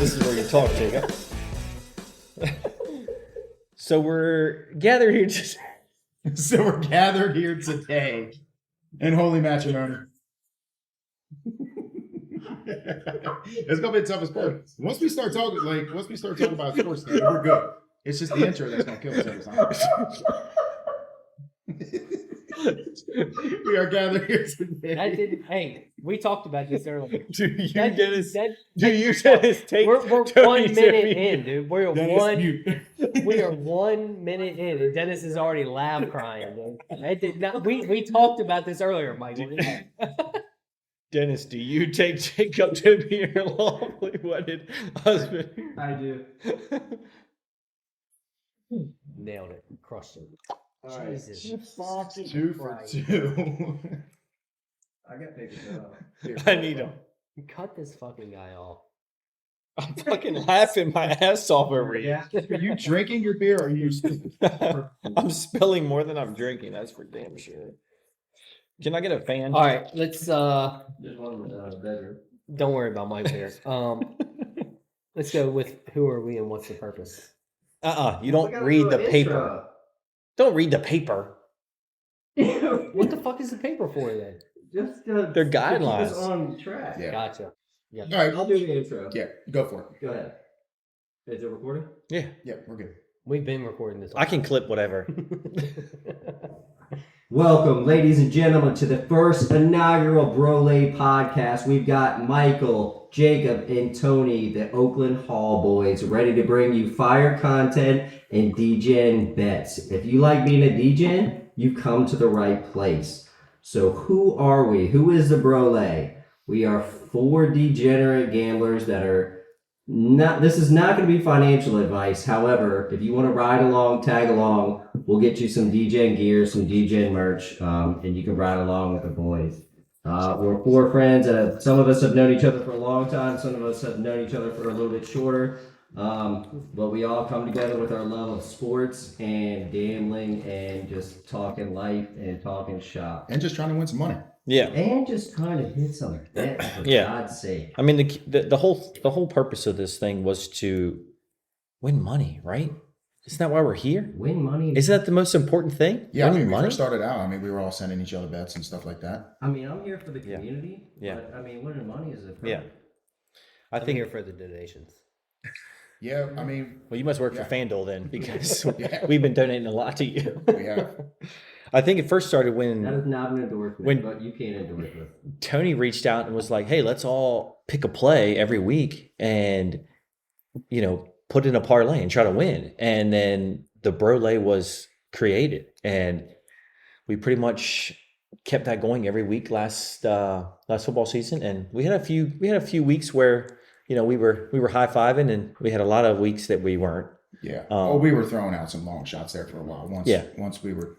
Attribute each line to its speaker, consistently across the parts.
Speaker 1: This is where you talk, Jacob. So we're gathered here
Speaker 2: today in holy matrimony. It's gonna be the toughest part. Once we start talking about sports, we're good. It's just the intro that's gonna kill us every time. We are gathered here today.
Speaker 3: Hey, we talked about this earlier.
Speaker 1: Do you
Speaker 3: That-
Speaker 1: Dennis?
Speaker 3: that-
Speaker 1: Do you Dennis take?
Speaker 3: We're
Speaker 1: Tony
Speaker 3: 1 minute
Speaker 1: to me?
Speaker 3: in, dude. We are
Speaker 2: We
Speaker 3: 1 minute in, and Dennis is already laugh crying. Dude. I did not. We talked about this earlier, Michael.
Speaker 1: Dennis, do you take Jacob to be your lawfully wedded husband?
Speaker 4: I do.
Speaker 3: Nailed it. Crushed it.
Speaker 4: All right.
Speaker 3: Jesus.
Speaker 4: Fucking
Speaker 2: 2 for
Speaker 3: Christ.
Speaker 2: 2.
Speaker 4: I got papers up.
Speaker 1: I need him.
Speaker 3: Cut this fucking guy off.
Speaker 1: I'm fucking laughing my ass off over you.
Speaker 4: Yeah.
Speaker 2: Are you drinking your beer or are you
Speaker 1: I'm spilling more than I'm drinking. That's for damn sure. Can I get a fan?
Speaker 3: All right, let's
Speaker 4: There's one bedroom.
Speaker 3: don't worry about my beer. Let's go with who are we and what's the purpose?
Speaker 1: You don't read the paper. Don't read the paper.
Speaker 3: What the fuck is the paper for then?
Speaker 4: Just
Speaker 1: They're guidelines.
Speaker 4: To keep us on track.
Speaker 2: Yeah.
Speaker 3: Gotcha. Yeah.
Speaker 2: All right.
Speaker 4: I'll do the intro.
Speaker 2: Yeah, go for it.
Speaker 4: Go ahead. Is it recording?
Speaker 1: Yeah,
Speaker 2: Yeah, we're good.
Speaker 3: We've been recording this.
Speaker 1: I can clip whatever.
Speaker 4: Welcome, ladies and gentlemen, to the first inaugural Brolay podcast. We've got Michael, Jacob, and Tony, the Oakland Hall boys, ready to bring you fire content and DJing bets. If you like being a DJ, you come to the right place. So who are we? Who is the Brolay? We are 4 degenerate gamblers that are not, this is not going to be financial advice. However, if you want to ride along, tag along, we'll get you some DJing gear, some DJing merch, and you can ride along with the boys. We're 4 friends, and some of us have known each other for a long time. Some of us have known each other for a little bit shorter. But we all come together with our love of sports and gambling and just talking life and talking shop.
Speaker 2: And just trying to win some money.
Speaker 1: Yeah.
Speaker 4: And just trying to hit some bets, for
Speaker 1: Yeah.
Speaker 4: God's sake.
Speaker 1: I mean, the whole purpose of this thing was to win money, right? Isn't that why we're here?
Speaker 4: Win money.
Speaker 1: Isn't that the most important thing?
Speaker 2: Yeah, I
Speaker 1: Winning
Speaker 2: mean, we
Speaker 1: money.
Speaker 2: first started out, we were all sending each other bets and stuff like that.
Speaker 4: I mean, I'm here for the
Speaker 1: Yeah.
Speaker 4: community.
Speaker 1: Yeah.
Speaker 4: But, I mean, winning money is a
Speaker 1: Yeah. I
Speaker 3: I'm
Speaker 1: think.
Speaker 3: here for the donations.
Speaker 2: Yeah, I mean,
Speaker 1: Well, you must work
Speaker 2: Yeah.
Speaker 1: for FanDuel then, because
Speaker 2: Yeah.
Speaker 1: we've been donating a lot to you.
Speaker 2: we have.
Speaker 1: I think it first started
Speaker 4: That
Speaker 1: when
Speaker 4: is not an endorsement,
Speaker 1: When-
Speaker 4: but you can't endorse it.
Speaker 1: Tony reached out and was like, "Hey, let's all pick a play every week and put in a parlay and try to win." And then the Brolay was created, and we pretty much kept that going every week last football season. And we had a few weeks where we were high fiving, and we had a lot of weeks that we weren't.
Speaker 2: Yeah. We were throwing out some long shots there for a while. Once we were.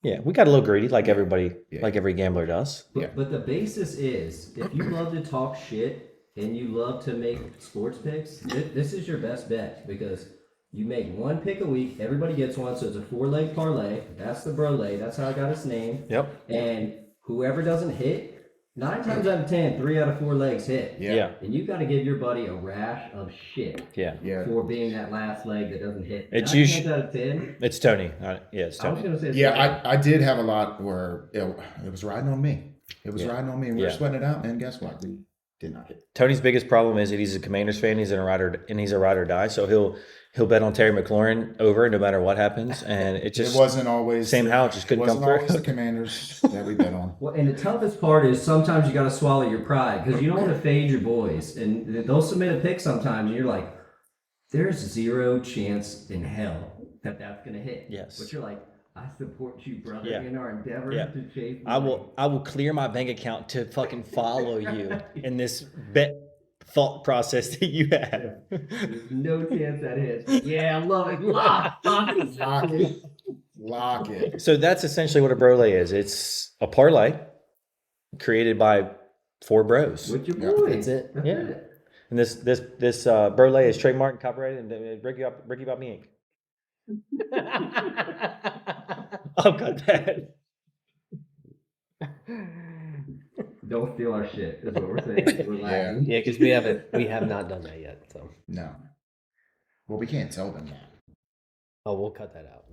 Speaker 1: Yeah, we got a little greedy, like everybody,
Speaker 2: Yeah.
Speaker 1: like every gambler does.
Speaker 4: But the basis is, if you love to talk shit and you love to make sports picks, this is your best bet, because you make 1 pick a week, everybody gets one, so it's a 4-leg parlay. That's the Brolay. That's how I got its name.
Speaker 1: Yep.
Speaker 4: And whoever doesn't hit, 9 times out of 10, 3 out of 4 legs hit.
Speaker 1: Yeah.
Speaker 4: And you got to give your buddy a rash of shit
Speaker 1: Yeah.
Speaker 2: Yeah.
Speaker 4: for being that last leg that doesn't hit.
Speaker 1: It's
Speaker 4: 9
Speaker 1: usually-
Speaker 4: times out of 10.
Speaker 1: It's Tony. It's
Speaker 4: I was
Speaker 1: Tony.
Speaker 4: gonna say, it's
Speaker 2: Yeah, I did have a lot where it was riding on me. It was riding on me, and we were
Speaker 1: Yeah.
Speaker 2: sweating it out. And guess what? We did not hit.
Speaker 1: Tony's biggest problem is that he's a Commanders fan. He's a ride or die. So he'll bet on Terry McLaurin over no matter what happens, and it just
Speaker 2: wasn't always
Speaker 1: same how it just couldn't
Speaker 2: It
Speaker 1: come
Speaker 2: wasn't always
Speaker 1: through.
Speaker 2: the Commanders that we bet on.
Speaker 4: Well, and the toughest part is sometimes you got to swallow your pride, because you don't want to fade your boys, and they'll submit a pick sometimes, and you're like, there's 0 chance in hell that that's gonna hit.
Speaker 1: Yes.
Speaker 4: But you're like, I support you, brother,
Speaker 1: Yeah.
Speaker 4: in our endeavor
Speaker 1: Yeah.
Speaker 4: to chase.
Speaker 1: I will clear my bank account to fucking follow you in this bet thought process that you have.
Speaker 4: There's no chance that hits. Yeah, I love it. Lock it.
Speaker 2: Lock it.
Speaker 1: So that's essentially what a Brolay is. It's a parlay created by 4 bros.
Speaker 4: With your
Speaker 2: Yeah.
Speaker 4: boys.
Speaker 1: That's it.
Speaker 4: That's
Speaker 1: Yeah.
Speaker 4: it.
Speaker 1: And this Brolay is trademarked and copyrighted and Ricky Bobby Inc. I'll cut that.
Speaker 4: Don't steal our shit. Is what we're saying. We're lagging.
Speaker 3: Yeah, because we have not done that yet. So
Speaker 2: No. Well, we can't tell them that.
Speaker 3: we'll cut that out.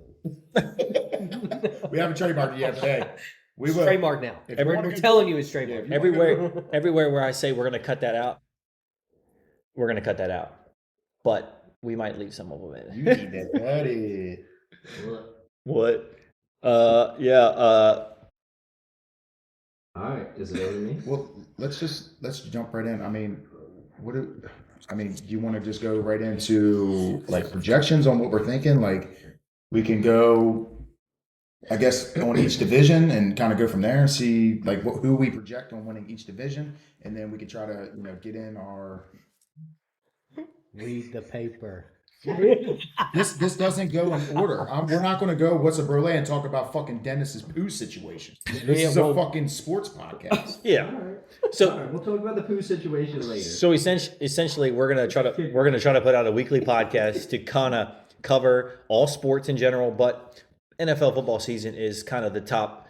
Speaker 2: We haven't trademarked it yet today. We will.
Speaker 3: Trademark now.
Speaker 2: If you
Speaker 3: We're
Speaker 2: wanna go-
Speaker 3: telling you it's trademark.
Speaker 2: Yeah,
Speaker 1: Everywhere where I say we're going to cut that out, we're going to cut that out. But we might leave some of them in.
Speaker 2: You need that buddy.
Speaker 1: What? Yeah.
Speaker 4: All right, is it over to me?
Speaker 2: Well, let's jump right in. I mean, do you want to just go right into like projections on what we're thinking? Like, we can go, I guess, on each division and kind of go from there and see like who we project on winning each division, and then we can try to get in our.
Speaker 3: Read the paper.
Speaker 2: This doesn't go in order. We're not going to go what's a Brolay and talk about fucking Dennis's poo situation. This is a fucking sports podcast.
Speaker 1: Yeah.
Speaker 4: All right.
Speaker 1: So
Speaker 4: All right, we'll talk about the poo situation later.
Speaker 1: So essentially, we're gonna try to put out a weekly podcast to kind of cover all sports in general, but NFL football season is kind of the top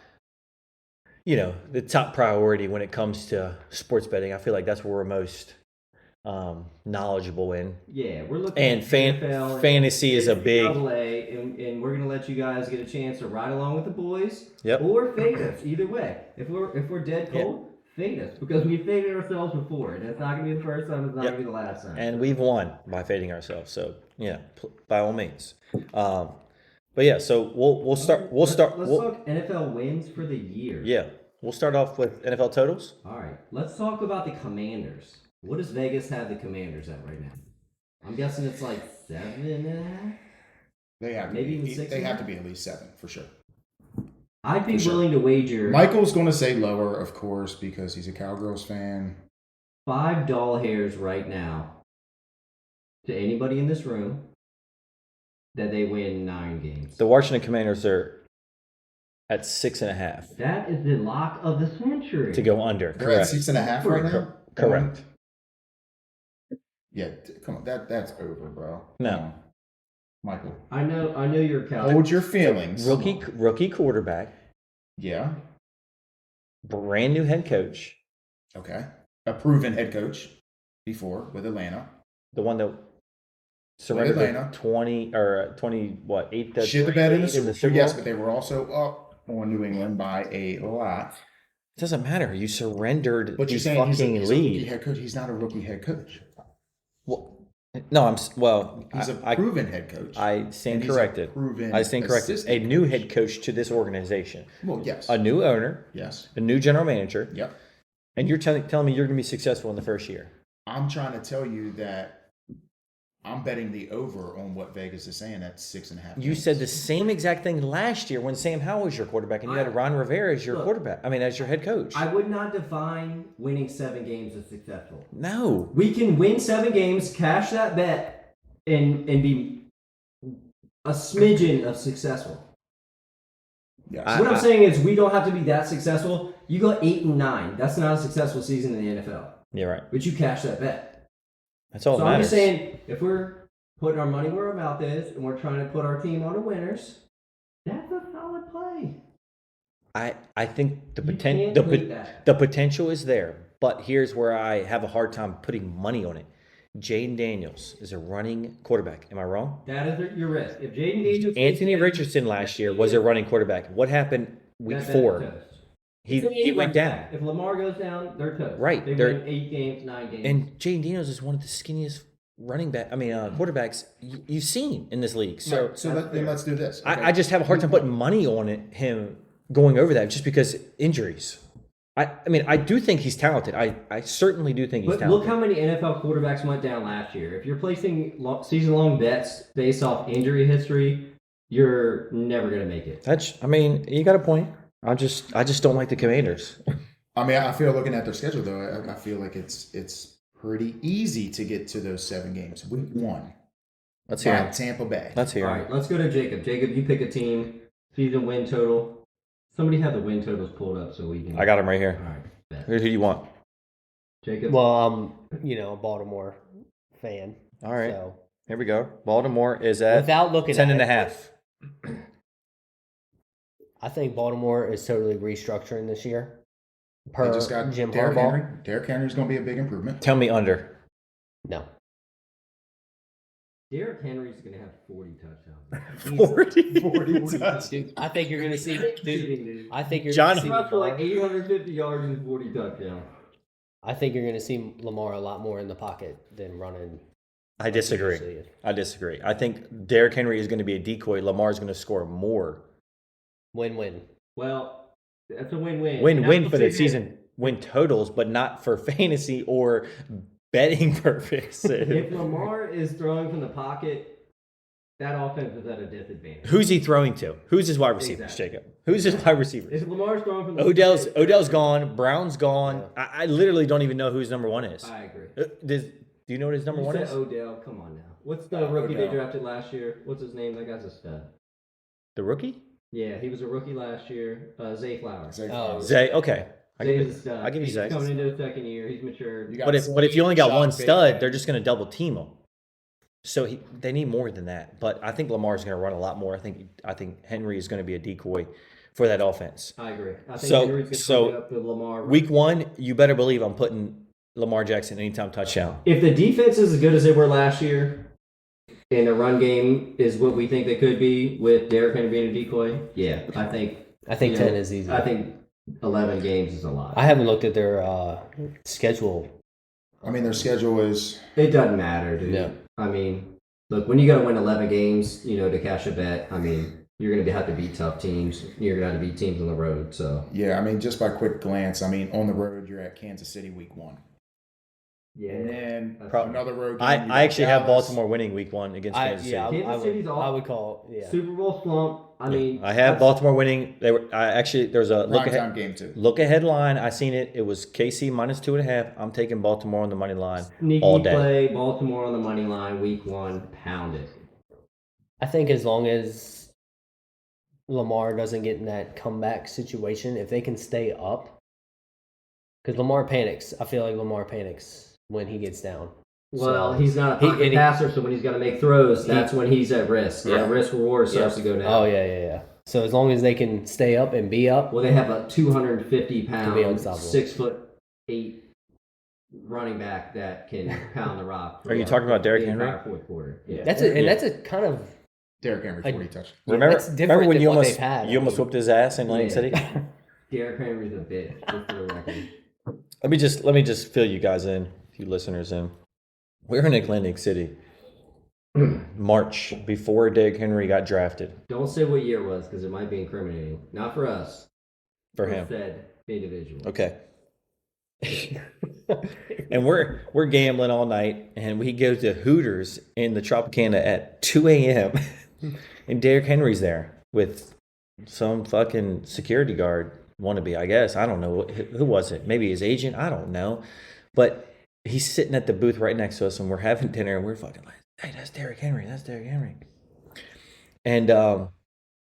Speaker 1: priority when it comes to sports betting. I feel like that's where we're most knowledgeable in.
Speaker 4: Yeah, we're looking
Speaker 1: And
Speaker 4: at
Speaker 1: fan- fantasy is a big.
Speaker 4: Brolay, and we're gonna let you guys get a chance to ride along with the boys.
Speaker 1: Yep.
Speaker 4: Or fade us. Either way, if we're dead cold, fade us because we faded ourselves before, and it's not gonna be the first time. It's not gonna be the last time.
Speaker 1: And we've won by fading ourselves. So yeah, by all means. But yeah, so we'll start.
Speaker 4: Let's talk NFL wins for the year.
Speaker 1: Yeah, we'll start off with NFL totals.
Speaker 4: All right. Let's talk about the Commanders. What does Vegas have the Commanders at right now? I'm guessing it's like 7.5.
Speaker 2: They have
Speaker 4: Maybe
Speaker 2: to
Speaker 4: even
Speaker 2: be,
Speaker 4: 6
Speaker 2: They
Speaker 4: and a
Speaker 2: have
Speaker 4: half?
Speaker 2: to be at least 7 for sure.
Speaker 4: I'd be
Speaker 2: For sure.
Speaker 4: willing to wager
Speaker 2: Michael's going to say lower, of course, because he's a Cowgirls fan.
Speaker 4: $5 hairs right now to anybody in this room that they win 9 games.
Speaker 1: The Washington Commanders are at 6.5
Speaker 4: That is the lock of the century.
Speaker 1: to go under.
Speaker 2: They're at
Speaker 1: Correct.
Speaker 2: 6.5 right now.
Speaker 1: Correct.
Speaker 2: Yeah, come on, that's over, bro.
Speaker 1: No.
Speaker 2: Come on. Michael,
Speaker 4: I know you're a Cowboy.
Speaker 2: hold your feelings.
Speaker 1: Rookie quarterback,
Speaker 2: Yeah.
Speaker 1: brand new head coach,
Speaker 2: Okay. A proven head coach before with Atlanta.
Speaker 1: the one that surrendered
Speaker 2: Atlanta.
Speaker 1: the 8
Speaker 2: Shit the bed in the
Speaker 1: Super
Speaker 2: Super
Speaker 1: Bowl.
Speaker 2: Yes, but they were also up on New England by a lot.
Speaker 1: It doesn't matter. You surrendered
Speaker 2: But you're
Speaker 1: the
Speaker 2: saying he's a
Speaker 1: fucking
Speaker 2: rookie
Speaker 1: lead.
Speaker 2: head coach. He's not a rookie head coach.
Speaker 1: Well, no,
Speaker 2: He's a
Speaker 1: I
Speaker 2: proven head coach.
Speaker 1: I stand
Speaker 2: And he's a
Speaker 1: corrected.
Speaker 2: proven
Speaker 1: I stand corrected. A
Speaker 2: assistant
Speaker 1: new
Speaker 2: coach.
Speaker 1: head coach to this organization,
Speaker 2: Well, yes.
Speaker 1: a new owner,
Speaker 2: Yes.
Speaker 1: a new general manager,
Speaker 2: Yep.
Speaker 1: and you're telling me you're going to be successful in the first year.
Speaker 2: I'm trying to tell you that I'm betting the over on what Vegas is saying. That's 6.5.
Speaker 1: You said the same exact thing last year when Sam Howell was your quarterback and you had Ron Rivera as your quarterback. I mean, as your head coach.
Speaker 4: I would not define winning 7 games as successful.
Speaker 1: No.
Speaker 4: We can win 7 games, cash that bet, and be a smidgen of successful.
Speaker 2: Yes.
Speaker 4: What I'm saying is we don't have to be that successful. You go 8-9. That's not a successful season in the NFL.
Speaker 1: You're right.
Speaker 4: But you cash that bet.
Speaker 1: That's all
Speaker 4: So
Speaker 1: that
Speaker 4: I'm
Speaker 1: matters.
Speaker 4: just saying, if we're putting our money where our mouth is and we're trying to put our team on the winners, that's a solid play.
Speaker 1: I think the
Speaker 4: You can't hate that.
Speaker 1: the potential is there, but here's where I have a hard time putting money on it. Jaden Daniels is a running quarterback. Am I wrong?
Speaker 4: That is your risk. If Jaden Daniels,
Speaker 1: Anthony Richardson last year was a running quarterback. What happened week
Speaker 4: that-
Speaker 1: 4?
Speaker 4: that's toast.
Speaker 1: He
Speaker 4: It's any
Speaker 1: went
Speaker 4: running
Speaker 1: down.
Speaker 4: back. If Lamar goes down, they're toast.
Speaker 1: Right,
Speaker 4: They
Speaker 1: they're-
Speaker 4: win 8 games, 9 games.
Speaker 1: And Jaden Daniels is one of the skinniest quarterbacks you've seen in this league. So
Speaker 2: then let's do this. Okay.
Speaker 1: I just have a hard time putting money on him going over that just because injuries. I mean, I do think he's talented. I certainly do think he's
Speaker 4: But
Speaker 1: talented.
Speaker 4: look how many NFL quarterbacks went down last year. If you're placing season-long bets based off injury history, you're never going to make it.
Speaker 1: I mean, you got a point. I just don't like the Commanders.
Speaker 2: I mean, I feel looking at their schedule though, I feel like it's pretty easy to get to those 7 games. Week 1
Speaker 1: Let's hear
Speaker 2: at
Speaker 1: him.
Speaker 2: Tampa Bay.
Speaker 1: Let's hear
Speaker 4: All
Speaker 1: him.
Speaker 4: right, let's go to Jacob. Jacob, you pick a team, season win total. Somebody have the win totals pulled up so we can.
Speaker 1: I got him right here.
Speaker 4: All right, bet.
Speaker 1: Who do you want?
Speaker 4: Jacob.
Speaker 3: Well, I'm a Baltimore fan.
Speaker 1: All right.
Speaker 3: So
Speaker 1: Here we go. Baltimore is at
Speaker 3: without looking
Speaker 1: 10
Speaker 3: at
Speaker 1: and a
Speaker 3: it,
Speaker 1: half.
Speaker 3: I think Baltimore is totally restructuring this year.
Speaker 2: They
Speaker 3: per
Speaker 2: just got
Speaker 3: Jim
Speaker 2: Derrick
Speaker 3: Harbaugh.
Speaker 2: Henry. Derrick Henry's going to be a big improvement.
Speaker 1: Tell me under.
Speaker 3: No.
Speaker 4: Derrick Henry's going to have 40 touchdowns.
Speaker 1: 40 touchdowns.
Speaker 3: Dude, I think you're gonna see. Dude, I think you're
Speaker 1: John-
Speaker 3: gonna see.
Speaker 4: Russ for like
Speaker 3: Lamar,
Speaker 4: 850 yards and 40 touchdowns.
Speaker 3: I think you're gonna see Lamar a lot more in the pocket than running.
Speaker 1: I disagree. I disagree. I think Derrick Henry is going to be a decoy. Lamar's going to score more.
Speaker 3: Win-win.
Speaker 4: Well, that's a win-win.
Speaker 1: Win-win for the season. Win totals, but not for fantasy or betting purposes.
Speaker 4: If Lamar is throwing from the pocket, that offense is at a disadvantage.
Speaker 1: Who's he throwing to? Who's his wide receivers,
Speaker 4: Exactly.
Speaker 1: Jacob? Who's his wide receivers?
Speaker 4: If Lamar's throwing from the
Speaker 1: Odell's gone. Brown's gone. I literally don't even know who his number one is.
Speaker 4: I agree.
Speaker 1: Do you know what his number
Speaker 4: You
Speaker 1: one
Speaker 4: said
Speaker 1: is?
Speaker 4: Odell. Come on now. What's the rookie they
Speaker 2: Odell.
Speaker 4: drafted last year? What's his name? That guy's a stud.
Speaker 1: The rookie?
Speaker 4: Yeah, he was a rookie last year. Zay Flowers.
Speaker 2: Zay
Speaker 3: Oh,
Speaker 2: Flowers.
Speaker 1: Zay. Okay.
Speaker 4: Zay's a stud.
Speaker 1: I'll give you
Speaker 4: He's
Speaker 1: Zay.
Speaker 4: coming into his second year. He's matured.
Speaker 2: You got
Speaker 1: But if you only got
Speaker 2: Sean
Speaker 1: one
Speaker 2: Payton.
Speaker 1: stud, they're just going to double team him. So they need more than that. But I think Lamar's going to run a lot more. I think Henry is going to be a decoy for that offense.
Speaker 4: I agree. I think
Speaker 1: So-
Speaker 4: Henry's going to
Speaker 1: so
Speaker 4: put it up to Lamar.
Speaker 1: Week 1, you better believe I'm putting Lamar Jackson anytime touchdown.
Speaker 4: If the defense is as good as they were last year, and the run game is what we think they could be with Derrick Henry being a decoy, yeah, I think you know,
Speaker 3: 10 is easy.
Speaker 4: I think 11 games is a lot.
Speaker 3: I haven't looked at their schedule.
Speaker 2: I mean, their schedule is.
Speaker 4: It doesn't matter, dude.
Speaker 3: Yeah.
Speaker 4: I mean, look, when you got to win 11 games, to cash a bet, I mean, you're going to have to beat tough teams. You're going to have to beat teams on the road. So
Speaker 2: Yeah, I mean, just by quick glance, I mean, on the road, you're at Kansas City week 1.
Speaker 4: yeah,
Speaker 2: And then
Speaker 1: Prob-
Speaker 2: another road game.
Speaker 1: I actually have Baltimore winning Week 1 against Kansas City.
Speaker 4: Kansas City's
Speaker 3: I would call. Yeah.
Speaker 4: Super Bowl slump. I mean,
Speaker 1: I have Baltimore winning. There's a look
Speaker 2: Prime time
Speaker 1: ahead.
Speaker 2: game too.
Speaker 1: Look ahead line. I seen it. It was KC minus 2.5. I'm taking Baltimore on the money line
Speaker 4: sneaky
Speaker 1: all day.
Speaker 4: play. Baltimore on the money line. Week 1, pound it.
Speaker 3: I think as long as Lamar doesn't get in that comeback situation, if they can stay up, because Lamar panics. I feel like Lamar panics when he gets down.
Speaker 4: Well,
Speaker 3: So-
Speaker 4: he's not a pocket passer, so when he's got to make throws, that's when he's at risk.
Speaker 3: Yeah.
Speaker 4: The risk reward starts to go down.
Speaker 3: Oh yeah. So as long as they can stay up and be up,
Speaker 4: Well, they have a 250
Speaker 3: be
Speaker 4: pound,
Speaker 3: unstoppable.
Speaker 4: 6'8" running back that can pound the rock.
Speaker 1: Are you talking about Derrick
Speaker 4: the
Speaker 1: Henry?
Speaker 4: entire fourth quarter. Yeah.
Speaker 3: that's a kind of
Speaker 2: Derrick Henry, 40 touchdowns.
Speaker 1: Remember,
Speaker 3: that's different
Speaker 1: remember when
Speaker 3: than
Speaker 1: you
Speaker 3: what
Speaker 1: almost
Speaker 3: they've had.
Speaker 1: you almost whooped his ass in Atlantic
Speaker 4: Yeah.
Speaker 1: City?
Speaker 4: Derrick Henry's a bitch, just for the record.
Speaker 1: Let me just fill you guys in, you listeners in. We're in Atlantic City, March before Derrick Henry got drafted
Speaker 4: Don't say what year it was because it might be incriminating. Not for us.
Speaker 1: for him.
Speaker 4: Said individual.
Speaker 1: Okay. And we're gambling all night, and we go to Hooters in the Tropicana at 2 a.m. and Derrick Henry's there with some fucking security guard wannabe, I guess. I don't know who was it. Maybe his agent. I don't know, but he's sitting at the booth right next to us, and we're having dinner, and we're fucking like, "Hey, that's Derrick Henry. That's Derrick Henry." And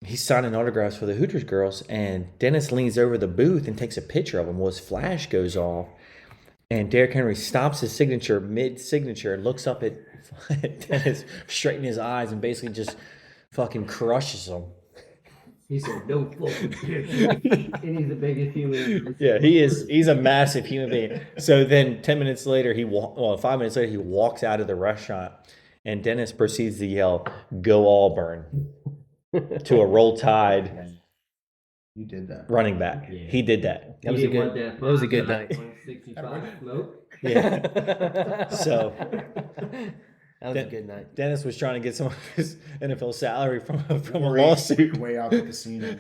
Speaker 1: he's signing autographs for the Hooters girls, and Dennis leans over the booth and takes a picture of him. Well, his flash goes off, and Derrick Henry stops his signature mid-signature and looks up at Dennis, straightening his eyes, and basically just fucking crushes him.
Speaker 4: He said, no fucking picture. And he's the biggest human.
Speaker 1: Yeah, he's a massive human being. So then 10 minutes later, 5 minutes later, he walks out of the restaurant, and Dennis proceeds to yell, "Go Auburn," to a Roll Tide
Speaker 2: You did that.
Speaker 1: running back.
Speaker 4: Yeah.
Speaker 1: He did that.
Speaker 3: That was a good. That was a good night.
Speaker 4: 165 smoke.
Speaker 1: Yeah. So
Speaker 3: That was a good night.
Speaker 1: Dennis was trying to get some of his NFL salary from a lawsuit.
Speaker 2: Way out the casino.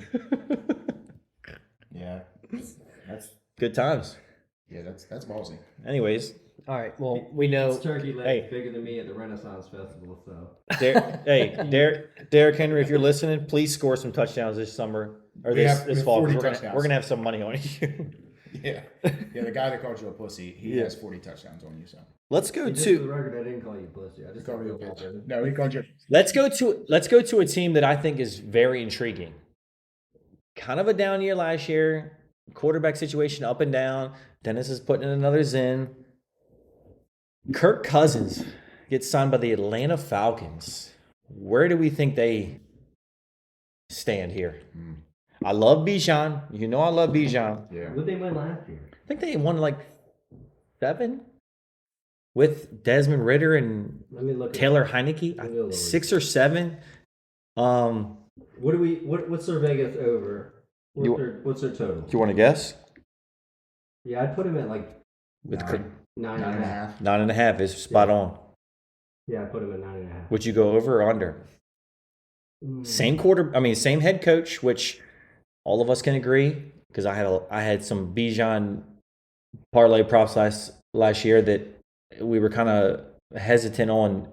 Speaker 2: Yeah. That's
Speaker 1: Good times.
Speaker 2: that's ballsy.
Speaker 1: Anyways,
Speaker 3: All right. Well, we know.
Speaker 4: It's turkey leg
Speaker 1: Hey.
Speaker 4: bigger than me at the Renaissance Festival, so.
Speaker 1: Derrick Henry, if you're listening, please score some touchdowns this summer or
Speaker 2: We
Speaker 1: this
Speaker 2: have
Speaker 1: fall.
Speaker 2: 40
Speaker 1: We're
Speaker 2: touchdowns.
Speaker 1: gonna have some money on you.
Speaker 2: Yeah. Yeah, the guy that called you a pussy, he has 40 touchdowns on you, so.
Speaker 1: Let's go
Speaker 4: Just for the
Speaker 1: to
Speaker 4: record, I didn't call you pussy. I just
Speaker 2: Called
Speaker 4: called
Speaker 2: you
Speaker 4: you
Speaker 2: a
Speaker 4: a
Speaker 2: bitch. No, he called you.
Speaker 1: let's go to a team that I think is very intriguing. Kind of a down year last year. Quarterback situation up and down. Dennis is putting in another Zen. Kirk Cousins gets signed by the Atlanta Falcons. Where do we think they stand here? I love Bijan. You know I love Bijan.
Speaker 2: Yeah.
Speaker 4: What did they win last year?
Speaker 1: I think they won like 7 with Desmond Ritter and
Speaker 4: Let me look.
Speaker 1: Taylor Heineke.
Speaker 4: Let me look.
Speaker 1: 6 or 7.
Speaker 4: What do we? What's their Vegas over? What's their total?
Speaker 1: Do you want to guess?
Speaker 4: Yeah, I'd put him at like
Speaker 1: With
Speaker 2: Nine and a half.
Speaker 1: 9.5 is spot on.
Speaker 4: Yeah, I put him at 9.5.
Speaker 1: Would you go over or under? Same same head coach, which all of us can agree, because I had some Bijan parlay props last year that we were kind of hesitant on.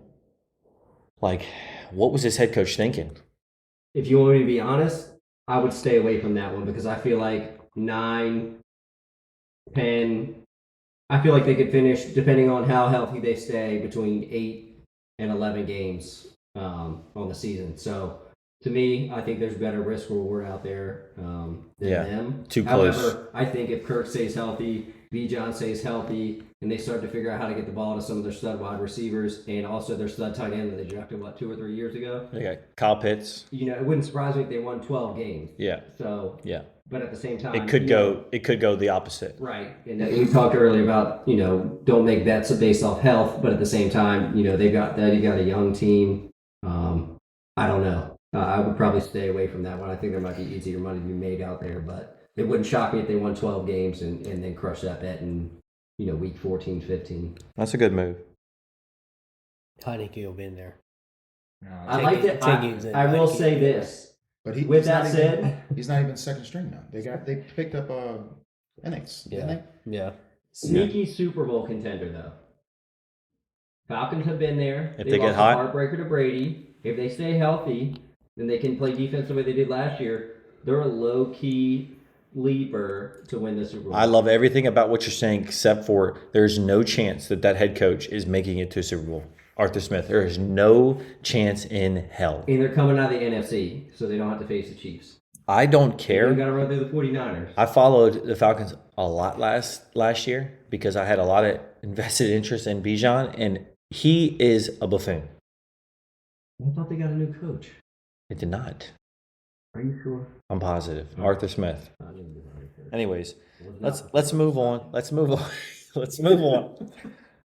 Speaker 1: Like, what was this head coach thinking?
Speaker 4: If you want me to be honest, I would stay away from that one because I feel like 9, 10. I feel like they could finish, depending on how healthy they stay, between 8 and 11 games on the season. So, to me, I think there's better risk reward out there than them.
Speaker 1: Too close.
Speaker 4: However, I think if Kirk stays healthy, Bijan stays healthy, and they start to figure out how to get the ball to some of their stud wide receivers and also their stud tight end that they drafted, 2 or 3 years ago?
Speaker 1: They got Kyle Pitts.
Speaker 4: It wouldn't surprise me if they won 12 games.
Speaker 1: Yeah.
Speaker 4: So,
Speaker 1: Yeah.
Speaker 4: but at the same time,
Speaker 1: It could go the opposite.
Speaker 4: right. And you talked earlier about, don't make bets based off health, but at the same time, they've got a young team. I don't know. I would probably stay away from that one. I think there might be easier money to be made out there, but it wouldn't shock me if they won 12 games and then crush that bet in, week 14, 15.
Speaker 1: That's a good move.
Speaker 3: Heineke will be in there.
Speaker 4: I like that. I will say this.
Speaker 2: But
Speaker 4: With that said,
Speaker 2: he's not even second string now. They picked up Enix, didn't they?
Speaker 3: Yeah.
Speaker 4: sneaky Super Bowl contender though. Falcons have been there.
Speaker 1: If they get hot,
Speaker 4: heartbreaker to Brady. If they stay healthy, then they can play defense the way they did last year. They're a low-key leaper to win the Super Bowl.
Speaker 1: I love everything about what you're saying, except for there's no chance that head coach is making it to a Super Bowl. Arthur Smith, there is no chance in hell.
Speaker 4: And they're coming out of the NFC, so they don't have to face the Chiefs.
Speaker 1: I don't care.
Speaker 4: You got to run through the 49ers.
Speaker 1: I followed the Falcons a lot last year because I had a lot of invested interest in Bijan, and he is a buffoon.
Speaker 4: I thought they got a new coach.
Speaker 1: It did not.
Speaker 4: Are you sure?
Speaker 1: I'm positive. Arthur Smith.
Speaker 4: I didn't do that.
Speaker 1: Anyways, let's move on. Let's move on. Let's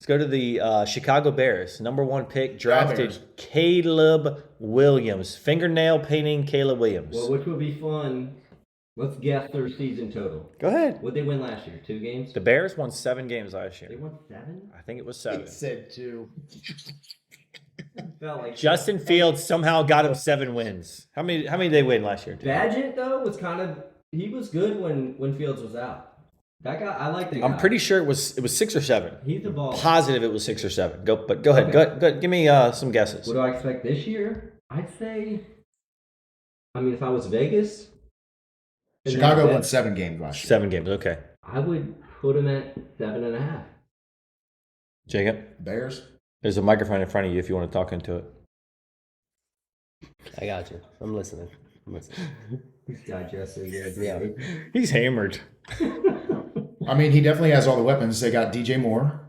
Speaker 1: go to the Chicago Bears. Number 1 pick drafted Caleb Williams. Fingernail painting Caleb Williams.
Speaker 4: Well, which would be fun. Let's guess their season total.
Speaker 1: Go ahead.
Speaker 4: What did they win last year? 2 games?
Speaker 1: The Bears won 7 games last
Speaker 4: They
Speaker 1: year.
Speaker 4: won 7?
Speaker 1: I think it was 7.
Speaker 2: It said 2.
Speaker 4: Felt like
Speaker 1: Justin Fields somehow got him 7 wins. How many did they win last year?
Speaker 4: Badgett though was he was good when Fields was out. That guy, I like that guy.
Speaker 1: I'm pretty sure it was 6 or 7.
Speaker 4: He's the ball.
Speaker 1: Positive it was 6 or 7. Go ahead.
Speaker 4: Okay.
Speaker 1: Go ahead. Give me some guesses.
Speaker 4: What do I expect this year? I'd say. I mean, if I was Vegas,
Speaker 2: Chicago won 7 games last year.
Speaker 1: 7 games. Okay.
Speaker 4: I would put him at 7.5.
Speaker 1: Jacob,
Speaker 2: Bears.
Speaker 1: there's a microphone in front of you if you want to talk into it.
Speaker 3: I got you. I'm listening.
Speaker 4: He's digesting it.
Speaker 3: Yeah.
Speaker 1: He's hammered.
Speaker 2: I mean, he definitely has all the weapons. They got DJ Moore.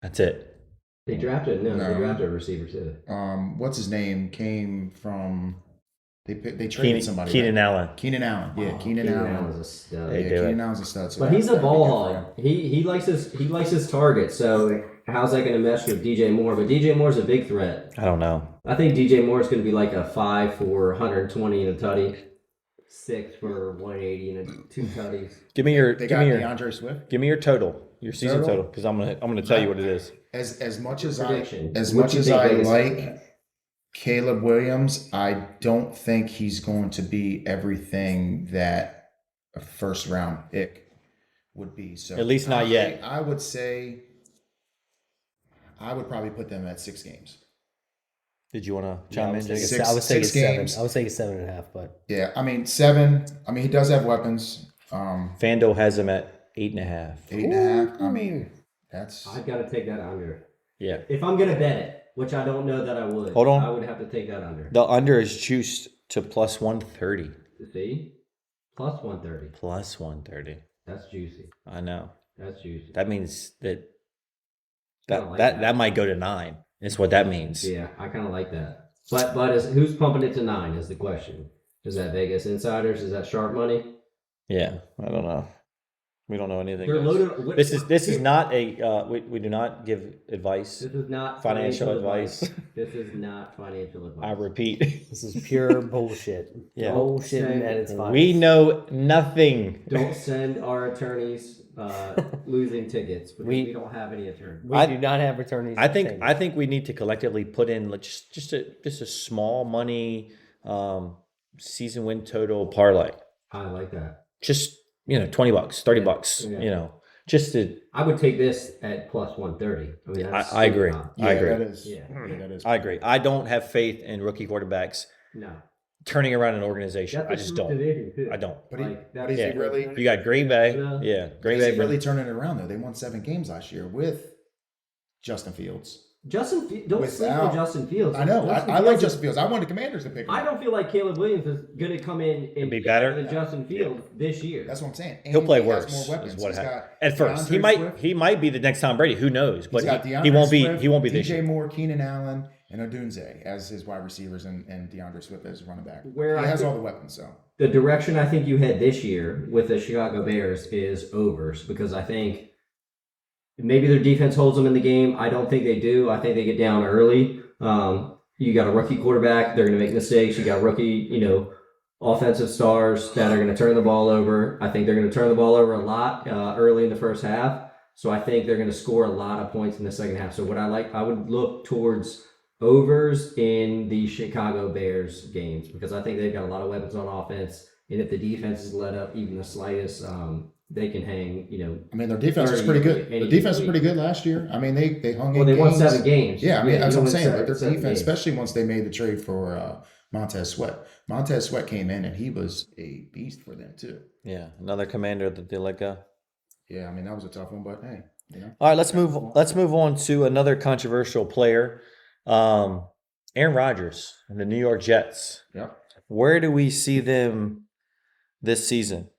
Speaker 1: That's it.
Speaker 4: They drafted
Speaker 2: No.
Speaker 4: they drafted a receiver too.
Speaker 2: What's his name? Came from. They traded somebody.
Speaker 1: Keenan Allen.
Speaker 2: Keenan Allen. Yeah, Keenan
Speaker 4: Allen
Speaker 2: Allen.
Speaker 4: was a stud.
Speaker 1: They
Speaker 2: Yeah,
Speaker 1: do
Speaker 2: Keenan
Speaker 1: it.
Speaker 2: Allen's a stud. So
Speaker 4: But he's a
Speaker 2: that'd be
Speaker 4: ball
Speaker 2: good for
Speaker 4: hog. He likes his target. So how's that going to mesh with DJ Moore? But DJ Moore's a big threat.
Speaker 1: I don't know.
Speaker 4: I think DJ Moore's going to be like a 5 for 120 and a tutty, 6 for 180 and 2 tutties.
Speaker 1: Give me your
Speaker 2: They
Speaker 1: give
Speaker 2: got
Speaker 1: me your
Speaker 2: DeAndre Swift.
Speaker 1: give me your total. Your season total, because I'm gonna tell you what it is.
Speaker 2: As much as
Speaker 4: Prediction.
Speaker 2: as
Speaker 4: What
Speaker 2: much
Speaker 4: you
Speaker 2: as
Speaker 4: think
Speaker 2: I
Speaker 4: Vegas-
Speaker 2: like Caleb Williams, I don't think he's going to be everything that a first round pick would be. So
Speaker 1: At least not yet.
Speaker 2: I would say I would probably put them at 6 games.
Speaker 1: Did you want to chime in, Jacob?
Speaker 2: Six-
Speaker 3: I was thinking
Speaker 2: six
Speaker 3: 7.
Speaker 2: games.
Speaker 3: I was thinking 7.5, but
Speaker 2: Yeah, I mean 7. I mean he does have weapons.
Speaker 1: FanDuel has him at 8.5.
Speaker 2: 8.5. I mean that's
Speaker 4: I've got to take that under.
Speaker 1: Yeah.
Speaker 4: If I'm going to bet it, which I don't know that I would.
Speaker 1: Hold on.
Speaker 4: I would have to take that under.
Speaker 1: The under is juiced to plus 130.
Speaker 4: See? Plus 130.
Speaker 1: Plus 130.
Speaker 4: That's juicy.
Speaker 1: I know.
Speaker 4: That's juicy.
Speaker 1: That means that
Speaker 4: I like
Speaker 1: that might go to 9. That's what that means.
Speaker 4: Yeah, I kind of like that. But who's pumping it to 9 is the question. Is that Vegas insiders? Is that sharp money?
Speaker 1: Yeah, I don't know. We don't know anything.
Speaker 4: They're
Speaker 1: guys.
Speaker 4: loaded.
Speaker 1: This is not a we do not give advice.
Speaker 4: This is not
Speaker 1: financial advice.
Speaker 4: This is not financial advice.
Speaker 1: I repeat.
Speaker 3: This is pure bullshit.
Speaker 1: Yeah.
Speaker 3: Bullshit at its finest.
Speaker 1: We know nothing.
Speaker 4: Don't send our attorneys losing tickets because we don't have any attorneys.
Speaker 3: We do not have attorneys.
Speaker 1: I think we need to collectively put in just a small money season win total parlay.
Speaker 4: I like that.
Speaker 1: Just $20, $30.
Speaker 4: Yeah.
Speaker 1: Just to.
Speaker 4: I would take this at plus 130. I mean, that's
Speaker 1: I agree.
Speaker 2: Yeah,
Speaker 1: I agree.
Speaker 2: That is.
Speaker 4: Yeah.
Speaker 2: That is.
Speaker 1: I agree. I don't have faith in rookie quarterbacks
Speaker 4: No.
Speaker 1: turning around an organization.
Speaker 4: That's
Speaker 1: I just don't.
Speaker 4: division, too.
Speaker 1: I don't.
Speaker 2: But
Speaker 4: Like,
Speaker 2: is he really?
Speaker 1: You got Green Bay.
Speaker 4: Yeah.
Speaker 1: Green
Speaker 2: Is
Speaker 1: Bay.
Speaker 2: he really turning it around though? They won 7 games last year with Justin Fields.
Speaker 4: Don't sleep on Justin Fields.
Speaker 2: I know. I like Justin Fields. I want the Commanders to pick him.
Speaker 4: I don't feel like Caleb Williams is going to come in and
Speaker 1: be better
Speaker 4: than Justin Fields this year.
Speaker 2: That's what I'm saying. And
Speaker 1: He'll play
Speaker 2: he has
Speaker 1: worse.
Speaker 2: More weapons.
Speaker 1: Is what
Speaker 2: He's
Speaker 1: happened.
Speaker 2: got
Speaker 1: At first,
Speaker 2: DeAndre
Speaker 1: he might be the next Tom Brady. Who knows? But
Speaker 2: He's got
Speaker 1: he
Speaker 2: DeAndre
Speaker 1: won't be.
Speaker 2: Swift,
Speaker 1: He won't be this
Speaker 2: DJ
Speaker 1: year.
Speaker 2: Moore, Keenan Allen, and Odunze as his wide receivers, and DeAndre Swift as running back.
Speaker 4: Where
Speaker 2: he
Speaker 4: I
Speaker 2: has
Speaker 4: think-
Speaker 2: all the weapons. So
Speaker 4: The direction I think you head this year with the Chicago Bears is overs because I think maybe their defense holds them in the game. I don't think they do. I think they get down early. You got a rookie quarterback. They're going to make mistakes. You got rookie, offensive stars that are going to turn the ball over. I think they're going to turn the ball over a lot early in the first half. So I think they're going to score a lot of points in the second half. So I would look towards overs in the Chicago Bears games because I think they've got a lot of weapons on offense. And if the defense is let up even the slightest, they can hang,
Speaker 2: I mean, their defense is pretty good. The defense was pretty good last year. I mean, they hung in
Speaker 4: Well, they won
Speaker 2: games.
Speaker 4: 7 games.
Speaker 2: Yeah, I mean, that's what I'm
Speaker 4: they
Speaker 2: saying.
Speaker 4: won
Speaker 2: But their
Speaker 4: seven
Speaker 2: defense,
Speaker 4: games.
Speaker 2: especially once they made the trade for Montez Sweat. Montez Sweat came in and he was a beast for them too.
Speaker 1: Yeah, another commander that they let go.
Speaker 2: Yeah, I mean that was a tough one, but hey,
Speaker 1: All right, let's move on to another controversial player, Aaron Rodgers and the New York Jets.
Speaker 2: Yep.
Speaker 1: Where do we see them this season?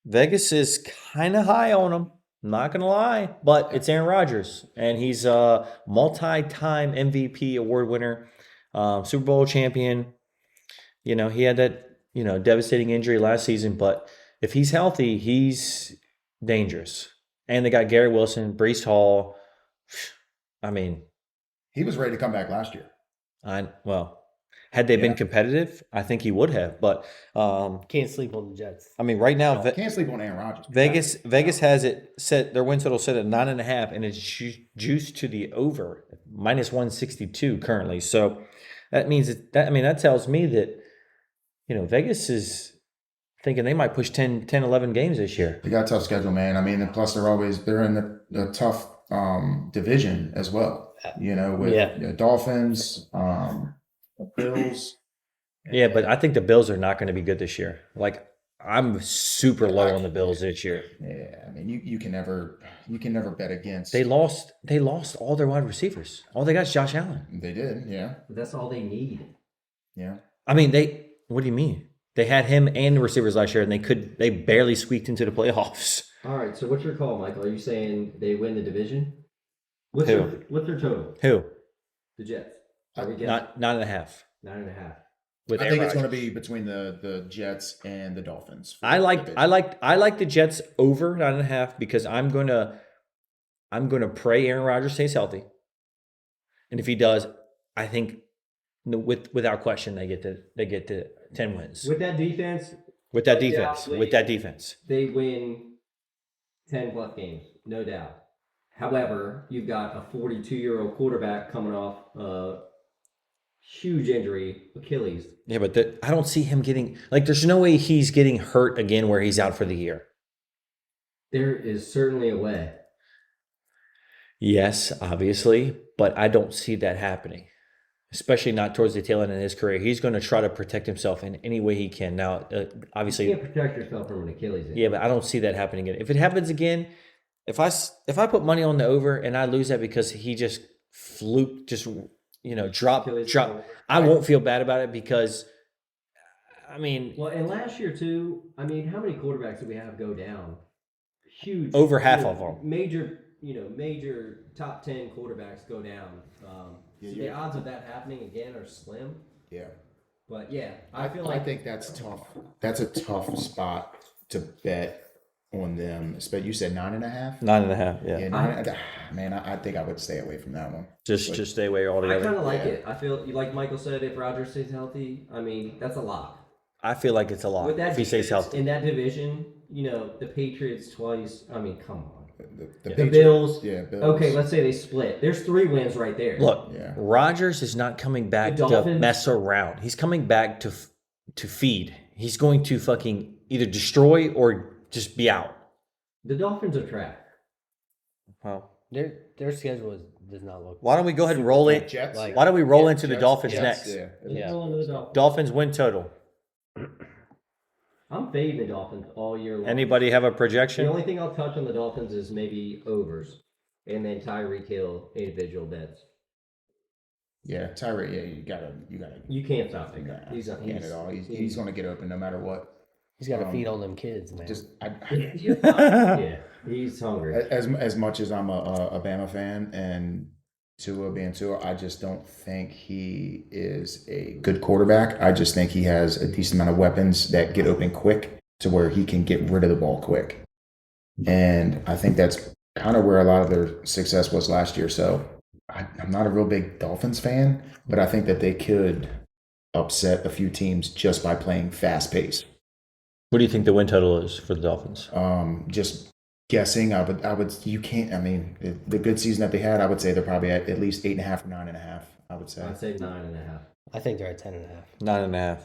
Speaker 1: Vegas is kind of high on him. I'm not gonna lie, but it's Aaron Rodgers, and he's a multi-time MVP award winner, Super Bowl champion. He had that devastating injury last season, but if he's healthy, he's dangerous. And they got Gary Wilson, Breece Hall. I mean,
Speaker 2: he was ready to come back last year.
Speaker 1: had they been competitive, I think he would have. But
Speaker 3: Can't sleep on the Jets.
Speaker 1: I mean, right now,
Speaker 2: Can't sleep on Aaron Rodgers.
Speaker 1: Vegas has it set, their win total set at 9.5, and it's juiced to the over minus 162 currently. So that means that tells me that Vegas is thinking they might push 10, 11 games this year.
Speaker 2: They got a tough schedule, man. I mean, and plus they're in the tough division as well. With Dolphins, Bills.
Speaker 1: Yeah, but I think the Bills are not going to be good this year. Like, I'm super low on the Bills this year.
Speaker 2: Yeah, I mean, you can never bet against.
Speaker 1: They lost all their wide receivers. All they got is Josh Allen.
Speaker 2: They did, yeah.
Speaker 4: But that's all they need.
Speaker 2: Yeah.
Speaker 1: I mean, what do you mean? They had him and the receivers last year, and they barely squeaked into the playoffs.
Speaker 4: All right, so what's your call, Michael? Are you saying they win the division? What's
Speaker 1: Who?
Speaker 4: their total?
Speaker 1: Who?
Speaker 4: The Jets. Are we guessing?
Speaker 1: Not 9.5.
Speaker 4: 9.5.
Speaker 1: With
Speaker 2: I
Speaker 1: Aaron
Speaker 2: think it's
Speaker 1: Rodgers.
Speaker 2: going to be between the Jets and the Dolphins.
Speaker 1: I like the Jets over 9.5 because I'm gonna pray Aaron Rodgers stays healthy, and if he does, I think without question they get to 10 wins
Speaker 4: With that defense,
Speaker 1: with that defense.
Speaker 4: they win 10 plus games, no doubt. However, you've got a 42-year-old quarterback coming off a huge injury, Achilles.
Speaker 1: Yeah, but I don't see him getting there's no way he's getting hurt again where he's out for the year.
Speaker 4: There is certainly a way.
Speaker 1: Yes, obviously, but I don't see that happening, especially not towards the tail end of his career. He's going to try to protect himself in any way he can. Now, obviously,
Speaker 4: You can't protect yourself from an Achilles injury.
Speaker 1: yeah, but I don't see that happening again. If it happens again, if I put money on the over and I lose that because he just drop,
Speaker 4: Achilles
Speaker 1: I won't feel bad about it because, I mean,
Speaker 4: Well, and last year too, how many quarterbacks did we have go down? Huge.
Speaker 1: Over half of them.
Speaker 4: Major top 10 quarterbacks go down. So the odds of that happening again are slim.
Speaker 2: Yeah.
Speaker 4: But yeah,
Speaker 2: I
Speaker 4: feel
Speaker 2: I
Speaker 4: like
Speaker 2: think that's tough. That's a tough spot to bet on them. But you said 9.5.
Speaker 1: 9.5.
Speaker 2: Yeah,
Speaker 1: Yeah.
Speaker 2: man, I think I would stay away from that one.
Speaker 1: Just stay away
Speaker 4: I
Speaker 1: altogether.
Speaker 4: kind of like
Speaker 2: Yeah.
Speaker 4: it. I feel like Michael said, if Rodgers stays healthy, I mean that's a lot.
Speaker 1: I feel like it's a lot
Speaker 4: With that
Speaker 1: if he stays
Speaker 4: defense
Speaker 1: healthy.
Speaker 4: in that division, the Patriots twice. I mean, come on.
Speaker 2: The
Speaker 4: The Bills.
Speaker 2: Yeah, Bills.
Speaker 4: Okay, let's say they split. There's 3 wins right there.
Speaker 1: Look,
Speaker 2: Yeah.
Speaker 1: Rodgers is not coming back
Speaker 4: The
Speaker 1: to
Speaker 4: Dolphins-
Speaker 1: mess around. He's coming back to feed. He's going to fucking either destroy or just be out.
Speaker 4: The Dolphins are trash.
Speaker 1: Well,
Speaker 3: Their schedule does not look.
Speaker 1: why don't we go ahead and roll it?
Speaker 2: Jets.
Speaker 3: Like-
Speaker 1: Why don't we roll into the
Speaker 2: Jets,
Speaker 1: Dolphins
Speaker 2: Jets,
Speaker 1: next?
Speaker 2: Yeah.
Speaker 4: Let's
Speaker 3: Yeah.
Speaker 4: roll into the Dolphins.
Speaker 1: Dolphins win total.
Speaker 4: I'm fading the Dolphins all year long.
Speaker 1: Anybody have a
Speaker 4: The
Speaker 1: projection?
Speaker 4: only thing I'll touch on the Dolphins is maybe overs, and then Tyreek Hill individual bets.
Speaker 2: Yeah, Tyree. Yeah, you gotta.
Speaker 4: You can't stop him.
Speaker 2: Nah,
Speaker 4: He's not.
Speaker 2: can't at all. He's going to get open no matter what.
Speaker 3: He's got to feed on them kids, man.
Speaker 2: Just
Speaker 4: Yeah, he's hungry.
Speaker 2: as much as I'm a Bama fan and Tua being Tua, I just don't think he is a good quarterback. I just think he has a decent amount of weapons that get open quick to where he can get rid of the ball quick. And I think that's kind of where a lot of their success was last year. So I'm not a real big Dolphins fan, but I think that they could upset a few teams just by playing fast pace.
Speaker 1: What do you think the win total is for the Dolphins?
Speaker 2: Just guessing, I would. You can't. I mean, the good season that they had, I would say they're probably at least 8.5 or 9.5. I would say.
Speaker 4: I'd say 9.5.
Speaker 3: I think they're at 10.5.
Speaker 1: 9.5.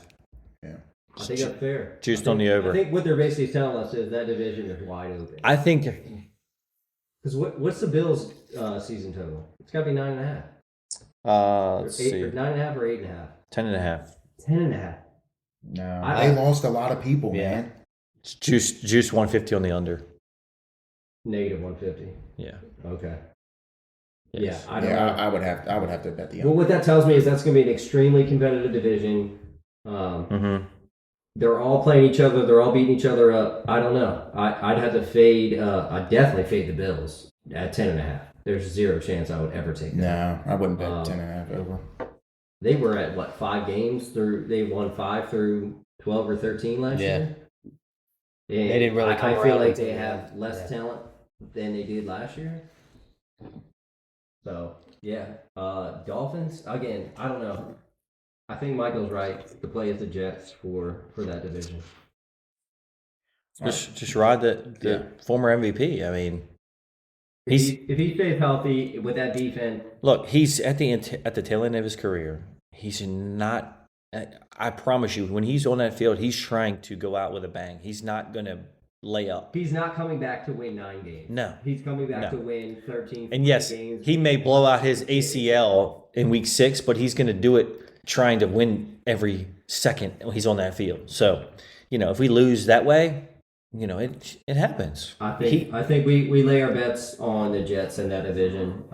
Speaker 2: Yeah.
Speaker 4: I think that's fair.
Speaker 1: Juiced
Speaker 4: I think-
Speaker 1: on the over.
Speaker 4: I think what they're basically telling us is that division is wide open.
Speaker 1: I think
Speaker 4: Because what's the Bills' season total? It's got to be 9.5.
Speaker 1: let's see.
Speaker 4: 9.5 or 8.5.
Speaker 1: 10.5.
Speaker 4: 10.5.
Speaker 2: No,
Speaker 4: I-
Speaker 2: they lost a lot of people,
Speaker 3: Yeah.
Speaker 2: man.
Speaker 1: Juice 150 on the under.
Speaker 4: Negative 150.
Speaker 1: Yeah.
Speaker 4: Okay.
Speaker 1: Yes.
Speaker 4: Yeah, I don't
Speaker 2: Yeah,
Speaker 4: know.
Speaker 2: I would have to bet the
Speaker 4: Well,
Speaker 2: under.
Speaker 4: what that tells me is that's going to be an extremely competitive division.
Speaker 1: Mm-hmm.
Speaker 4: They're all playing each other. They're all beating each other up. I don't know. I'd have to fade. I'd definitely fade the Bills at 10.5. There's zero chance I would ever take that.
Speaker 2: No, I wouldn't bet 10.5 over.
Speaker 4: They were at what 5 games through? They won 5 through 12 or 13 last
Speaker 3: Yeah.
Speaker 4: year. And
Speaker 3: They didn't really come
Speaker 4: I feel
Speaker 3: around
Speaker 4: like
Speaker 3: until
Speaker 4: they
Speaker 3: the
Speaker 4: have
Speaker 3: end.
Speaker 4: less
Speaker 3: Yeah.
Speaker 4: talent than they did last year. So yeah, Dolphins again. I don't know. I think Michael's right to play as the Jets for that division.
Speaker 1: Just ride the former MVP. I mean,
Speaker 4: If he stays healthy with that defense,
Speaker 1: look, he's at the tail end of his career. He's not. I promise you, when he's on that field, he's trying to go out with a bang. He's not going to lay up.
Speaker 4: he's not coming back to win 9 games.
Speaker 1: No.
Speaker 4: He's coming back
Speaker 1: No.
Speaker 4: to win 13.
Speaker 1: And yes,
Speaker 4: games.
Speaker 1: he may blow out his ACL in week 6, but he's going to do it trying to win every second he's on that field. So, if we lose that way, it happens.
Speaker 4: I think we lay our bets on the Jets in that division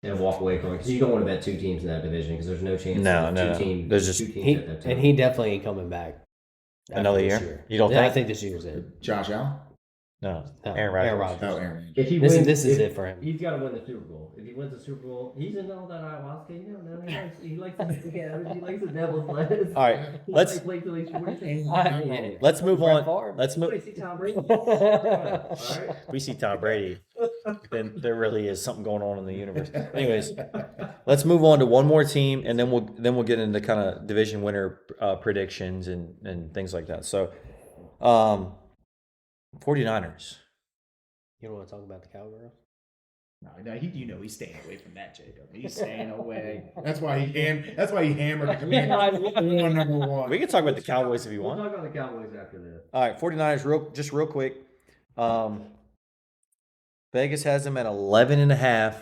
Speaker 4: and walk away from it because you don't want to bet 2 teams in that division because there's no chance.
Speaker 1: No,
Speaker 4: that
Speaker 1: no.
Speaker 4: two teams,
Speaker 1: There's just-
Speaker 4: 2 teams
Speaker 3: He,
Speaker 4: at that time.
Speaker 3: and he definitely ain't coming back. after
Speaker 1: Another
Speaker 3: this
Speaker 1: year? You don't
Speaker 3: Yeah, I
Speaker 1: think?
Speaker 3: think this year's it.
Speaker 2: Josh Allen?
Speaker 1: No,
Speaker 3: No,
Speaker 1: Aaron Rodgers.
Speaker 2: Oh, Aaron.
Speaker 4: If he
Speaker 3: This is-
Speaker 4: wins,
Speaker 3: this is
Speaker 4: if-
Speaker 3: it for him.
Speaker 4: He's got to win the Super Bowl. If he wins the Super Bowl, he's in all that ayahuasca. He likes the devil's lettuce.
Speaker 1: All right, let's
Speaker 4: wait till he's 40.
Speaker 3: Yeah.
Speaker 1: let's move
Speaker 3: Brett
Speaker 1: on.
Speaker 3: Favre.
Speaker 1: Let's
Speaker 4: Wait,
Speaker 1: move.
Speaker 4: see Tom Brady. All right.
Speaker 1: We see Tom Brady, then there really is something going on in the universe. Anyways, let's move on to one more team, and then we'll get into kind of division winner predictions and things like that. So, 49ers.
Speaker 3: You don't want to talk about the Cowgirls?
Speaker 2: No, he's staying away from that, Jacob. He's staying away. That's why he hammered the Commanders on number 1.
Speaker 1: We can talk about the Cowboys if you
Speaker 4: We'll
Speaker 1: want.
Speaker 4: talk about the Cowboys after this.
Speaker 1: All right, 49ers, real quick. Vegas has them at 11.5.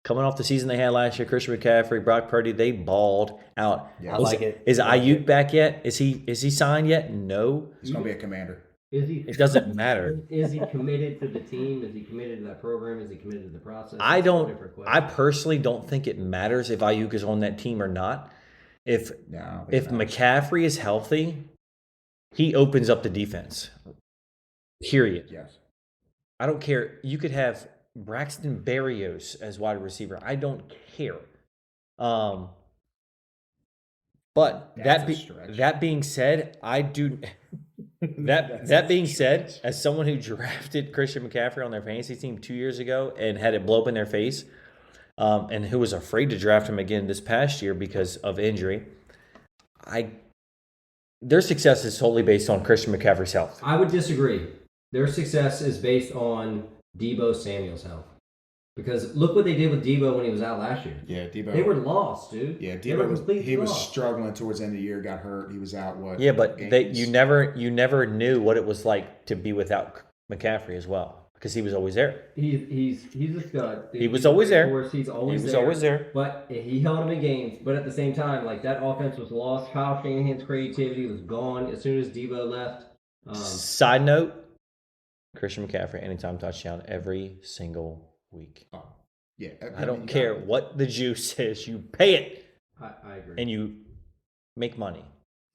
Speaker 1: Coming off the season they had last year, Christian McCaffrey, Brock Purdy, they balled out.
Speaker 2: Yeah.
Speaker 3: I like it.
Speaker 1: Is Ayuk back yet? Is he signed yet? No.
Speaker 2: He's going to be a commander.
Speaker 4: Is he?
Speaker 1: It doesn't matter.
Speaker 4: Is he committed to the team? Is he committed to that program? Is he committed to the process?
Speaker 1: I
Speaker 4: That's a
Speaker 1: don't.
Speaker 4: different question.
Speaker 1: I personally don't think it matters if Ayuk is on that team or not. If
Speaker 2: No.
Speaker 1: McCaffrey is healthy, he opens up the defense. Period.
Speaker 2: Yes.
Speaker 1: I don't care. You could have Braxton Berrios as wide receiver. I don't care. But
Speaker 2: That's a stretch.
Speaker 1: that being said, I do. That being said, as someone who drafted Christian McCaffrey on their fantasy team 2 years ago and had it blow up in their face, and who was afraid to draft him again this past year because of injury, their success is solely based on Christian McCaffrey's health.
Speaker 4: I would disagree. Their success is based on Deebo Samuel's health. Because look what they did with Deebo when he was out last year.
Speaker 2: Yeah, Debo.
Speaker 4: They were lost, dude.
Speaker 2: Yeah,
Speaker 4: They were
Speaker 2: Debo
Speaker 4: completely
Speaker 2: was
Speaker 4: lost.
Speaker 2: struggling towards the end of the year. Got hurt. He was out. What?
Speaker 1: Yeah, but
Speaker 2: games?
Speaker 1: you never knew what it was like to be without McCaffrey as well because he was always there.
Speaker 4: He's a stud.
Speaker 1: He was always there.
Speaker 4: He's always
Speaker 1: He was
Speaker 4: there.
Speaker 1: always there.
Speaker 4: But he held him in games. But at the same time, like that offense was lost. Kyle Shanahan's creativity was gone as soon as Deebo left.
Speaker 1: Side note: Christian McCaffrey anytime touchdown every single week.
Speaker 2: Oh, yeah,
Speaker 1: I don't care what the juice is. You pay it
Speaker 4: I agree.
Speaker 1: and you make money.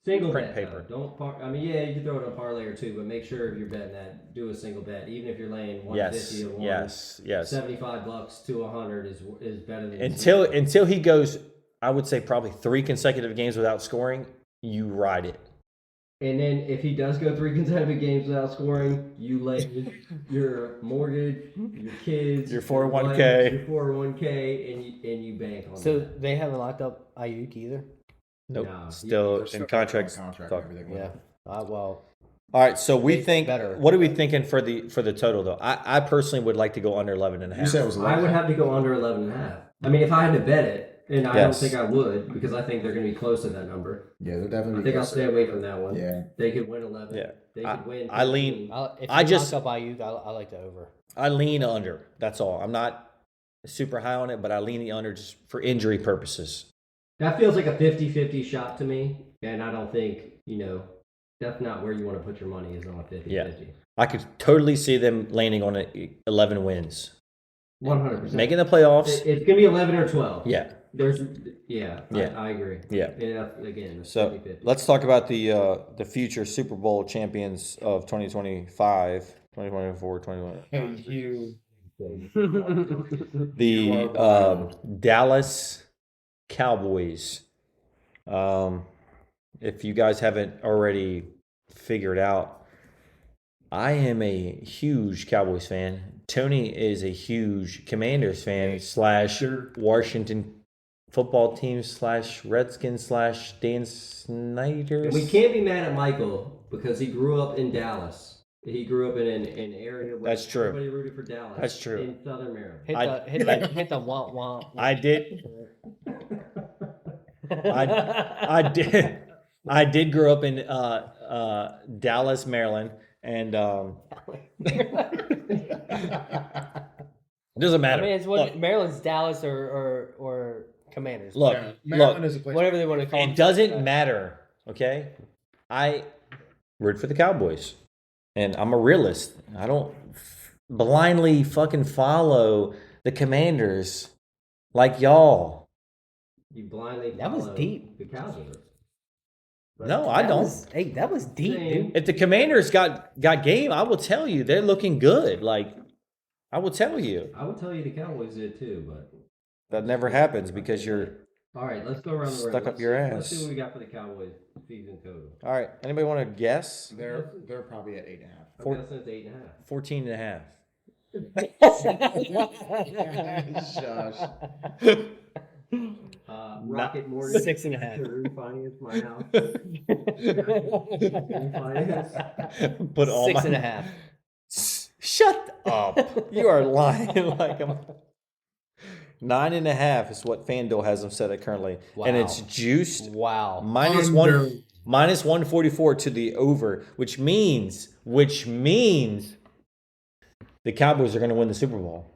Speaker 4: Single
Speaker 1: print
Speaker 4: bet,
Speaker 1: paper.
Speaker 4: though. I mean, yeah, you can throw it on a parlay or two, but make sure if you're betting that, do a single bet. Even if you're laying 150
Speaker 1: Yes,
Speaker 4: to 1,
Speaker 1: yes.
Speaker 4: $75 to 100 is better than
Speaker 1: Until he goes, I would say probably 3 consecutive games without scoring. You ride it.
Speaker 4: And then if he does go 3 consecutive games without scoring, you lay your mortgage, your kids,
Speaker 1: Your
Speaker 4: wife,
Speaker 1: 401k.
Speaker 4: your 401k, and you bank on
Speaker 3: So
Speaker 4: that.
Speaker 3: they haven't locked up Ayuk either.
Speaker 1: Nope.
Speaker 4: No.
Speaker 1: Still
Speaker 2: They're
Speaker 1: in
Speaker 2: still
Speaker 1: contract.
Speaker 2: and
Speaker 1: talk.
Speaker 2: everything.
Speaker 3: Yeah. Well,
Speaker 1: All right, so we
Speaker 3: It's
Speaker 1: think
Speaker 3: better.
Speaker 1: What are we thinking for the total though? I personally would like to go under 11 and a
Speaker 2: You
Speaker 1: half.
Speaker 2: said it was
Speaker 4: I would have to go under 11.5. I mean, if I had to bet it, and I don't
Speaker 1: Yes.
Speaker 4: think I would, because I think they're going to be close to that number.
Speaker 2: Yeah, they're
Speaker 4: I
Speaker 2: definitely.
Speaker 4: think I'll stay away from that one.
Speaker 2: Yeah.
Speaker 4: They could win 11.
Speaker 1: Yeah.
Speaker 4: They could win.
Speaker 1: I lean-
Speaker 4: 15.
Speaker 3: if
Speaker 1: I
Speaker 3: you
Speaker 1: just-
Speaker 3: lock up Ayuk, I like the over.
Speaker 1: I lean under. That's all. I'm not super high on it, but I lean the under just for injury purposes.
Speaker 4: That feels like a 50-50 shot to me, and I don't think, that's not where you want to put your money is on a 50-50.
Speaker 1: Yeah. I could totally see them landing on 11 wins,
Speaker 4: 100%.
Speaker 1: making the playoffs.
Speaker 4: It's going to be 11 or 12.
Speaker 1: Yeah.
Speaker 4: Yeah. I agree.
Speaker 1: Yeah.
Speaker 4: And again, it's
Speaker 1: So
Speaker 4: 50-50.
Speaker 1: let's talk about the future Super Bowl champions of 2025, 2024, 2021.
Speaker 2: Hey, you.
Speaker 1: The Dallas Cowboys. If you guys haven't already figured out, I am a huge Cowboys fan. Tony is a huge Commanders fan / Washington football team / Redskins / Dan Snyder.
Speaker 4: And we can't be mad at Michael because he grew up in Dallas. He grew up in an area where
Speaker 1: That's true.
Speaker 4: everybody rooted for Dallas.
Speaker 1: That's true.
Speaker 4: In Southern Maryland.
Speaker 3: Hit the womp womp.
Speaker 1: I did. I did. I did grow up in Dallas, Maryland, and it doesn't
Speaker 3: I
Speaker 1: matter.
Speaker 3: mean, it's what
Speaker 1: Look,
Speaker 3: Maryland's Dallas or Commanders.
Speaker 1: look,
Speaker 2: Yeah, Maryland is a place.
Speaker 3: Whatever they want to call
Speaker 1: it doesn't matter. Okay, I root for the Cowboys, and I'm a realist. I don't blindly fucking follow the Commanders like y'all.
Speaker 4: You blindly
Speaker 3: That was
Speaker 4: follow
Speaker 3: deep.
Speaker 4: the Cowboys. But
Speaker 1: No, I don't.
Speaker 3: That was deep,
Speaker 4: Same.
Speaker 3: dude.
Speaker 1: If the Commanders got game, I will tell you they're looking good. Like, I will tell you
Speaker 4: I would tell you the Cowboys did too, but
Speaker 1: that never happens because you're
Speaker 4: all right. Let's go around the room.
Speaker 1: Stuck up
Speaker 4: Let's-
Speaker 1: your
Speaker 4: Let's see
Speaker 1: ass.
Speaker 4: what we got for the Cowboys season total.
Speaker 1: all right. Anybody want to guess?
Speaker 2: They're probably at 8.5.
Speaker 4: I'm guessing it's 8.5.
Speaker 1: 14 and a half.
Speaker 2: Shush.
Speaker 4: Rocket Mortgage
Speaker 3: 6.5.
Speaker 4: to refinance my house. Refinance.
Speaker 1: Put all
Speaker 3: 6.5.
Speaker 1: Shut up! You are lying like I'm. 9.5 is what FanDuel has them set at currently, and it's
Speaker 3: Wow.
Speaker 1: juiced
Speaker 3: Wow.
Speaker 1: minus
Speaker 2: Under.
Speaker 1: minus 144 to the over, which means the Cowboys are going to win the Super Bowl.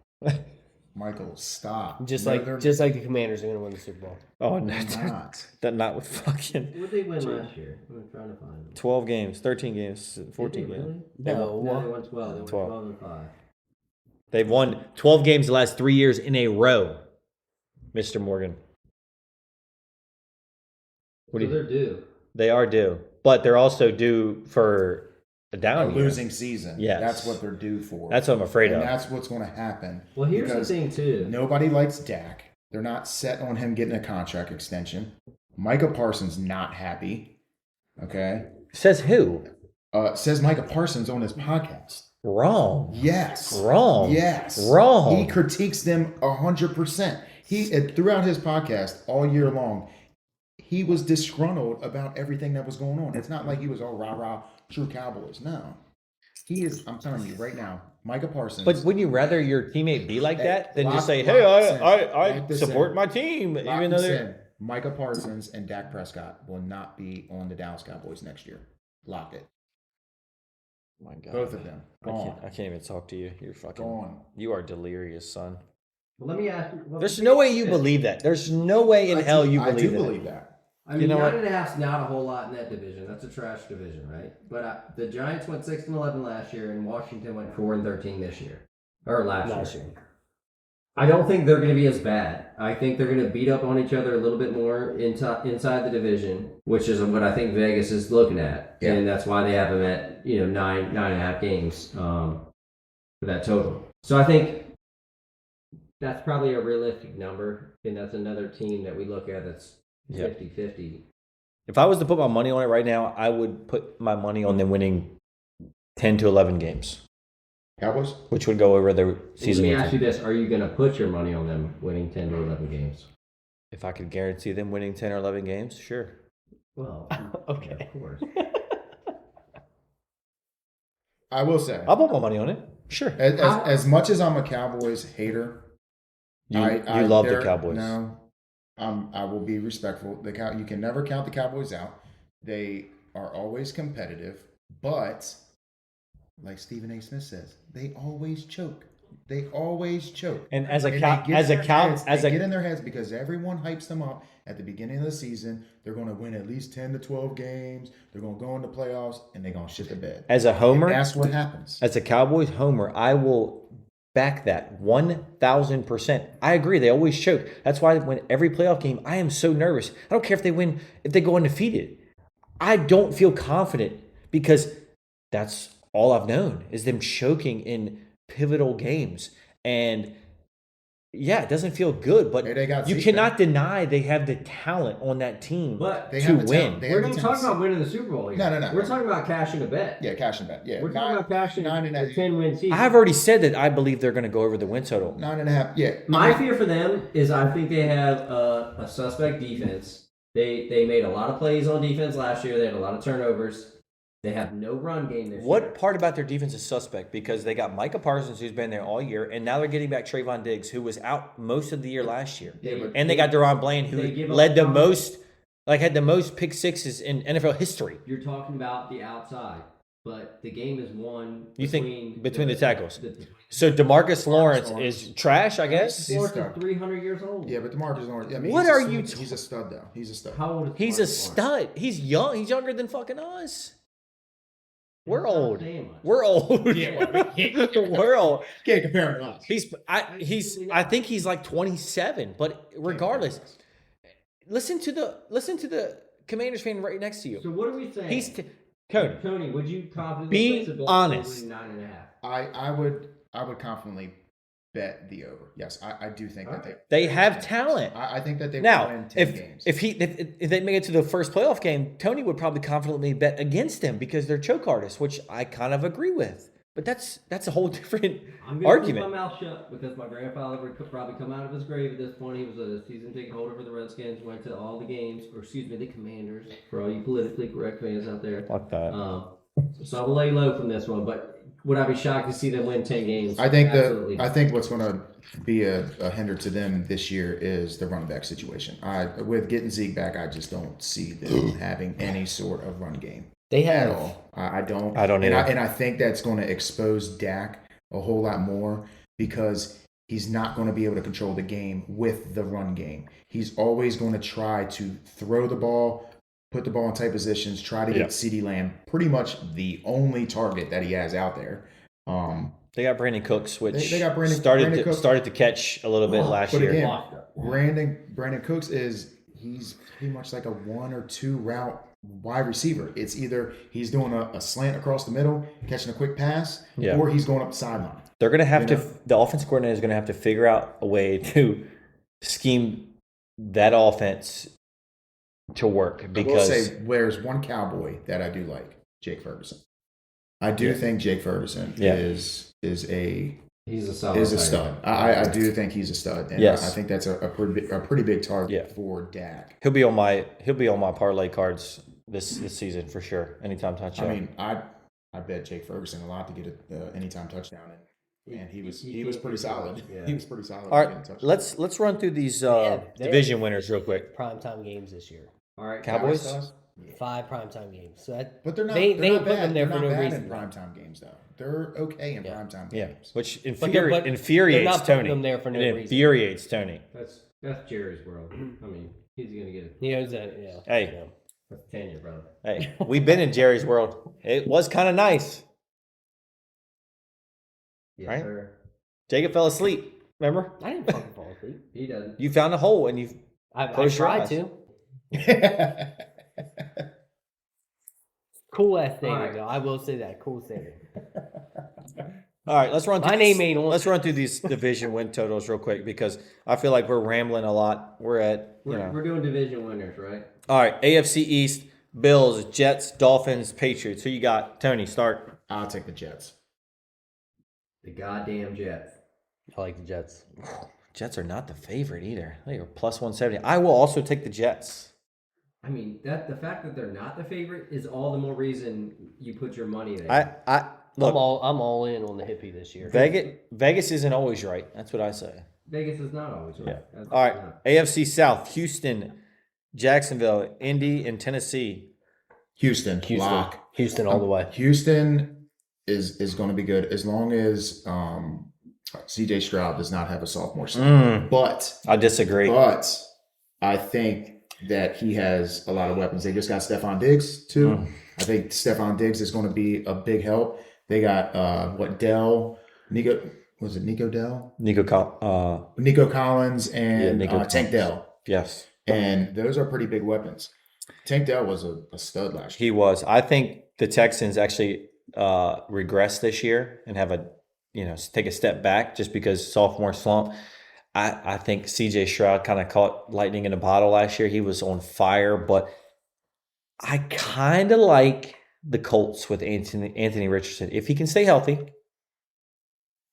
Speaker 2: Michael, stop.
Speaker 3: Just
Speaker 2: No,
Speaker 3: like
Speaker 2: they're
Speaker 3: the Commanders are going to win the Super Bowl.
Speaker 1: Oh,
Speaker 2: not.
Speaker 1: not with fucking
Speaker 4: What did they win last year? I'm trying to find them.
Speaker 1: 12 games, 13 games, 14
Speaker 4: Did they
Speaker 1: games.
Speaker 4: really?
Speaker 1: They
Speaker 3: No.
Speaker 4: No, they won 12. They won
Speaker 1: 12.
Speaker 4: 12 and 5.
Speaker 1: They've won 12 games the last 3 years in a row, Mr. Morgan. What do
Speaker 4: So
Speaker 1: you?
Speaker 4: they're due.
Speaker 1: They are due, but they're also due for a
Speaker 2: A
Speaker 1: down year.
Speaker 2: losing season.
Speaker 1: Yes.
Speaker 2: That's what they're due for.
Speaker 1: That's what I'm afraid
Speaker 2: and
Speaker 1: of.
Speaker 2: that's what's going to happen.
Speaker 4: Well, here's
Speaker 2: because
Speaker 4: the thing too.
Speaker 2: Nobody likes Dak. They're not set on him getting a contract extension. Micah Parsons not happy. Okay.
Speaker 1: Says who?
Speaker 2: Says Micah Parsons on his podcast.
Speaker 1: Wrong.
Speaker 2: Yes.
Speaker 1: Wrong.
Speaker 2: Yes.
Speaker 1: Wrong.
Speaker 2: He critiques them 100%. He throughout his podcast all year long, he was disgruntled about everything that was going on. It's not like he was all rah rah true Cowboys. No, he is. I'm telling you right now, Micah Parsons.
Speaker 1: But wouldn't you rather your teammate be like that than just say,
Speaker 2: lock
Speaker 1: "Hey,
Speaker 2: this in.
Speaker 1: I
Speaker 2: Lock this
Speaker 1: support
Speaker 2: in.
Speaker 1: my team,"
Speaker 2: Lock
Speaker 1: even though
Speaker 2: this
Speaker 1: they're
Speaker 2: in. Micah Parsons and Dak Prescott will not be on the Dallas Cowboys next year. Lock it.
Speaker 1: my God,
Speaker 2: Both of them gone.
Speaker 1: I can't even talk to you. You're fucking
Speaker 2: Gone.
Speaker 1: You are delirious, son.
Speaker 4: Well, let me ask you.
Speaker 1: There's no way you believe that. There's no way in hell you
Speaker 2: I
Speaker 1: believe
Speaker 2: do
Speaker 1: that.
Speaker 2: believe that.
Speaker 4: I mean,
Speaker 1: You know what?
Speaker 4: 9.5's not a whole lot in that division. That's a trash division, right? But the Giants went 6-11 last year, and Washington went 4-13 this year, or last year. I don't think they're going to be as bad. I think they're going to beat up on each other a little bit more inside the division, which is what I think Vegas is looking at,
Speaker 2: Yeah.
Speaker 4: and that's why they have them at 9.5 games for that total. So I think that's probably a realistic number, and that's another team that we look at that's 50-50.
Speaker 1: If I was to put my money on it right now, I would put my money on them winning 10 to 11 games,
Speaker 2: Cowboys?
Speaker 1: which would go over the
Speaker 4: Let
Speaker 1: season.
Speaker 4: me
Speaker 1: with
Speaker 4: ask you
Speaker 1: them.
Speaker 4: this: are you going to put your money on them winning 10 to 11 games?
Speaker 1: If I could guarantee them winning 10 or 11 games, sure.
Speaker 4: Well,
Speaker 1: Okay.
Speaker 4: yeah, of course.
Speaker 2: I will say,
Speaker 1: I'll put my money on it. Sure.
Speaker 2: as much as I'm a Cowboys hater,
Speaker 1: You
Speaker 2: I
Speaker 1: love the
Speaker 2: they're-
Speaker 1: Cowboys.
Speaker 2: No, I will be respectful. You can never count the Cowboys out. They are always competitive, but like Stephen A. Smith says, they always choke. They always choke.
Speaker 1: And
Speaker 2: They get in their heads because everyone hypes them up at the beginning of the season. They're going to win at least 10 to 12 games. They're going to go into playoffs, and they're going to shit the bed.
Speaker 1: As a homer,
Speaker 2: That's what happens.
Speaker 1: as a Cowboys homer, I will back that 1,000%. I agree. They always choke. That's why when every playoff game, I am so nervous. I don't care if they win, if they go undefeated. I don't feel confident because that's all I've known is them choking in pivotal games. And yeah, it doesn't feel good, but
Speaker 2: Hey, they got
Speaker 1: you
Speaker 2: Zeke
Speaker 1: cannot
Speaker 2: back.
Speaker 1: deny they have the talent on that team
Speaker 4: But
Speaker 2: They
Speaker 1: to
Speaker 2: have the
Speaker 1: win.
Speaker 2: talent. They
Speaker 4: we're
Speaker 2: have
Speaker 4: not
Speaker 2: the
Speaker 4: talking
Speaker 2: talent.
Speaker 4: about winning the Super Bowl here.
Speaker 2: No.
Speaker 4: We're talking about cashing a bet.
Speaker 2: Yeah, cash and bet. Yeah,
Speaker 4: We're talking about cashing a 10-win season.
Speaker 1: I've already said that I believe they're going to go over the win total.
Speaker 2: 9.5. Yeah.
Speaker 4: My fear for them is I think they have a suspect defense. They made a lot of plays on defense last year. They had a lot of turnovers. They have no run game this year.
Speaker 1: What part about their defense is suspect? Because they got Micah Parsons, who's been there all year, and now they're getting back Trayvon Diggs, who was out most of the year last year. And they got Deron Blaine, who
Speaker 4: They give up
Speaker 1: led the
Speaker 4: time.
Speaker 1: most, had the most pick sixes in NFL history.
Speaker 4: You're talking about the outside, but the game is won.
Speaker 1: You think between the tackles? So DeMarcus
Speaker 2: Lawrence
Speaker 1: Lawrence
Speaker 2: Lawrence.
Speaker 1: is trash, I guess.
Speaker 2: He's
Speaker 4: Lawrence
Speaker 2: stuck.
Speaker 4: is 300 years old.
Speaker 2: Yeah, but DeMarcus Lawrence. I mean,
Speaker 1: What
Speaker 2: he's a
Speaker 1: are
Speaker 2: stud.
Speaker 1: you
Speaker 2: He's a stud, though. He's a stud.
Speaker 4: How old is
Speaker 1: He's a
Speaker 4: DeMarcus Lawrence?
Speaker 1: stud. He's young. He's younger than fucking us. We're
Speaker 4: That's not
Speaker 1: old.
Speaker 4: saying much.
Speaker 1: We're old. We're old.
Speaker 2: Can't compare him to us.
Speaker 1: I think he's like 27, but regardless, listen to the Commanders fan right next to you.
Speaker 4: So what are we saying?
Speaker 1: He's Cody.
Speaker 4: Tony, would you confidently
Speaker 1: Be
Speaker 4: place a bet
Speaker 1: honest.
Speaker 4: over 9.5?
Speaker 2: I would confidently bet the over. Yes, I do think that
Speaker 1: They have talent.
Speaker 2: I think that they will
Speaker 1: Now,
Speaker 2: win 10 games.
Speaker 1: if they make it to the first playoff game, Tony would probably confidently bet against them because they're choke artists, which I kind of agree with. But that's a whole different
Speaker 4: I'm gonna
Speaker 1: argument.
Speaker 4: keep my mouth shut because my grandfather would probably come out of his grave at this point. He was a season ticket holder for the Redskins, went to all the games, or excuse me, the Commanders, for all you politically correct fans out there.
Speaker 1: Fuck that.
Speaker 4: So I will lay low from this one, but would I be shocked to see them win 10 games?
Speaker 2: I think
Speaker 4: Absolutely.
Speaker 2: I think what's going to be a hinder to them this year is the running back situation. With getting Zeke back, I just don't see them having any sort of run game.
Speaker 3: They
Speaker 2: At
Speaker 3: have
Speaker 2: all. I don't.
Speaker 1: I don't
Speaker 2: and
Speaker 1: either.
Speaker 2: I think that's going to expose Dak a whole lot more because he's not going to be able to control the game with the run game. He's always going to try to throw the ball, put the ball in tight positions, try to get CeeDee Lamb pretty much the only target that he has out there.
Speaker 1: They got Brandon Cooks, which
Speaker 2: They got Brandon Cooks.
Speaker 1: started to catch a little bit last
Speaker 2: But
Speaker 1: year.
Speaker 2: again, Brandon Cooks he's pretty much like a 1 or 2 route wide receiver. It's either he's doing a slant across the middle, catching a quick pass, or he's going up the sideline.
Speaker 1: They're going to have the offensive coordinator is going to have to figure out a way to scheme that offense to work
Speaker 2: I will
Speaker 1: because
Speaker 2: say, there's one Cowboy that I do like, Jake Ferguson. I do think Jake Ferguson is a
Speaker 4: He's a solid.
Speaker 2: is a stud. I do think he's a stud, and I think that's a pretty big target for Dak.
Speaker 1: he'll be on my parlay cards this season for sure. Anytime touchdown.
Speaker 2: I mean, I bet Jake Ferguson a lot to get an anytime touchdown, and he was pretty solid.
Speaker 4: Yeah.
Speaker 2: He was pretty solid.
Speaker 1: All right, let's run through these division winners real quick.
Speaker 3: Primetime games this year.
Speaker 4: All right,
Speaker 1: Cowboys.
Speaker 3: 5 primetime games. So
Speaker 2: But they're not.
Speaker 3: they
Speaker 2: they're not
Speaker 3: put them
Speaker 2: bad.
Speaker 3: there
Speaker 2: They're
Speaker 3: for
Speaker 2: not
Speaker 3: no
Speaker 2: bad
Speaker 3: reason.
Speaker 2: in primetime games, though. They're okay in primetime
Speaker 1: Yeah,
Speaker 2: games.
Speaker 1: which
Speaker 3: they're
Speaker 1: infuriates
Speaker 3: not putting
Speaker 1: Tony.
Speaker 3: them there for no
Speaker 1: it
Speaker 3: reason.
Speaker 1: infuriates Tony.
Speaker 4: That's Jerry's world. I mean, he's gonna get it.
Speaker 3: He knows that. Yeah.
Speaker 1: Hey.
Speaker 3: Yeah.
Speaker 4: That's tenure, brother.
Speaker 1: Hey, we've been in Jerry's world. It was kind of nice.
Speaker 4: Yes,
Speaker 1: Right?
Speaker 4: sir.
Speaker 1: Jacob fell asleep. Remember?
Speaker 3: I didn't fucking fall asleep.
Speaker 4: He doesn't.
Speaker 1: You found a hole and you.
Speaker 3: I
Speaker 1: Close your
Speaker 3: tried
Speaker 1: eyes.
Speaker 3: to. Cool ass stadium,
Speaker 4: Alright.
Speaker 3: though. I will say that. Cool stadium.
Speaker 1: All right, let's run.
Speaker 3: My
Speaker 1: through
Speaker 3: name
Speaker 1: these-
Speaker 3: ain't on.
Speaker 1: Let's run through these division win totals real quick because I feel like we're rambling a lot. We're at
Speaker 4: We're doing division winners, right?
Speaker 1: All right, AFC East: Bills, Jets, Dolphins, Patriots. Who you got? Tony, start.
Speaker 2: I'll take the Jets.
Speaker 4: The goddamn Jets.
Speaker 3: I like the Jets.
Speaker 1: Jets are not the favorite either. They are plus 170. I will also take the Jets.
Speaker 4: I mean, that the fact that they're not the favorite is all the more reason you put your money there.
Speaker 1: I look.
Speaker 3: I'm all in on the hippie this year.
Speaker 1: Vegas isn't always right. That's what I say.
Speaker 4: Vegas is not always right. That's
Speaker 1: All right,
Speaker 4: not.
Speaker 1: AFC South: Houston, Jacksonville, Indy, and Tennessee.
Speaker 2: Houston, lock.
Speaker 3: Houston all the way.
Speaker 2: Houston is going to be good as long as CJ Stroud does not have a sophomore slump. But
Speaker 1: I disagree.
Speaker 2: I think that he has a lot of weapons. They just got Stephon Diggs too. I think Stephon Diggs is going to be a big help. They got Nico Dell, Nico Collins, and Tank Dell.
Speaker 1: Yes,
Speaker 2: And those are pretty big weapons. Tank Dell was a stud last year.
Speaker 1: he was. I think the Texans actually regress this year and have take a step back just because sophomore slump. I think CJ Stroud kind of caught lightning in a bottle last year. He was on fire, but I kind of like the Colts with Anthony Richardson if he can stay healthy.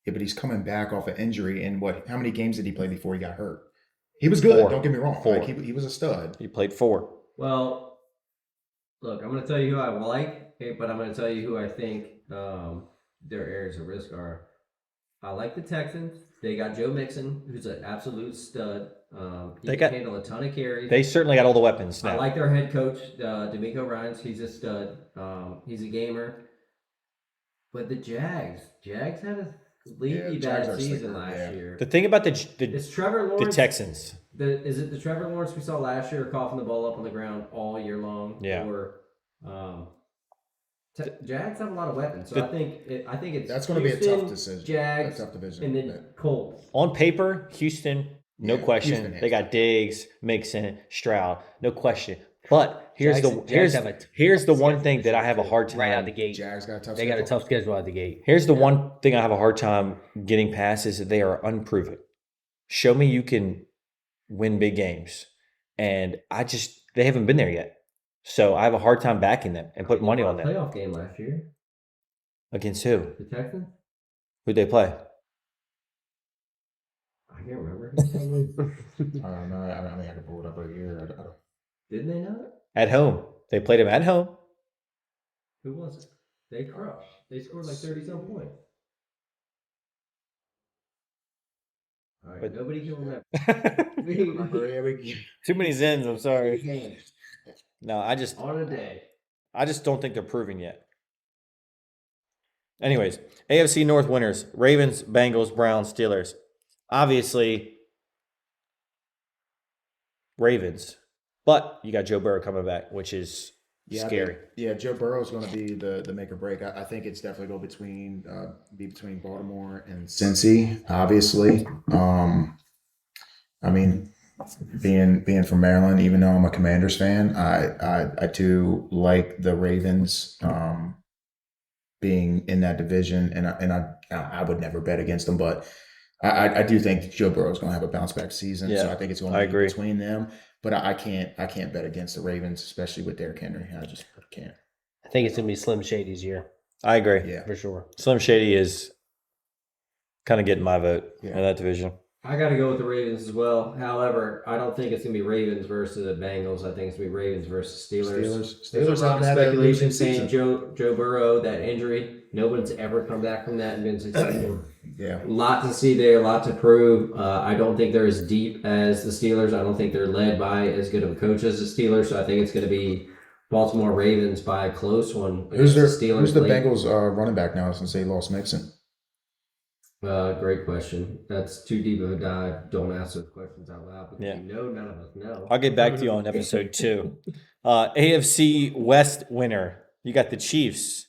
Speaker 2: Yeah, but he's coming back off an injury. And how many games did he play before he got hurt? He was good.
Speaker 1: 4.
Speaker 2: Don't get me wrong.
Speaker 1: 4.
Speaker 2: Like, he was a stud.
Speaker 1: He played 4.
Speaker 4: Well, look, I'm going to tell you who I like, but I'm going to tell you who I think their areas of risk are. I like the Texans. They got Joe Mixon, who's an absolute stud. He can handle a ton of carries.
Speaker 1: They certainly got all the weapons now.
Speaker 4: I like their head coach, D'Amico Ryans. He's a stud. He's a gamer. But the Jags had a sleepy
Speaker 2: Jags
Speaker 4: bad
Speaker 2: are
Speaker 4: season
Speaker 2: sleeper,
Speaker 4: last
Speaker 2: yeah.
Speaker 4: year.
Speaker 1: The thing about
Speaker 4: Is Trevor
Speaker 1: the
Speaker 4: Lawrence
Speaker 1: Texans.
Speaker 4: Is it the Trevor Lawrence we saw last year coughing the ball up on the ground all year long?
Speaker 1: Yeah.
Speaker 4: Or Jags have a lot of weapons, so I think it's
Speaker 2: That's going to be a
Speaker 4: Houston,
Speaker 2: tough decision.
Speaker 4: Jags,
Speaker 2: a tough division.
Speaker 4: and then Colts.
Speaker 1: On paper, Houston, no
Speaker 2: Yeah,
Speaker 1: question.
Speaker 2: Houston
Speaker 1: They got Diggs, Mixon, Stroud, no question. But here's
Speaker 3: Jags have a
Speaker 1: here's the one thing that I have a hard time.
Speaker 3: Right out the gate.
Speaker 2: Jags got a tough
Speaker 3: They got a
Speaker 2: schedule.
Speaker 3: tough schedule out the gate.
Speaker 1: Here's the one thing I have a hard time getting past is that they are unproven. Show me you can win big games, and they haven't been there yet. So I have a hard time backing them and putting money on them.
Speaker 4: Playoff game last year.
Speaker 1: Against who?
Speaker 4: The Texans.
Speaker 1: Who'd they play?
Speaker 4: I can't remember.
Speaker 2: I don't know. I mean, I can pull it up right here. I don't.
Speaker 4: Didn't they not?
Speaker 1: At home. They played them at home.
Speaker 4: Who was it? They crushed. They scored like 30-some points. All right,
Speaker 1: But-
Speaker 4: nobody can remember.
Speaker 1: Too many Zens. I'm sorry. No, I just
Speaker 4: On a day.
Speaker 1: don't think they're proven yet. Anyways, AFC North winners: Ravens, Bengals, Browns, Steelers. Obviously, Ravens, but you got Joe Burrow coming back, which is scary.
Speaker 2: Yeah, Joe Burrow is going to be the make or break. I think it's definitely going to be between Baltimore and Cincy. Obviously, I mean, being from Maryland, even though I'm a Commanders fan, I do like the Ravens being in that division, and I would never bet against them, but I do think Joe Burrow is going to have a bounce back season.
Speaker 1: Yeah,
Speaker 2: So I think it's going
Speaker 1: I
Speaker 2: to be
Speaker 1: agree.
Speaker 2: between them. But I can't bet against the Ravens, especially with Derrick Henry. I just can't.
Speaker 3: I think it's gonna be Slim Shady's year
Speaker 1: I agree.
Speaker 2: Yeah.
Speaker 3: for sure.
Speaker 1: Slim Shady is kind of getting my vote in
Speaker 2: Yeah.
Speaker 1: that division.
Speaker 4: I got to go with the Ravens as well. However, I don't think it's going to be Ravens versus the Bengals. I think it's going to be Ravens versus Steelers. There's a lot of
Speaker 2: haven't had a
Speaker 4: speculation
Speaker 2: losing
Speaker 4: saying
Speaker 2: season.
Speaker 4: Joe Burrow, that injury. No one's ever come back from that and been successful.
Speaker 2: Yeah.
Speaker 4: A lot to see there, a lot to prove. I don't think they're as deep as the Steelers. I don't think they're led by as good of a coach as the Steelers. So I think it's going to be Baltimore Ravens by a close one.
Speaker 2: Who's
Speaker 4: against
Speaker 2: the
Speaker 4: Steelers
Speaker 2: Who's the
Speaker 4: late.
Speaker 2: Bengals running back now since they lost Mixon?
Speaker 4: Great question. That's too deep of a dive. Don't ask those questions out loud because
Speaker 1: Yeah.
Speaker 4: you know none of us know.
Speaker 1: I'll get back to you on episode 2. AFC West winner. You got the Chiefs.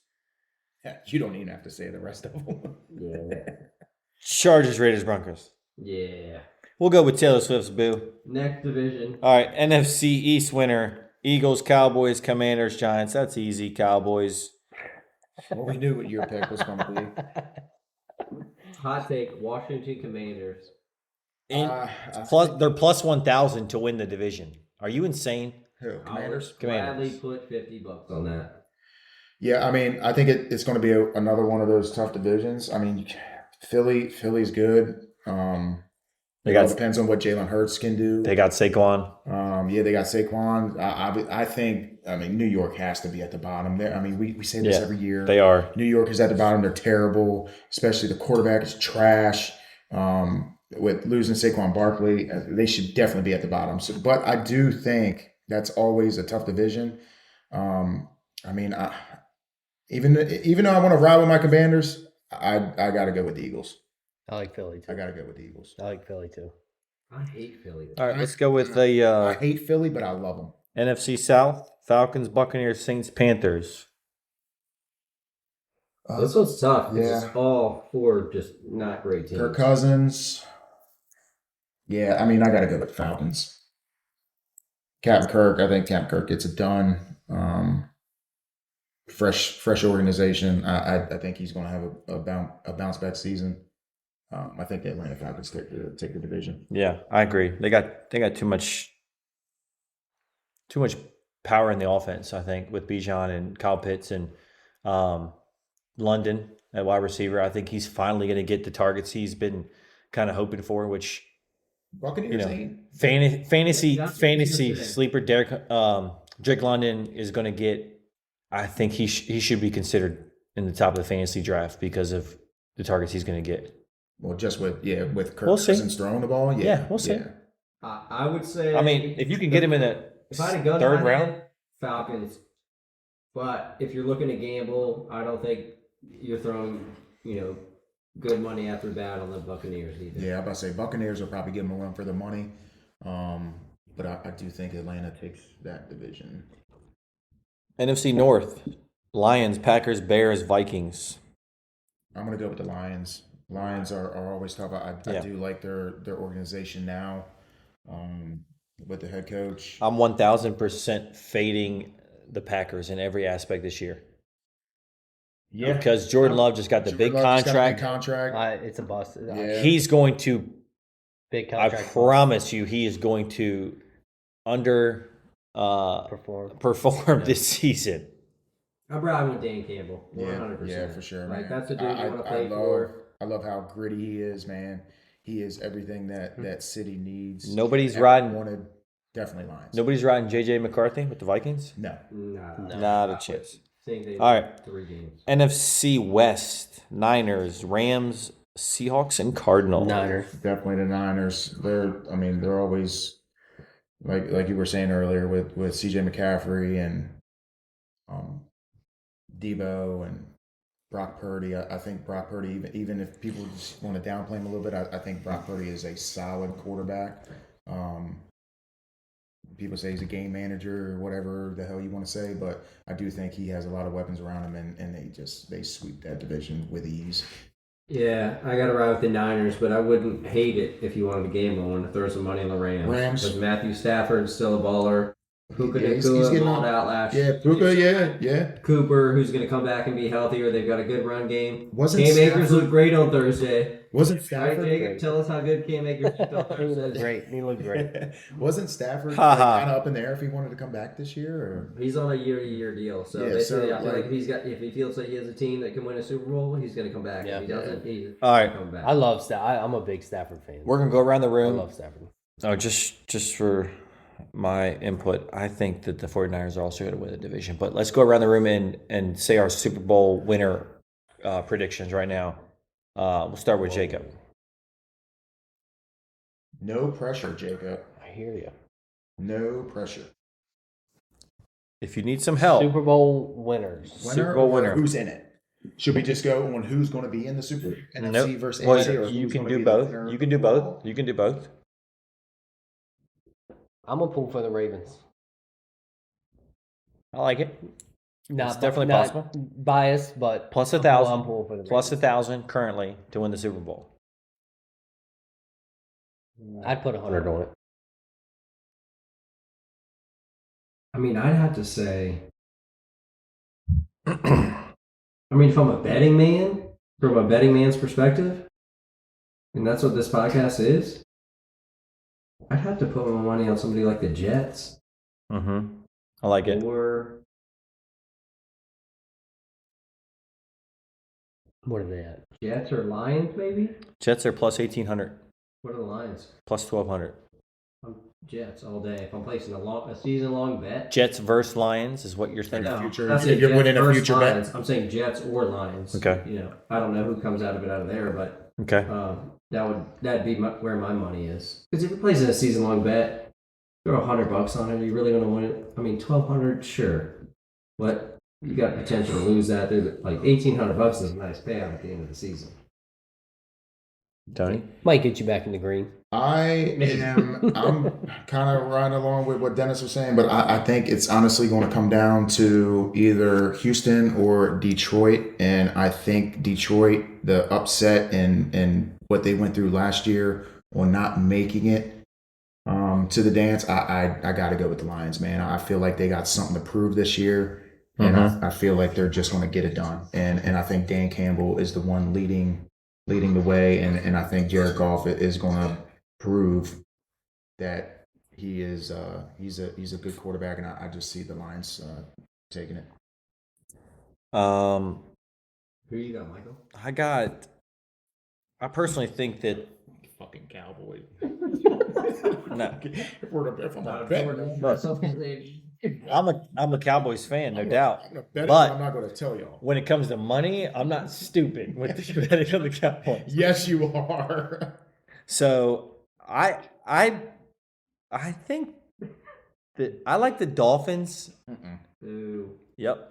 Speaker 2: Yeah, you don't even have to say the rest of them.
Speaker 4: Yeah.
Speaker 1: Chargers, Raiders, Broncos.
Speaker 4: Yeah.
Speaker 1: We'll go with Taylor Swift's boo.
Speaker 4: Next division.
Speaker 1: All right, NFC East winner. Eagles, Cowboys, Commanders, Giants. That's easy, Cowboys.
Speaker 2: Well, we knew what your pick was going to be.
Speaker 4: Hot take: Washington Commanders.
Speaker 1: And
Speaker 2: I
Speaker 1: they're plus 1,000 to win the division. Are you insane?
Speaker 2: Who? Commanders?
Speaker 4: I would gladly
Speaker 1: Commanders.
Speaker 4: put $50 on that.
Speaker 2: Yeah, I mean, I think it's going to be another one of those tough divisions. I mean, Philly's good.
Speaker 1: They
Speaker 2: It all
Speaker 1: got
Speaker 2: depends on what Jalen Hurts can do.
Speaker 1: they got Saquon.
Speaker 2: Yeah, they got Saquon. I think, I mean, New York has to be at the bottom. I mean, we say this
Speaker 1: Yeah,
Speaker 2: every year.
Speaker 1: They are.
Speaker 2: New York is at the bottom. They're terrible, especially the quarterback is trash. With losing Saquon Barkley, they should definitely be at the bottom. So, but I do think that's always a tough division. I mean, even though I want to ride with my Commanders, I got to go with the Eagles.
Speaker 3: I like Philly too.
Speaker 2: I got to go with the Eagles.
Speaker 3: I like Philly too.
Speaker 4: I hate Philly.
Speaker 1: All right, let's go with the
Speaker 2: I hate Philly, but I love them.
Speaker 1: NFC South. Falcons, Buccaneers, Saints, Panthers.
Speaker 4: This one's tough.
Speaker 2: Yeah.
Speaker 4: Yeah. It's all four just not great teams.
Speaker 2: Kirk Cousins. Yeah, I mean, I got to go with Falcons. Captain Kirk, I think Captain Kirk gets it done. Fresh organization. I think he's going to have a bounce back season. I think the Atlanta Falcons take the division.
Speaker 1: Yeah, I agree. They got too much power in the offense, I think, with Bijan and Kyle Pitts and London at wide receiver. I think he's finally going to get the targets he's been kind of hoping for, which
Speaker 2: Buccaneers,
Speaker 1: fantasy
Speaker 4: today.
Speaker 1: sleeper Drake London is going to get. I think he should be considered in the top of the fantasy draft because of the targets he's going to get.
Speaker 2: Well, just with Kirk
Speaker 1: We'll see.
Speaker 2: Cousins throwing the ball.
Speaker 1: Yeah, we'll see.
Speaker 4: I would say.
Speaker 1: I mean, if you can get him in the
Speaker 4: if I had a gun
Speaker 1: third
Speaker 4: to my
Speaker 1: round,
Speaker 4: head, Falcons. But if you're looking to gamble, I don't think you're throwing good money after that on the Buccaneers either.
Speaker 2: Yeah, I'm about to say Buccaneers will probably give them a run for their money. But I do think Atlanta takes that division.
Speaker 1: NFC North, Lions, Packers, Bears, Vikings.
Speaker 2: I'm going to go with the Lions. Lions are always tough. I do like their organization now with the head coach.
Speaker 1: I'm 1,000% fading the Packers in every aspect this year.
Speaker 2: Yeah,
Speaker 1: Because Jordan Love just got the big
Speaker 2: Jordan Love just got a big
Speaker 1: contract.
Speaker 2: contract.
Speaker 3: It's a bust.
Speaker 2: Yeah.
Speaker 1: He's going to,
Speaker 3: Big
Speaker 1: I
Speaker 3: contract.
Speaker 1: promise you, he is going to perform this season.
Speaker 4: I'm riding with Dan Campbell. 100%.
Speaker 2: Yeah, for sure, man.
Speaker 4: Like that's the dude you want to play
Speaker 2: love,
Speaker 4: for.
Speaker 2: I love how gritty he is, man. He is everything that city needs.
Speaker 1: Nobody's
Speaker 2: Ever
Speaker 1: riding.
Speaker 2: wanted. Definitely Lions.
Speaker 1: Nobody's riding J.J. McCarthy with the Vikings?
Speaker 2: No.
Speaker 1: Not a chance.
Speaker 4: Think they
Speaker 1: All right.
Speaker 4: 3 games.
Speaker 1: NFC West, Niners, Rams, Seahawks, and Cardinals.
Speaker 3: Niners.
Speaker 2: Definitely the Niners. They're always like you were saying earlier with CJ McCaffrey and Debo and Brock Purdy. I think Brock Purdy, even if people just want to downplay him a little bit, I think Brock Purdy is a solid quarterback. People say he's a game manager or whatever the hell you want to say, but I do think he has a lot of weapons around him, and they sweep that division with ease.
Speaker 4: Yeah, I got to ride with the Niners, but I wouldn't hate it if you wanted to gamble and throw some money on the Rams.
Speaker 2: Rams.
Speaker 4: Because Matthew Stafford's still a baller. Puka
Speaker 2: Yeah, he's
Speaker 4: Nacua
Speaker 2: getting
Speaker 4: balled
Speaker 2: on.
Speaker 4: out last
Speaker 2: Yeah,
Speaker 4: year.
Speaker 2: Puka. Yeah.
Speaker 4: Cooper, who's going to come back and be healthier. They've got a good run game.
Speaker 2: Wasn't
Speaker 4: Cam Akers
Speaker 2: Stafford-
Speaker 4: looked great on Thursday.
Speaker 2: Wasn't
Speaker 4: Right,
Speaker 2: Stafford?
Speaker 4: Jacob? Tell us how good Cam Akers looked on
Speaker 3: He looked
Speaker 4: Thursday.
Speaker 3: great. He looked great.
Speaker 2: Wasn't Stafford
Speaker 1: Ha ha.
Speaker 2: kind of up in the air if he wanted to come back this year? Or
Speaker 4: He's on a year-to-year deal, so
Speaker 2: Yeah,
Speaker 4: basically,
Speaker 2: so,
Speaker 4: I feel
Speaker 2: like-
Speaker 4: like if he feels like he has a team that can win a Super Bowl, he's going to come back.
Speaker 3: Yeah.
Speaker 4: If he doesn't, he's
Speaker 1: All right.
Speaker 4: come back.
Speaker 3: I love Stafford. I'm a big Stafford fan.
Speaker 1: We're gonna go around the
Speaker 3: I
Speaker 1: room.
Speaker 3: love Stafford.
Speaker 1: Oh, just for my input, I think that the 49ers are also going to win the division. But let's go around the room and say our Super Bowl winner predictions right now. We'll start with Jacob.
Speaker 2: no pressure, Jacob.
Speaker 3: I hear you.
Speaker 2: No pressure.
Speaker 1: If you need some help,
Speaker 3: Super Bowl winners.
Speaker 1: Super Bowl
Speaker 2: or
Speaker 1: winner.
Speaker 2: Who's in it? Should we just go on who's going to be in the Super NFC
Speaker 1: Nope.
Speaker 2: versus
Speaker 1: Well,
Speaker 2: AFC? Or
Speaker 1: you
Speaker 2: who's
Speaker 1: can
Speaker 2: gonna
Speaker 1: do
Speaker 2: be the
Speaker 1: both.
Speaker 2: winner
Speaker 1: You can do
Speaker 2: overall?
Speaker 1: both. You can do both.
Speaker 3: I'm gonna pull for the Ravens.
Speaker 1: I like it.
Speaker 3: Not,
Speaker 1: definitely
Speaker 3: not
Speaker 1: possible.
Speaker 3: Biased, but
Speaker 1: Plus
Speaker 3: I'm
Speaker 1: 1,000.
Speaker 3: pulling for the
Speaker 1: Plus
Speaker 3: Ravens.
Speaker 1: 1,000 currently to win the Super Bowl.
Speaker 3: I'd put 100 on it.
Speaker 4: I mean, I'd have to say. I mean, from a betting man's perspective, and that's what this podcast is, I'd have to put my money on somebody like the Jets.
Speaker 1: Mm-hmm. I like it.
Speaker 4: Or
Speaker 3: What are they at?
Speaker 4: Jets or Lions, maybe?
Speaker 1: Jets are plus 1,800,
Speaker 4: What are the Lions?
Speaker 1: plus 1,200.
Speaker 4: I'm Jets all day. If I'm placing a season-long bet.
Speaker 1: Jets versus Lions is what you're thinking.
Speaker 2: No. future-
Speaker 4: I'm saying
Speaker 2: you're
Speaker 4: Jets
Speaker 2: winning a
Speaker 4: versus
Speaker 2: future bet?
Speaker 4: Lions. I'm saying Jets or Lions.
Speaker 1: Okay.
Speaker 4: You know, I don't know who comes out of there, but
Speaker 1: Okay.
Speaker 4: that'd be where my money is. Because if you're placing a season-long bet, throw $100 on it. Are you really going to win it? I mean, 1,200, sure, but you got potential to lose that. There's like $1,800 is a nice payout at the end of the season.
Speaker 1: Tony?
Speaker 3: Might get you back in the green.
Speaker 2: I'm kind of riding along with what Dennis was saying, but I think it's honestly going to come down to either Houston or Detroit. And I think Detroit, the upset and what they went through last year on not making it to the dance, I got to go with the Lions, man. I feel like they got something to prove this year. And I feel like they're just going to get it done. And I think Dan Campbell is the one leading the way. And I think Jared Goff is going to prove that he's a good quarterback, and I just see the Lions taking it.
Speaker 1: Um,
Speaker 4: Who you got, Michael?
Speaker 1: I personally think that
Speaker 2: Fucking Cowboy.
Speaker 1: no,
Speaker 2: If I'm a bet,
Speaker 1: I'm a Cowboys fan, no doubt.
Speaker 2: I'm gonna bet it,
Speaker 1: But-
Speaker 2: but I'm not going to tell y'all.
Speaker 1: When it comes to money, I'm not stupid with the betting on the Cowboys.
Speaker 2: Yes, you are.
Speaker 1: So I think that I like the Dolphins.
Speaker 4: Ooh.
Speaker 1: Yep.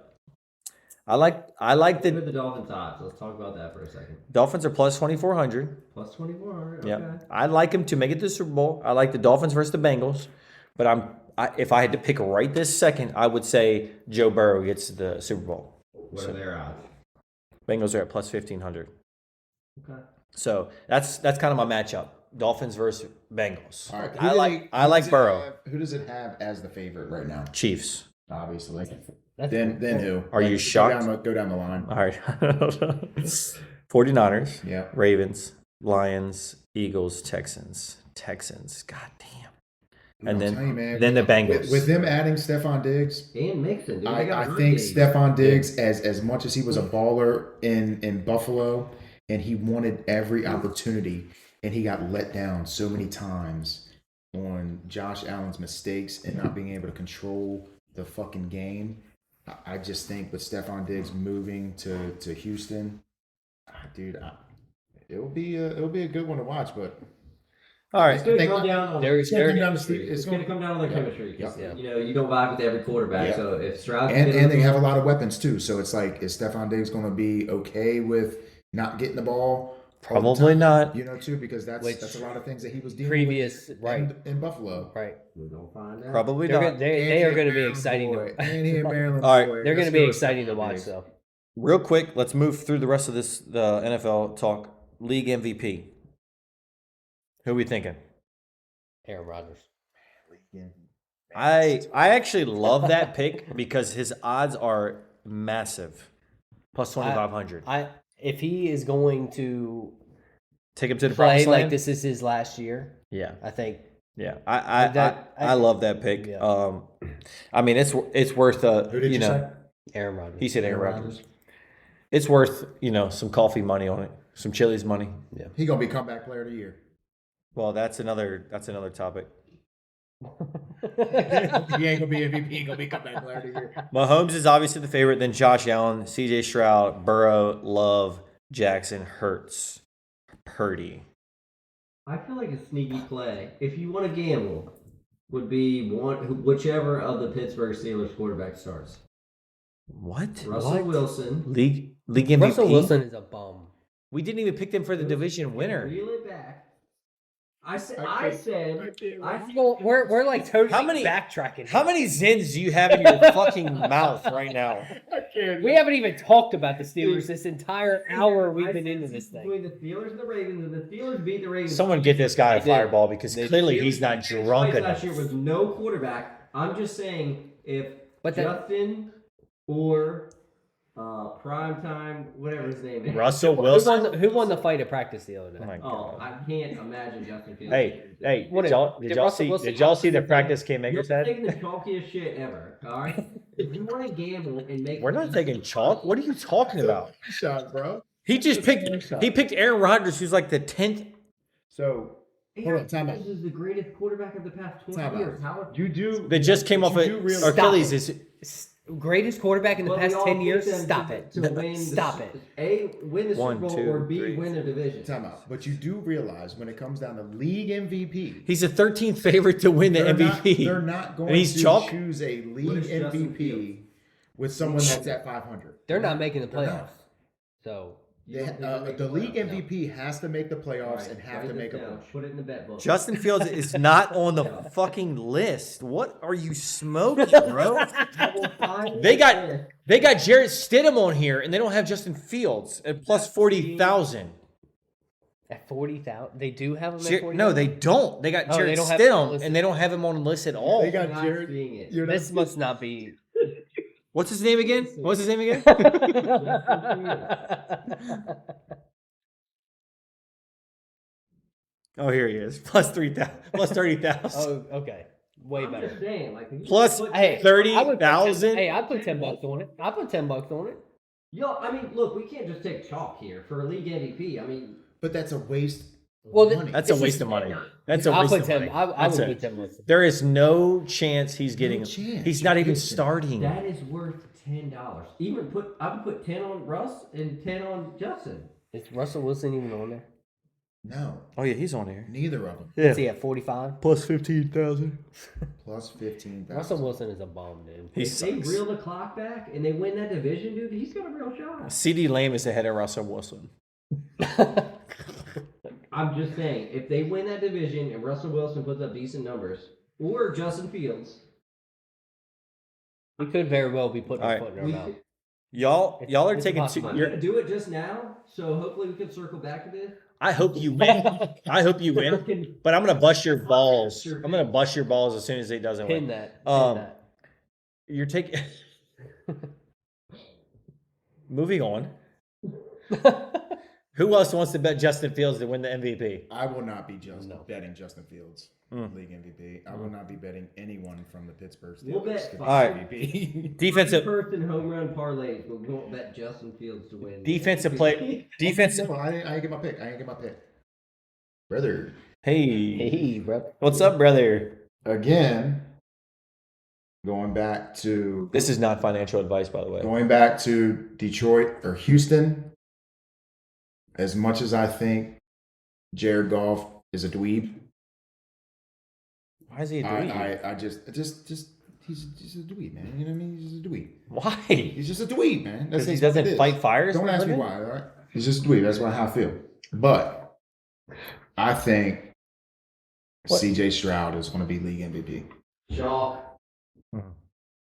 Speaker 1: I like
Speaker 4: Look
Speaker 1: the
Speaker 4: at the Dolphins odds. Let's talk about that for a second.
Speaker 1: Dolphins are plus 2,400.
Speaker 4: Plus 2,400. Okay.
Speaker 1: Yeah. I like them to make it to the Super Bowl. I like the Dolphins versus the Bengals. But if I had to pick right this second, I would say Joe Burrow gets the Super Bowl.
Speaker 4: What are their odds?
Speaker 1: Bengals are at plus 1,500.
Speaker 4: Okay.
Speaker 1: So that's kind of my matchup. Dolphins versus Bengals.
Speaker 2: All right.
Speaker 1: I like Burrow.
Speaker 2: Who does it have as the favorite right now?
Speaker 1: Chiefs.
Speaker 2: Obviously.
Speaker 3: That's
Speaker 2: Then who?
Speaker 1: Are you shocked?
Speaker 2: Go down the line.
Speaker 1: All right. 49ers,
Speaker 2: Yeah.
Speaker 1: Ravens, Lions, Eagles, Texans. God damn. And
Speaker 2: I'm
Speaker 1: then
Speaker 2: telling you, man,
Speaker 1: the Bengals.
Speaker 2: with them adding Stephon Diggs,
Speaker 4: And Mixon, dude. They
Speaker 2: I
Speaker 4: got
Speaker 2: think
Speaker 4: rookies.
Speaker 2: Stephon Diggs, as much as he was a baller in Buffalo, and he wanted every opportunity, and he got let down so many times on Josh Allen's mistakes and not being able to control the fucking game. I just think with Stephon Diggs moving to Houston, dude, it'll be a good one to watch. But
Speaker 1: All
Speaker 4: It's
Speaker 1: right.
Speaker 4: going to
Speaker 2: think-
Speaker 4: come down on
Speaker 3: They're-
Speaker 2: it's gonna come
Speaker 3: they're-
Speaker 2: down to Steve.
Speaker 4: It's going to come down on their chemistry. 'Cause,
Speaker 3: Yeah.
Speaker 4: You know, you don't vibe with every quarterback.
Speaker 2: Yeah.
Speaker 4: So if Stroud
Speaker 2: and they have a lot of weapons too. So it's like, is Stephon Diggs going to be okay with not getting the ball? all the
Speaker 1: Probably
Speaker 2: time?
Speaker 1: not.
Speaker 2: You know, too, because that's
Speaker 3: Which
Speaker 2: a lot of things that he was dealing
Speaker 3: previous,
Speaker 2: with
Speaker 3: right,
Speaker 2: in Buffalo.
Speaker 3: right.
Speaker 4: We're going to find out.
Speaker 1: Probably
Speaker 3: They're
Speaker 1: not.
Speaker 3: gonna, they are going to be exciting.
Speaker 2: And he a Maryland
Speaker 1: All right.
Speaker 2: boy.
Speaker 3: They're going to
Speaker 2: Let's
Speaker 3: be
Speaker 2: go with
Speaker 3: exciting to
Speaker 2: Stephon
Speaker 3: watch,
Speaker 2: Diggs.
Speaker 3: though.
Speaker 1: Real quick, let's move through the rest of this NFL talk. League MVP. Who are we thinking?
Speaker 3: Aaron Rodgers.
Speaker 1: I actually love that pick because his odds are massive. Plus 2,500.
Speaker 3: If he is going to
Speaker 1: Take him to the
Speaker 3: play
Speaker 1: promised
Speaker 3: like
Speaker 1: land.
Speaker 3: this is his last year,
Speaker 1: Yeah.
Speaker 3: I think.
Speaker 1: Yeah. I love that pick.
Speaker 3: Yeah.
Speaker 1: I mean, it's worth
Speaker 2: Who did you say?
Speaker 3: Aaron Rodgers.
Speaker 1: He said Aaron Rodgers. It's worth, some coffee money on it, some Chili's money.
Speaker 3: Yeah.
Speaker 2: He gonna be comeback player of the year.
Speaker 1: Well, that's another topic.
Speaker 2: He ain't gonna be MVP. He gonna be comeback player of the year.
Speaker 1: Mahomes is obviously the favorite. Then Josh Allen, C.J. Stroud, Burrow, Love, Jackson, Hurts, Purdy.
Speaker 4: I feel like a sneaky play, if you want to gamble, would be whichever of the Pittsburgh Steelers quarterback starts.
Speaker 1: What?
Speaker 4: Russell Wilson.
Speaker 1: League MVP.
Speaker 3: Russell Wilson is a bum.
Speaker 1: We didn't even pick them for the division winner.
Speaker 4: Reel it back. I said.
Speaker 3: We're like totally
Speaker 1: How many-
Speaker 3: backtracking.
Speaker 1: How many Zins do you have in your fucking mouth right now?
Speaker 3: We haven't even talked about the Steelers this entire hour we've been into this thing.
Speaker 4: Between the Steelers and the Ravens, and the Steelers beat the Ravens.
Speaker 1: Someone get this guy a
Speaker 3: They did.
Speaker 1: fireball because clearly he's not drunk
Speaker 4: Twice
Speaker 1: enough.
Speaker 4: last year with no quarterback. I'm just saying if
Speaker 3: But that-
Speaker 4: Justin or prime time, whatever his name is.
Speaker 1: Russell Wilson.
Speaker 3: Who won the fight at practice the other day?
Speaker 1: Oh my
Speaker 4: Oh,
Speaker 1: god.
Speaker 4: I can't imagine Justin Fields.
Speaker 1: Hey,
Speaker 3: What
Speaker 1: did
Speaker 3: if-
Speaker 1: y'all,
Speaker 3: if
Speaker 1: did y'all
Speaker 3: Russell
Speaker 1: see
Speaker 3: Wilson-
Speaker 1: did y'all see the practice Cam
Speaker 4: You're
Speaker 1: Akers had?
Speaker 4: taking the chalkiest shit ever. All right. If you want to gamble and make,
Speaker 1: We're not taking chalk. What are you talking about?
Speaker 2: Shot, bro.
Speaker 1: He just picked Aaron Rodgers, who's like the 10th.
Speaker 2: So hold on, time out.
Speaker 4: This is the greatest quarterback of the past 20
Speaker 2: Time
Speaker 4: years.
Speaker 2: out. You do.
Speaker 1: That just came off
Speaker 2: you
Speaker 1: of
Speaker 2: do realize-
Speaker 1: Achilles. Is
Speaker 3: Greatest quarterback in the
Speaker 4: But
Speaker 3: past
Speaker 4: we all
Speaker 3: 10 years?
Speaker 4: picked them
Speaker 3: Stop
Speaker 4: to-
Speaker 3: it.
Speaker 4: to win
Speaker 3: Stop it.
Speaker 4: A, win the
Speaker 1: One,
Speaker 4: Super Bowl,
Speaker 1: two,
Speaker 4: or B,
Speaker 1: three.
Speaker 4: win the division.
Speaker 2: Time out. But you do realize when it comes down to league MVP,
Speaker 1: he's the 13th favorite to win the MVP.
Speaker 2: They're not going
Speaker 1: And he's
Speaker 2: to
Speaker 1: chalk?
Speaker 2: choose a
Speaker 4: What
Speaker 2: league
Speaker 4: is Justin
Speaker 2: MVP with someone that's at 500.
Speaker 3: They're not making the
Speaker 2: They're
Speaker 3: playoffs.
Speaker 2: not.
Speaker 3: So,
Speaker 4: You don't think they'll make
Speaker 2: The league
Speaker 4: playoffs?
Speaker 2: MVP has to make the playoffs
Speaker 4: Right,
Speaker 2: and have
Speaker 4: write
Speaker 2: to
Speaker 4: this
Speaker 2: make a
Speaker 4: down.
Speaker 2: push.
Speaker 4: Put it in the bet book.
Speaker 1: Justin Fields is not on the fucking list. What are you smoking, bro? They got Jarrett Stidham on here, and they don't have Justin Fields at plus 40,000.
Speaker 3: at 40,000, they do have him at 40,000?
Speaker 1: No, they don't. They got
Speaker 3: Oh,
Speaker 1: Jarrett
Speaker 3: they don't have him on
Speaker 1: Stidham,
Speaker 3: the list.
Speaker 1: and they don't have him on the list at all.
Speaker 2: They got
Speaker 4: Not
Speaker 2: Jared.
Speaker 4: seeing it.
Speaker 2: You're not
Speaker 3: This must not be.
Speaker 1: What's his name again? What's his name again? Oh, here he is. Plus 3,000. Plus 30,000.
Speaker 3: Oh, okay. Way
Speaker 4: I'm
Speaker 3: better.
Speaker 4: just saying, like, if you
Speaker 1: Plus
Speaker 4: put-
Speaker 3: Hey,
Speaker 1: 30,000.
Speaker 3: Hey, I put $10 on it. I put $10 on it.
Speaker 4: Yo, I mean, look, we can't just take chalk here for a league MVP. I mean,
Speaker 2: But that's a waste.
Speaker 3: Well,
Speaker 2: of money.
Speaker 1: That's a
Speaker 3: This
Speaker 1: waste
Speaker 3: is-
Speaker 1: of money. That's a
Speaker 3: I'll
Speaker 1: waste
Speaker 3: put
Speaker 1: of
Speaker 3: 10.
Speaker 1: money.
Speaker 3: I
Speaker 1: That's
Speaker 3: would
Speaker 1: it.
Speaker 3: put 10 bucks.
Speaker 1: There is no chance he's getting.
Speaker 2: No chance.
Speaker 1: He's not even
Speaker 2: Gibson.
Speaker 1: starting.
Speaker 4: that is worth $10. I would put 10 on Russ and 10 on Justin.
Speaker 3: Is Russell Wilson even on there?
Speaker 2: No,
Speaker 1: Oh yeah, he's on here.
Speaker 2: neither of them.
Speaker 3: Is he at 45?
Speaker 1: Plus 15,000.
Speaker 2: Plus 15,000.
Speaker 3: Russell Wilson is a bum, dude.
Speaker 1: He
Speaker 4: If they
Speaker 1: sucks.
Speaker 4: reel the clock back and they win that division, dude, he's got a real shot.
Speaker 1: CD Lamb is ahead of Russell Wilson.
Speaker 4: I'm just saying, if they win that division and Russell Wilson puts up decent numbers, or Justin Fields,
Speaker 3: We could very well be putting
Speaker 1: All
Speaker 3: a
Speaker 1: right.
Speaker 3: foot in our
Speaker 4: we
Speaker 3: mouth.
Speaker 4: could,
Speaker 1: Y'all are
Speaker 3: It's
Speaker 1: taking
Speaker 3: possible.
Speaker 1: two.
Speaker 4: I'm gonna do it just now, so hopefully we can circle back to this.
Speaker 1: I hope you win. I hope you win. But I'm gonna bust your balls. I'm gonna bust your balls as soon as he doesn't
Speaker 3: Pin
Speaker 1: win.
Speaker 3: that.
Speaker 1: Um,
Speaker 3: Pin that.
Speaker 1: You're taking. Moving on. Who else wants to bet Justin Fields to win the MVP?
Speaker 2: I will not be
Speaker 3: No.
Speaker 2: betting Justin Fields
Speaker 1: Mm.
Speaker 2: league MVP. I will not be betting anyone from the Pittsburgh Steelers
Speaker 4: We'll bet
Speaker 2: to be
Speaker 1: All right.
Speaker 2: MVP.
Speaker 1: Defensive
Speaker 4: First in home run parlays, but we won't bet Justin Fields to win.
Speaker 1: defensive play. Defensive.
Speaker 2: No, I didn't get my pick. I didn't get my pick. Brother,
Speaker 1: Hey,
Speaker 3: Hey, bro.
Speaker 1: what's up, brother?
Speaker 2: again, going back to
Speaker 1: This is not financial advice, by the way.
Speaker 2: Detroit or Houston. As much as I think Jared Goff is a dweeb,
Speaker 1: Why is he a dweeb?
Speaker 2: I just he's just a dweeb, man. You know what I mean? He's just a dweeb.
Speaker 1: Why?
Speaker 2: He's just a dweeb, man.
Speaker 1: Because he
Speaker 2: just what it
Speaker 1: doesn't
Speaker 2: is.
Speaker 1: fight fires.
Speaker 2: Don't
Speaker 1: for a
Speaker 2: ask me
Speaker 1: living?
Speaker 2: why. All right? He's just a dweeb. That's how I feel. But I think
Speaker 1: What?
Speaker 2: C.J. Stroud is going to be league MVP.
Speaker 4: Shaw.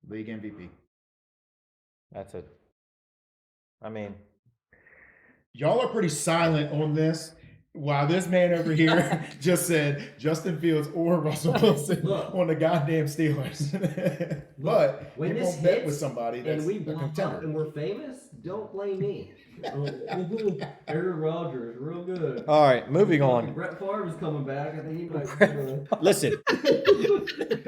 Speaker 2: League MVP.
Speaker 1: That's it. I mean,
Speaker 2: Y'all are pretty silent on this. Wow, this man over here just said Justin Fields or Russell Wilson on the goddamn Steelers. But
Speaker 4: when
Speaker 2: you
Speaker 4: this
Speaker 2: won't bet
Speaker 4: hits
Speaker 2: with somebody that's
Speaker 4: and we
Speaker 2: a
Speaker 4: blow
Speaker 2: contender.
Speaker 4: up and we're famous, don't blame me. Aaron Rodgers, real good.
Speaker 1: All right, moving on.
Speaker 4: Brett Favre is coming back. I think he might.
Speaker 1: Listen,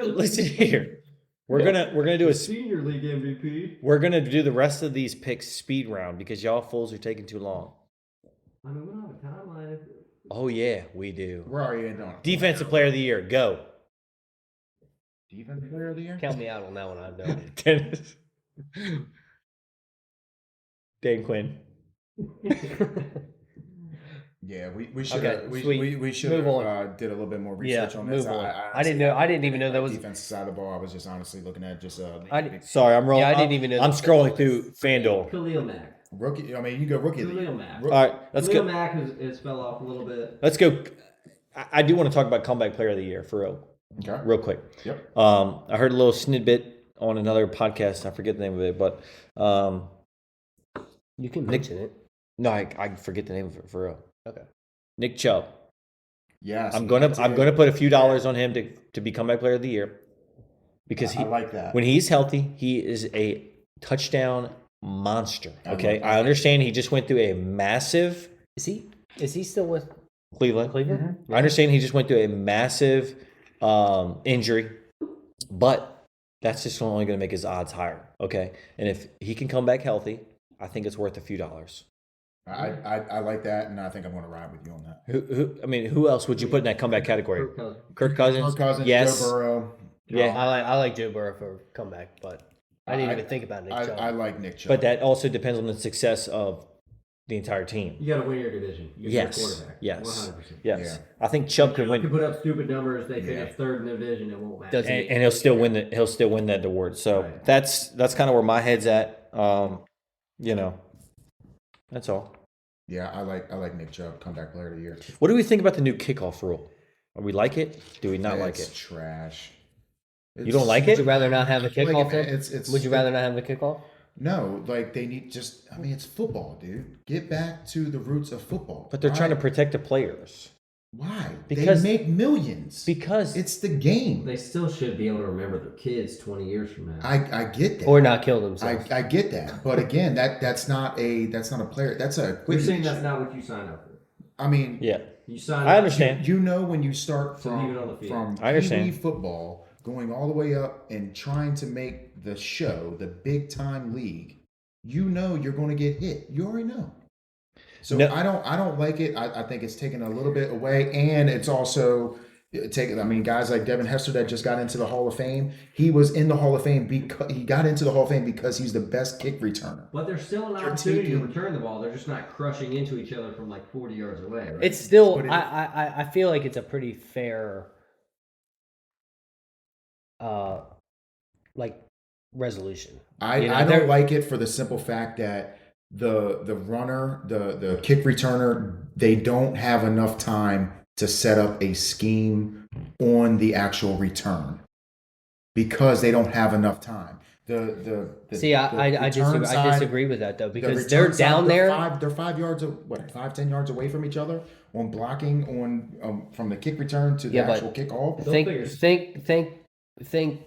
Speaker 1: listen here. We're gonna do a
Speaker 4: senior league MVP.
Speaker 1: We're gonna do the rest of these picks speed round because y'all fools are taking too long.
Speaker 4: I mean, we don't have a timeline.
Speaker 1: Oh yeah, we do.
Speaker 2: Where are you on?
Speaker 1: Defensive player of the year, go.
Speaker 2: Defensive player of the year?
Speaker 3: Count me out on that one. I'm done.
Speaker 1: Dennis. Dan Quinn.
Speaker 2: Yeah, we should
Speaker 3: Okay,
Speaker 2: we should
Speaker 3: Move
Speaker 2: have did a little bit more research on this.
Speaker 3: move on. I didn't know. I didn't even know that was.
Speaker 2: defensive side of the ball. I was just honestly looking at just
Speaker 1: Sorry, I'm rolling.
Speaker 3: Yeah, I didn't even know
Speaker 1: I'm
Speaker 3: that.
Speaker 1: scrolling through FanDuel.
Speaker 4: Khalil Mack.
Speaker 2: rookie. I mean, you go rookie. of the year.
Speaker 4: Khalil Mack.
Speaker 1: All right, let's
Speaker 4: Khalil
Speaker 1: go.
Speaker 4: Mack has fell off a little bit.
Speaker 1: Let's go. I do want to talk about comeback player of the year for
Speaker 2: Okay.
Speaker 1: real quick.
Speaker 2: Yep.
Speaker 1: I heard a little snippet on another podcast. I forget the name of it, but
Speaker 3: You can mention it.
Speaker 1: no, I forget the name of it for real.
Speaker 3: Okay.
Speaker 1: Nick Chubb.
Speaker 2: Yes.
Speaker 1: I'm gonna put a few dollars on him to be comeback player of the year because
Speaker 2: I like that.
Speaker 1: when he's healthy, he is a touchdown monster.
Speaker 2: I
Speaker 1: Okay,
Speaker 2: like that.
Speaker 1: I understand he just went through a massive
Speaker 3: Is he still with
Speaker 1: Cleveland.
Speaker 3: Cleveland?
Speaker 1: I understand he just went through a massive injury, but that's just only going to make his odds higher. Okay, and if he can come back healthy, I think it's worth a few dollars.
Speaker 2: I like that, and I think I'm going to ride with you on that.
Speaker 1: Who else would you put in that comeback category? Kirk Cousins.
Speaker 2: Kirk Cousins,
Speaker 1: Yes.
Speaker 2: Joe Burrow.
Speaker 1: Yeah.
Speaker 3: I like Joe Burrow for comeback, but I didn't even think about Nick Chubb.
Speaker 2: I like Nick Chubb.
Speaker 1: But that also depends on the success of the entire team.
Speaker 4: You got to win your division. You're
Speaker 1: Yes.
Speaker 4: your quarterback.
Speaker 1: Yes.
Speaker 4: 100%.
Speaker 1: Yes.
Speaker 2: Yeah.
Speaker 1: I think Chubb could
Speaker 4: You
Speaker 1: win,
Speaker 4: can put up stupid numbers. They finish
Speaker 2: Yeah.
Speaker 4: third in the division. It won't matter.
Speaker 3: Doesn't
Speaker 1: and he'll still win the he'll still win that award. So
Speaker 4: Right.
Speaker 1: that's kind of where my head's at. That's all.
Speaker 2: Yeah, I like Nick Chubb, comeback player of the year.
Speaker 1: What do we think about the new kickoff rule? Do we like it? Do we not like
Speaker 2: It's
Speaker 1: it?
Speaker 2: trash.
Speaker 1: You don't like
Speaker 3: Would you
Speaker 1: it?
Speaker 3: rather not have a
Speaker 2: Like,
Speaker 3: kickoff? then?
Speaker 2: it's
Speaker 3: Would you rather not have a kickoff?
Speaker 2: No, like they need just. I mean, it's football, dude. Get back to the roots of football.
Speaker 1: But they're
Speaker 2: Why?
Speaker 1: trying to protect the players
Speaker 2: Why?
Speaker 1: Because-
Speaker 2: they make millions.
Speaker 1: because
Speaker 2: It's the game.
Speaker 4: They still should be able to remember their kids 20 years from now.
Speaker 2: I get that.
Speaker 3: Or not kill themselves?
Speaker 2: I get that. But again, that's not a player. That's a
Speaker 4: You're
Speaker 2: equipment
Speaker 4: saying
Speaker 2: issue.
Speaker 4: that's not what you signed up for.
Speaker 2: I mean,
Speaker 1: yeah,
Speaker 4: You signed
Speaker 1: I
Speaker 4: up.
Speaker 1: understand.
Speaker 2: you know when you start
Speaker 4: To leave it on the field.
Speaker 2: from
Speaker 1: I understand.
Speaker 2: Pee Wee football going all the way up and trying to make the show the big time league, you know you're going to get hit. You already know. So
Speaker 1: No.
Speaker 2: I don't like it. I think it's taken a little bit away, and it's also taken. I mean, guys like Devin Hester that just got into the Hall of Fame. He was in the Hall of Fame because he got into the Hall of Fame because he's the best kick returner.
Speaker 4: But there's still an
Speaker 2: You're
Speaker 4: opportunity to
Speaker 2: taking-
Speaker 4: return the ball. They're just not crushing into each other from like 40 yards away. Right?
Speaker 3: It's still.
Speaker 2: But it-
Speaker 3: I feel like it's a pretty fair, like resolution.
Speaker 2: I
Speaker 3: You know,
Speaker 2: don't
Speaker 3: they're-
Speaker 2: like it for the simple fact that the runner, the kick returner, they don't have enough time to set up a scheme on the actual return because they don't have enough time. The
Speaker 3: See, I
Speaker 2: return
Speaker 3: disagree. I
Speaker 2: side-
Speaker 3: disagree with that though
Speaker 2: the
Speaker 3: because
Speaker 2: return
Speaker 3: they're
Speaker 2: side,
Speaker 3: down there.
Speaker 2: They're 5 yards, 5-10 yards away from each other on blocking on from the kick return to the
Speaker 3: Yeah, but-
Speaker 2: actual kickoff.
Speaker 4: They'll figure-
Speaker 3: Think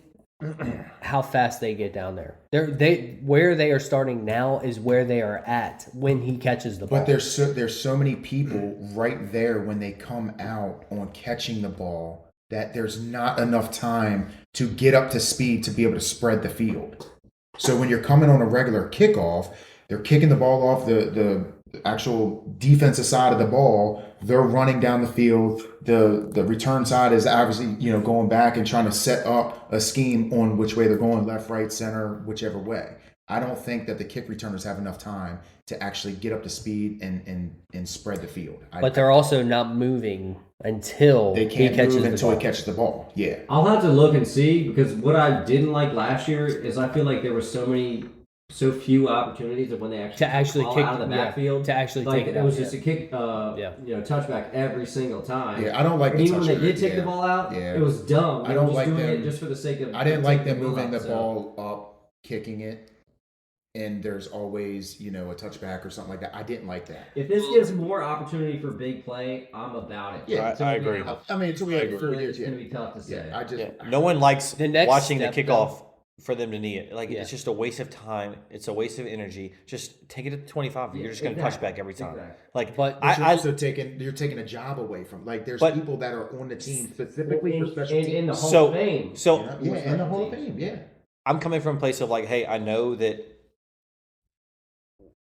Speaker 3: how fast they get down there. They where they are starting now is where they are at when he catches the ball.
Speaker 2: But there's so many people right there when they come out on catching the ball that there's not enough time to get up to speed to be able to spread the field. So when you're coming on a regular kickoff, they're kicking the ball off the actual defensive side of the ball. They're running down the field. The return side is obviously going back and trying to set up a scheme on which way they're going, left, right, center, whichever way. I don't think that the kick returners have enough time to actually get up to speed and spread the field.
Speaker 3: but they're also not moving until
Speaker 2: they
Speaker 3: he
Speaker 2: can't
Speaker 3: catches
Speaker 2: move
Speaker 3: the
Speaker 2: until
Speaker 3: ball.
Speaker 2: he catches the ball. Yeah.
Speaker 4: I'll have to look and see because what I didn't like last year is I feel like there were so few opportunities of when they actually fall
Speaker 3: kick
Speaker 4: out of the
Speaker 3: yeah,
Speaker 4: backfield
Speaker 3: to actually
Speaker 4: like
Speaker 3: take it
Speaker 4: it
Speaker 3: out,
Speaker 4: was
Speaker 3: yeah.
Speaker 4: just a kick touchback every single time.
Speaker 2: Yeah, I don't like the
Speaker 4: even when they
Speaker 2: touch
Speaker 4: did
Speaker 2: rate,
Speaker 4: take
Speaker 2: yeah.
Speaker 4: the ball out,
Speaker 2: Yeah.
Speaker 4: it was dumb.
Speaker 2: I
Speaker 4: They
Speaker 2: don't
Speaker 4: were just
Speaker 2: like
Speaker 4: doing
Speaker 2: them-
Speaker 4: it just for the sake of
Speaker 2: I didn't like
Speaker 4: taking
Speaker 2: them moving
Speaker 4: out,
Speaker 2: the
Speaker 4: so.
Speaker 2: ball up, kicking it, and there's always, you know, a touchback or something like that. I didn't like that.
Speaker 4: If this gives more opportunity for big play, I'm about it.
Speaker 2: Yeah,
Speaker 1: I agree.
Speaker 2: I mean, until we have
Speaker 4: It's
Speaker 2: 4
Speaker 4: going
Speaker 2: years,
Speaker 4: to be tough to say.
Speaker 2: I just
Speaker 1: No one likes
Speaker 3: The next
Speaker 1: watching the
Speaker 3: step,
Speaker 1: kickoff for them to knee it. Like
Speaker 3: Yeah.
Speaker 1: it's just a waste of time. It's a waste of energy. Just take it to 25.
Speaker 4: Yeah,
Speaker 1: You're just going to
Speaker 4: exactly.
Speaker 1: touch back every time.
Speaker 4: Exactly.
Speaker 1: Like,
Speaker 3: But
Speaker 2: But you're
Speaker 1: I
Speaker 2: also you're taking a job away from, like, there's
Speaker 1: But-
Speaker 2: people that are on the team specifically for special
Speaker 4: in
Speaker 2: teams.
Speaker 4: the Hall
Speaker 1: So-
Speaker 4: of Fame.
Speaker 1: so
Speaker 2: You know? Yeah, in the Hall of Fame, yeah.
Speaker 1: I'm coming from a place of like, hey, I know that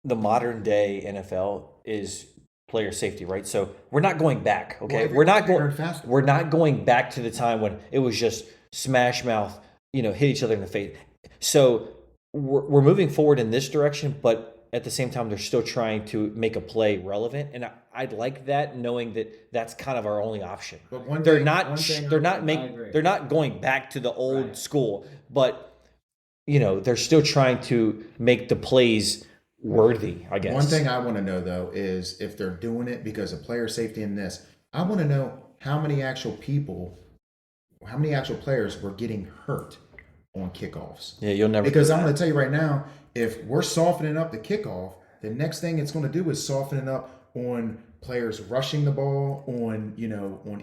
Speaker 1: the modern day NFL is player safety, right? So we're not going back. Okay,
Speaker 2: Well,
Speaker 1: we're not
Speaker 2: they're
Speaker 1: going.
Speaker 2: faster.
Speaker 1: We're not going back to the time when it was just smash mouth, hit each other in the face. So we're moving forward in this direction, but at the same time, they're still trying to make a play relevant, and I'd like that, knowing that that's kind of our only option.
Speaker 2: But one
Speaker 1: They're
Speaker 2: thing-
Speaker 1: not.
Speaker 2: one thing
Speaker 1: They're
Speaker 2: I-
Speaker 1: not
Speaker 4: I
Speaker 1: making.
Speaker 4: agree.
Speaker 1: They're not going back to the old
Speaker 4: Right.
Speaker 1: school, but they're still trying to make the plays worthy, I guess.
Speaker 2: One thing I want to know though is if they're doing it because of player safety in this. I want to know how many actual players were getting hurt on kickoffs.
Speaker 1: Yeah, you'll never.
Speaker 2: Because I'm going to tell you right now, if we're softening up the kickoff, the next thing it's going to do is soften it up on players rushing the ball, on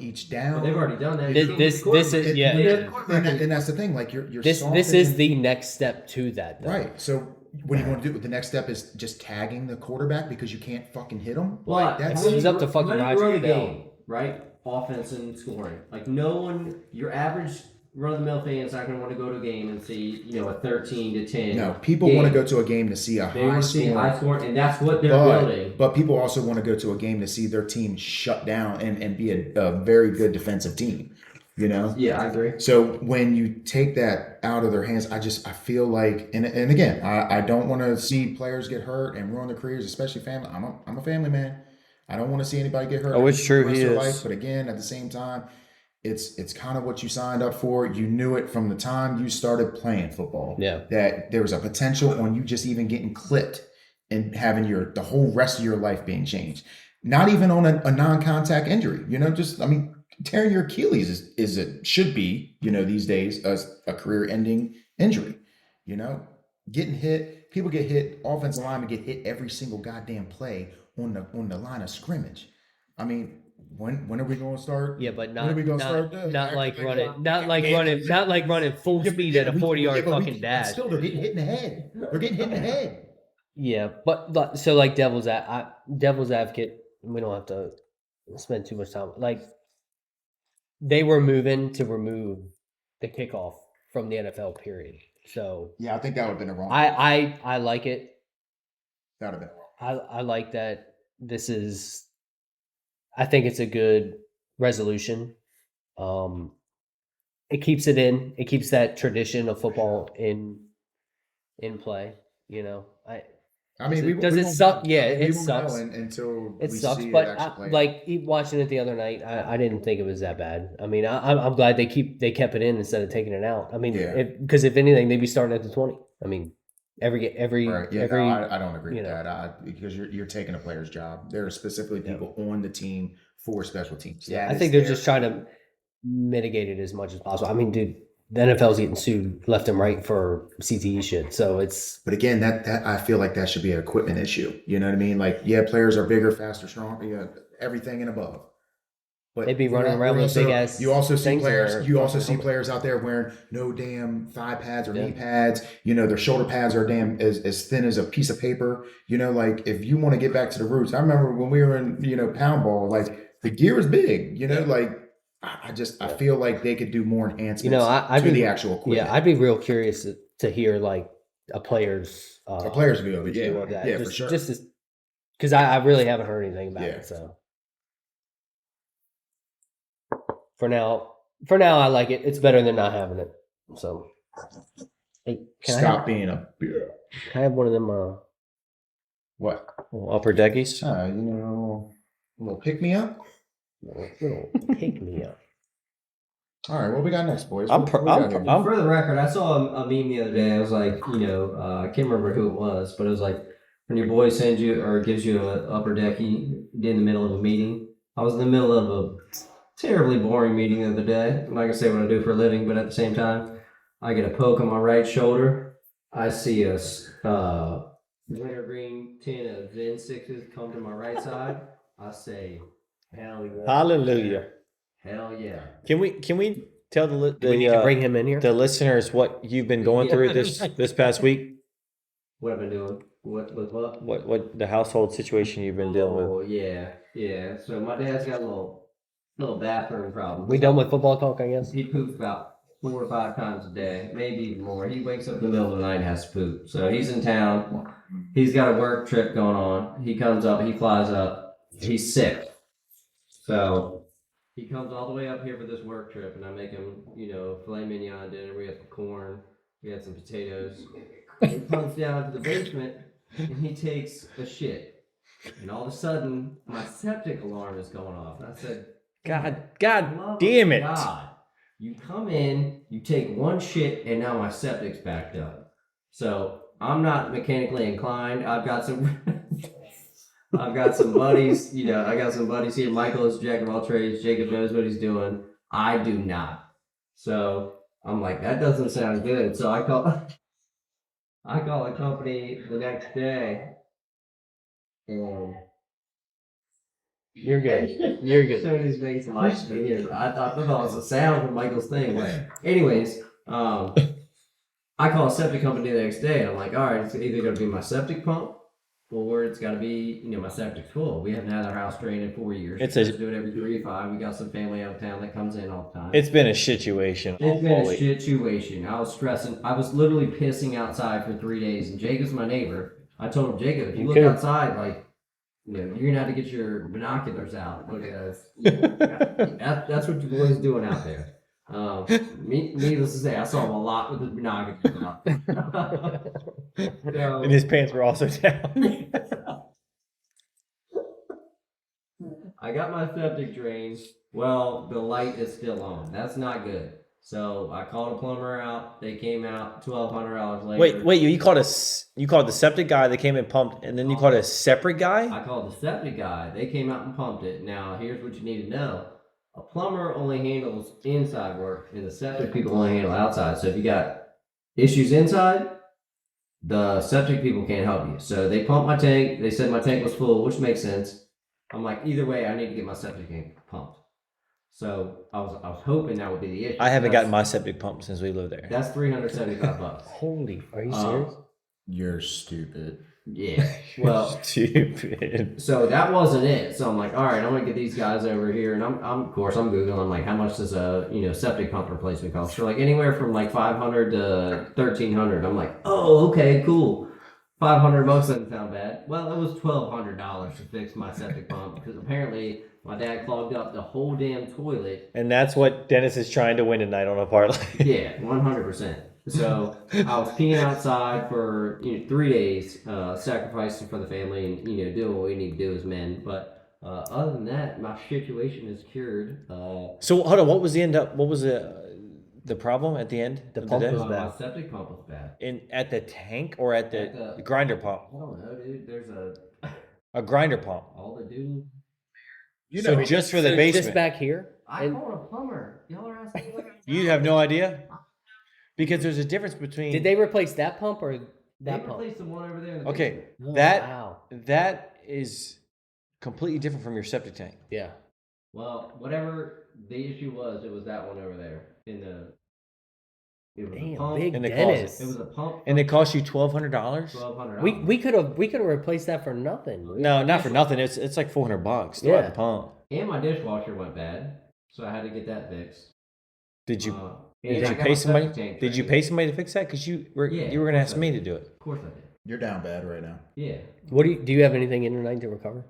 Speaker 2: each down.
Speaker 4: But they've already done that.
Speaker 3: This is yeah.
Speaker 2: And that's the thing. Like you're
Speaker 3: This
Speaker 2: softening-
Speaker 3: is the next step to that. Though.
Speaker 2: right. So what are you going to do? The next step is just tagging the quarterback because you can't fucking hit him.
Speaker 4: Well,
Speaker 2: Like, that's
Speaker 3: It's up to fucking
Speaker 4: how do you run
Speaker 3: Roger
Speaker 4: a
Speaker 3: Goodell.
Speaker 4: game, right? Offense and scoring. Like no one, your average run-of-the-mill fan is not going to want to go to a game and see, a 13-10.
Speaker 2: no. People want to go to a game to see a
Speaker 4: They
Speaker 2: high
Speaker 4: want to see a
Speaker 2: score.
Speaker 4: high score, and that's what they're building.
Speaker 2: But people also want to go to a game to see their team shut down and be a very good defensive team.
Speaker 4: Yeah, I agree.
Speaker 2: So when you take that out of their hands, I feel like, and again, I don't want to see players get hurt and ruin their careers, especially family. I'm a family man. I don't want to see anybody get hurt.
Speaker 1: Oh, it's true,
Speaker 2: the rest
Speaker 1: he
Speaker 2: of their
Speaker 1: is.
Speaker 2: life. But again, at the same time, it's kind of what you signed up for. You knew it from the time you started playing football.
Speaker 3: Yeah.
Speaker 2: That there was a potential on you just even getting clipped and having the whole rest of your life being changed. Not even on a non-contact injury. Tearing your Achilles should be, these days, a career-ending injury. Getting hit, people get hit, offensive linemen get hit every single goddamn play on the line of scrimmage. I mean, when are we going to start?
Speaker 3: Yeah, but
Speaker 2: When
Speaker 3: not
Speaker 2: are we gonna start
Speaker 3: not like
Speaker 2: that?
Speaker 3: running full speed at a 40-yard fucking dash.
Speaker 2: Still, they're getting hit in the head. They're getting hit in the head.
Speaker 3: Yeah, but so like devil's advocate, we don't have to spend too much time. Like they were moving to remove the kickoff from the NFL period. So
Speaker 2: Yeah, I think that would have been a wrong.
Speaker 3: I like it.
Speaker 2: That would have been wrong.
Speaker 3: I like that this is I think it's a good resolution. It keeps it in. It keeps that tradition of football in play,
Speaker 2: I mean,
Speaker 3: does
Speaker 2: we
Speaker 3: it
Speaker 2: won't-
Speaker 3: suck? Yeah,
Speaker 2: we
Speaker 3: it
Speaker 2: won't
Speaker 3: sucks.
Speaker 2: know until
Speaker 3: It
Speaker 2: we
Speaker 3: sucks,
Speaker 2: see
Speaker 3: but
Speaker 2: it actually play.
Speaker 3: like watching it the other night, I didn't think it was that bad. I mean, I'm glad they kept it in instead of taking it out. I mean,
Speaker 2: Yeah.
Speaker 3: because if anything, they'd be starting at the 20. I mean, every
Speaker 2: Right. Yeah,
Speaker 3: every
Speaker 2: no, I don't agree
Speaker 3: you
Speaker 2: with
Speaker 3: know.
Speaker 2: that. Because you're taking a player's job. There are specifically people on the team for special teams.
Speaker 3: Yeah,
Speaker 2: That
Speaker 3: I
Speaker 2: is
Speaker 3: think they're
Speaker 2: their-
Speaker 3: just trying to mitigate it as much as possible. I mean, dude, the NFL's getting sued left and right for CTE shit, so it's
Speaker 2: But again, that I feel like that should be an equipment issue. You know what I mean? Like, yeah, players are bigger, faster, stronger, everything and above. But
Speaker 3: They'd be running
Speaker 2: you're
Speaker 3: around with
Speaker 2: also-
Speaker 3: big-ass
Speaker 2: You also see
Speaker 3: things
Speaker 2: players.
Speaker 3: or
Speaker 2: You also see
Speaker 3: fucking-
Speaker 2: players out there wearing no damn thigh pads or
Speaker 3: Yeah.
Speaker 2: knee pads. Their shoulder pads are damn as thin as a piece of paper. Like if you want to get back to the roots, I remember when we were in pound ball, like the gear is big. Like I feel like they could do more enhancements
Speaker 3: I'd
Speaker 2: to
Speaker 3: be
Speaker 2: the actual equipment.
Speaker 3: yeah, I'd be real curious to hear like a player's
Speaker 2: a player's view of it.
Speaker 3: view
Speaker 2: Yeah,
Speaker 3: of that.
Speaker 2: yeah,
Speaker 3: just,
Speaker 2: for sure.
Speaker 3: Just because I really haven't heard anything about
Speaker 2: Yeah.
Speaker 3: it. So for now, I like it. It's better than not having it. So hey,
Speaker 2: Stop being a
Speaker 3: can I have one of them
Speaker 2: what?
Speaker 1: Little upper deckies.
Speaker 2: A little pick me up.
Speaker 3: little pick me up?
Speaker 2: All right, what we got next, boys?
Speaker 1: I'm
Speaker 2: What
Speaker 1: per-
Speaker 2: we got
Speaker 1: I'm-
Speaker 2: here?
Speaker 4: For the record, I saw a meme the other day. I was like, I can't remember who it was, but it was like when your boy sends you or gives you an upper decky in the middle of a meeting. I was in the middle of a terribly boring meeting the other day. I'm not gonna say what I do for a living, but at the same time, I get a poke on my right shoulder. I see a wintergreen tin of Zen 6s come to my right side, I say, hell yeah.
Speaker 1: Hallelujah.
Speaker 4: Hell yeah.
Speaker 1: Can we tell
Speaker 3: Do we need to bring him in here?
Speaker 1: the listeners what you've been going through this past week?
Speaker 4: What I've been doing? What?
Speaker 1: What the household situation you've been dealing with?
Speaker 4: Oh, yeah. So my dad's got a little bathroom problem.
Speaker 3: We done with football talk, I guess?
Speaker 4: He poops about 4 or 5 times a day, maybe even more. He wakes up in the middle of the night and has to poop. So he's in town. He's got a work trip going on. He comes up, he flies up. He's sick. So he comes all the way up here for this work trip, and I make him, filet mignon dinner. We had some corn, we had some potatoes. He comes down to the basement, and he takes a shit. And all of a sudden, my septic alarm is going off. And I said,
Speaker 1: God
Speaker 4: love
Speaker 1: damn
Speaker 4: of
Speaker 1: it.
Speaker 4: God. You come in, you take one shit, and now my septic's backed up. So I'm not mechanically inclined. I've got some buddies, I got some buddies here. Michael is jack of all trades. Jacob knows what he's doing. I do not. So I'm like, that doesn't sound good. So I call a company the next day. And
Speaker 3: You're good. You're good.
Speaker 4: Somebody's making some ice cream here. I thought that was a sound from Michael's thing. Anyways, I call a septic company the next day, and I'm like, all right, it's either going to be my septic pump, or it's got to be, my septic's full. We haven't had our house drained in 4 years.
Speaker 1: It's
Speaker 4: We do it every 3 to 5. We got some family out of town that comes in all the time.
Speaker 1: It's been a situation.
Speaker 4: It's been a situation. I was stressing. I was literally pissing outside for 3 days, and Jacob's my neighbor. I told him, Jacob, if you look outside, you're gonna have to get your binoculars out. That's what your boy's doing out there. Needless to say, I saw him a lot with his binoculars out. So,
Speaker 1: And his pants were also down.
Speaker 4: I got my septic drained. Well, the light is still on. That's not good. So I called a plumber out. They came out $1,200 later.
Speaker 1: Wait, you called the septic guy that came and pumped, and then you called a separate guy?
Speaker 4: I called the septic guy. They came out and pumped it. Now, here's what you need to know. A plumber only handles inside work, and the septic people only handle outside. So if you got issues inside, the septic people can't help you. So they pumped my tank. They said my tank was full, which makes sense. I'm like, either way, I need to get my septic tank pumped. So I was hoping that would be the issue.
Speaker 1: I haven't gotten my septic pumped since we lived there.
Speaker 4: That's $375.
Speaker 3: Holy, are you serious?
Speaker 2: You're stupid.
Speaker 4: Yeah. Well,
Speaker 1: Stupid.
Speaker 4: so that wasn't it. So I'm like, all right, I'm gonna get these guys over here, and I'm of course I'm googling. I'm like, how much does a septic pump replacement cost? So like anywhere from like $500 to $1,300. I'm like, oh, okay, cool. $500 doesn't sound bad. Well, it was $1,200 to fix my septic pump because apparently my dad clogged up the whole damn toilet.
Speaker 1: And that's what Dennis is trying to win tonight on a parlay.
Speaker 4: Yeah, 100%. So I was peeing outside for 3 days, sacrificing for the family, and doing what we need to do as men. But other than that, my situation is cured.
Speaker 1: So hold on, what was the problem at the end?
Speaker 3: The
Speaker 1: of
Speaker 3: pump
Speaker 1: day?
Speaker 3: was
Speaker 4: My
Speaker 3: bad.
Speaker 4: septic pump was bad.
Speaker 1: At the tank or at the grinder pump?
Speaker 4: I don't know, dude. There's
Speaker 1: A grinder pump.
Speaker 4: all the dude.
Speaker 1: So just for the
Speaker 3: So
Speaker 1: basement.
Speaker 3: Just back here?
Speaker 4: I called a plumber. Y'all are asking me.
Speaker 1: You have no idea? Because there's a difference between.
Speaker 3: Did they replace that pump or
Speaker 4: They
Speaker 3: that pump?
Speaker 4: replaced the one over there. In the
Speaker 1: Okay,
Speaker 4: basement.
Speaker 3: Wow.
Speaker 1: that is completely different from your septic tank.
Speaker 3: Yeah.
Speaker 4: Well, whatever the issue was, it was that one over there in the. It was a
Speaker 3: Damn,
Speaker 4: pump.
Speaker 3: big
Speaker 1: in the
Speaker 3: Dennis.
Speaker 4: It was a pump.
Speaker 1: And it cost you $1,200?
Speaker 4: $1,200.
Speaker 3: We could have replaced that for nothing.
Speaker 1: No, not for nothing. It's like $400 to
Speaker 3: Yeah.
Speaker 1: the pump.
Speaker 4: And my dishwasher went bad, so I had to get that fixed.
Speaker 1: Did you
Speaker 4: And
Speaker 1: did
Speaker 4: I
Speaker 1: you
Speaker 4: got
Speaker 1: pay
Speaker 4: my
Speaker 1: somebody?
Speaker 4: septic tank
Speaker 1: Did you
Speaker 4: drained.
Speaker 1: pay somebody to fix that? Because you were
Speaker 4: Yeah,
Speaker 1: going to
Speaker 4: of
Speaker 1: ask
Speaker 4: course
Speaker 1: me
Speaker 4: I
Speaker 1: to do it.
Speaker 4: Of course I did.
Speaker 2: You're down bad right now.
Speaker 4: Yeah.
Speaker 3: What do you have anything in your night to recover?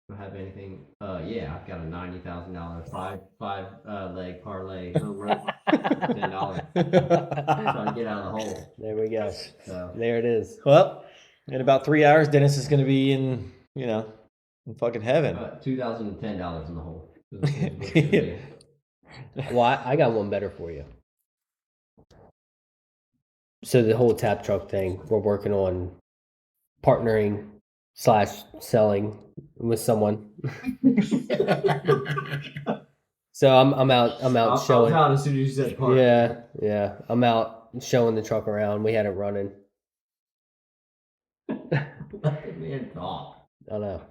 Speaker 4: I have anything? Yeah, I've got a $90,000 five leg parlay home run, $10. Trying to get out of the hole.
Speaker 3: There we go.
Speaker 4: So
Speaker 3: There it is.
Speaker 1: Well, in about 3 hours, Dennis is going to be in fucking heaven.
Speaker 4: about $2,010 in the hole. Is what it should be.
Speaker 3: Well, I got one better for you. So the whole tap truck thing, we're working on partnering / selling with someone. So I'm out
Speaker 4: I
Speaker 3: showing.
Speaker 4: was out as soon as you said part.
Speaker 3: Yeah. I'm out showing the truck around. We had it running.
Speaker 4: Let the man talk.
Speaker 3: I don't know.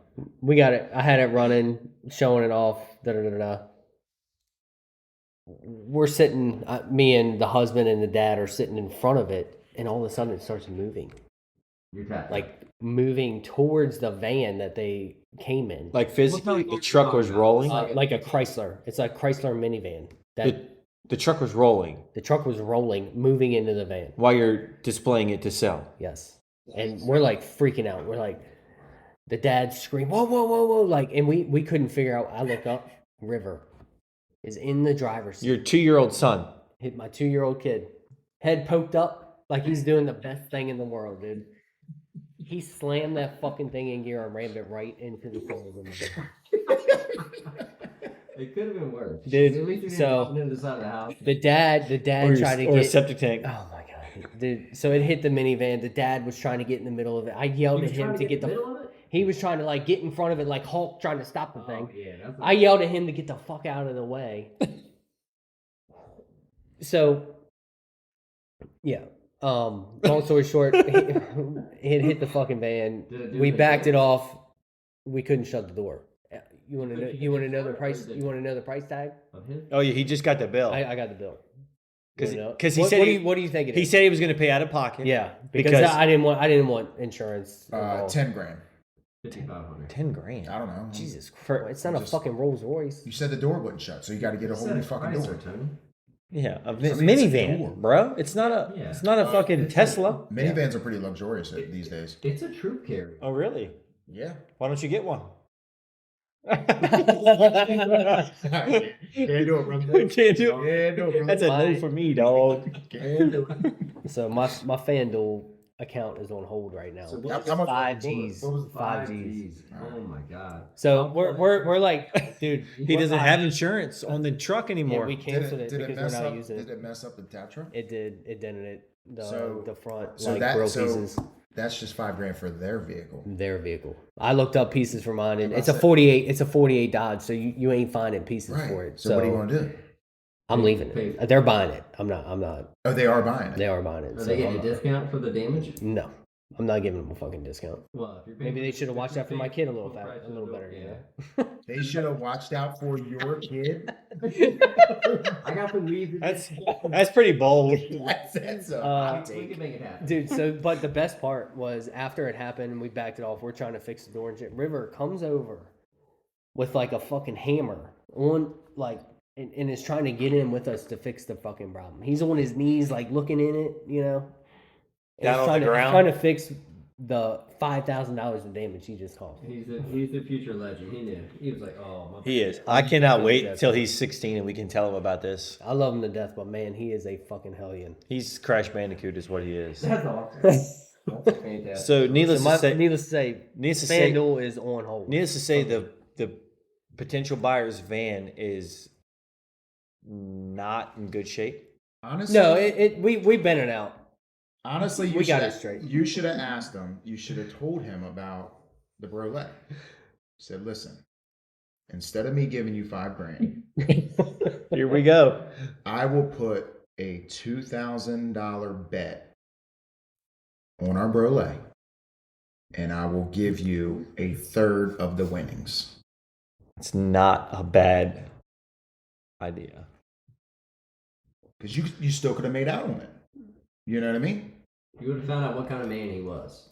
Speaker 3: We got it. I had it running, showing it off. Da da da da. We're sitting. Me and the husband and the dad are sitting in front of it, and all of a sudden it starts moving,
Speaker 4: You're tapped.
Speaker 3: like moving towards the van that they came in,
Speaker 1: Like physically, the truck was rolling.
Speaker 3: like a Chrysler. It's a Chrysler minivan. That
Speaker 1: The truck was rolling
Speaker 3: the truck was rolling, moving into the van.
Speaker 1: while you're displaying it to sell.
Speaker 3: Yes, and we're like freaking out. We're like, the dad screamed, "Whoa, whoa, whoa, whoa!" Like, and we couldn't figure out. I look up, River is in the driver's seat.
Speaker 1: Your 2-year-old son.
Speaker 3: Hit my 2-year-old kid, head poked up like he's doing the best thing in the world, dude. He slammed that fucking thing in gear and rammed it right into the front of the van.
Speaker 4: It could have been worse.
Speaker 3: Dude,
Speaker 4: At least you didn't
Speaker 3: so-
Speaker 4: run into the side of the house.
Speaker 3: The dad tried to
Speaker 1: or a
Speaker 3: get.
Speaker 1: septic tank.
Speaker 3: Oh my god, dude! So it hit the minivan. The dad was trying to get in the middle of it. I yelled at him to get the.
Speaker 4: middle of it?
Speaker 3: He was trying to like get in front of it, like Hulk trying to stop the
Speaker 4: Oh,
Speaker 3: thing.
Speaker 4: yeah, that's
Speaker 3: I yelled at him to get the fuck out of the way. So, yeah. Long story short, it hit the fucking van.
Speaker 4: Did it do
Speaker 3: We
Speaker 4: anything?
Speaker 3: backed it off. We couldn't shut the door. You want to know? You want to know the price? You want to know the price tag?
Speaker 4: Of his?
Speaker 1: Oh yeah, he just got the bill.
Speaker 3: I got the bill. You wanna know?
Speaker 1: 'Cause he
Speaker 3: What-
Speaker 1: said
Speaker 3: what,
Speaker 1: he-
Speaker 3: do you think it
Speaker 1: He
Speaker 3: is?
Speaker 1: said he was going to pay out of pocket.
Speaker 3: Yeah, because
Speaker 1: because-
Speaker 3: I didn't want insurance. involved.
Speaker 2: 10 grand.
Speaker 4: 5,500.
Speaker 1: 10 grand.
Speaker 2: I don't know.
Speaker 3: Jesus Christ! It's not a
Speaker 2: just-
Speaker 3: fucking Rolls Royce.
Speaker 2: You said the door wouldn't shut, so you got to get a whole new fucking door.
Speaker 4: Tony.
Speaker 1: Yeah, a
Speaker 2: I mean, it's a
Speaker 1: minivan,
Speaker 2: door.
Speaker 1: bro. It's not a.
Speaker 4: Yeah.
Speaker 1: It's not a fucking Tesla.
Speaker 2: Minivans are pretty luxurious these days.
Speaker 4: It's a troop carrier.
Speaker 1: Oh really?
Speaker 2: Yeah.
Speaker 1: Why don't you get one?
Speaker 2: Can't do it, bro.
Speaker 1: Can't do it.
Speaker 2: Can't do it, bro.
Speaker 1: That's a no for me, dog.
Speaker 2: Can't do it.
Speaker 3: So my FanDuel account is on hold right now.
Speaker 4: So
Speaker 2: How much-
Speaker 3: 5Gs.
Speaker 4: What was the
Speaker 3: 5Gs.
Speaker 4: Oh my god.
Speaker 3: So we're like, dude,
Speaker 1: He doesn't have insurance on the truck
Speaker 3: Yeah,
Speaker 1: anymore.
Speaker 3: we canceled it
Speaker 2: Did it
Speaker 3: because
Speaker 2: mess
Speaker 3: we're not
Speaker 2: up?
Speaker 3: using
Speaker 2: Did
Speaker 3: it.
Speaker 2: it mess up the Tatra?
Speaker 3: It did. It dented it.
Speaker 2: So-
Speaker 3: The front
Speaker 2: so
Speaker 3: like
Speaker 2: that-
Speaker 3: grill
Speaker 2: so-
Speaker 3: pieces.
Speaker 2: That's just $5,000 for their vehicle.
Speaker 3: Their vehicle. I looked up pieces for mine, and
Speaker 2: How
Speaker 3: it's a
Speaker 2: about
Speaker 3: 48. It's a 48 Dodge, so you ain't finding pieces for
Speaker 2: Right.
Speaker 3: it.
Speaker 2: So what are you going to do?
Speaker 3: I'm leaving it. They're buying it. I'm not.
Speaker 2: Oh, they are buying it.
Speaker 3: They are buying it.
Speaker 4: Are
Speaker 3: So
Speaker 4: they getting
Speaker 3: I'm
Speaker 4: a discount for the damage?
Speaker 3: no, I'm not giving them a fucking discount.
Speaker 4: Well, if you're paying
Speaker 3: Maybe they should have watched out for my kid a little
Speaker 4: full price
Speaker 3: a
Speaker 4: of
Speaker 3: little
Speaker 4: the
Speaker 3: better.
Speaker 4: bill,
Speaker 3: You know?
Speaker 2: They should have watched out for your kid.
Speaker 4: I got the weed.
Speaker 1: That's pretty bold.
Speaker 2: That's a
Speaker 3: Uh,
Speaker 2: hot
Speaker 4: We
Speaker 2: take.
Speaker 4: can make it happen.
Speaker 3: Dude, so but the best part was after it happened and we backed it off, we're trying to fix the door and shit. River comes over with like a fucking hammer on like and is trying to get in with us to fix the fucking problem. He's on his knees like looking in it, you know. And
Speaker 1: Down
Speaker 3: he's
Speaker 1: on
Speaker 3: trying
Speaker 1: the
Speaker 3: to,
Speaker 1: ground?
Speaker 3: trying to fix the $5,000 of damage he just caused.
Speaker 4: He's a future legend. He knew. He was like, oh, my
Speaker 1: He is. I cannot wait till he's 16 and we can tell him about this.
Speaker 3: I love him to death, but man, he is a fucking hellion.
Speaker 1: He's Crash Bandicoot, is what he is.
Speaker 4: That's awesome. That's fantastic.
Speaker 1: So needless to say,
Speaker 3: Needless to say, FanDuel is on hold.
Speaker 1: needless to say, the potential buyer's van is not in good shape.
Speaker 2: Honestly,
Speaker 3: No, we bent it out.
Speaker 2: honestly,
Speaker 3: we got it straight.
Speaker 2: You should have asked him. You should have told him about the Brolay. Said, listen, instead of me giving you $5,000,
Speaker 1: Here we go.
Speaker 2: I will put a $2,000 bet on our Brolay, and I will give you a third of the winnings.
Speaker 1: It's not a bad idea.
Speaker 2: Because you still could have made out on it. You know what I mean?
Speaker 4: You would have found out what kind of man he was.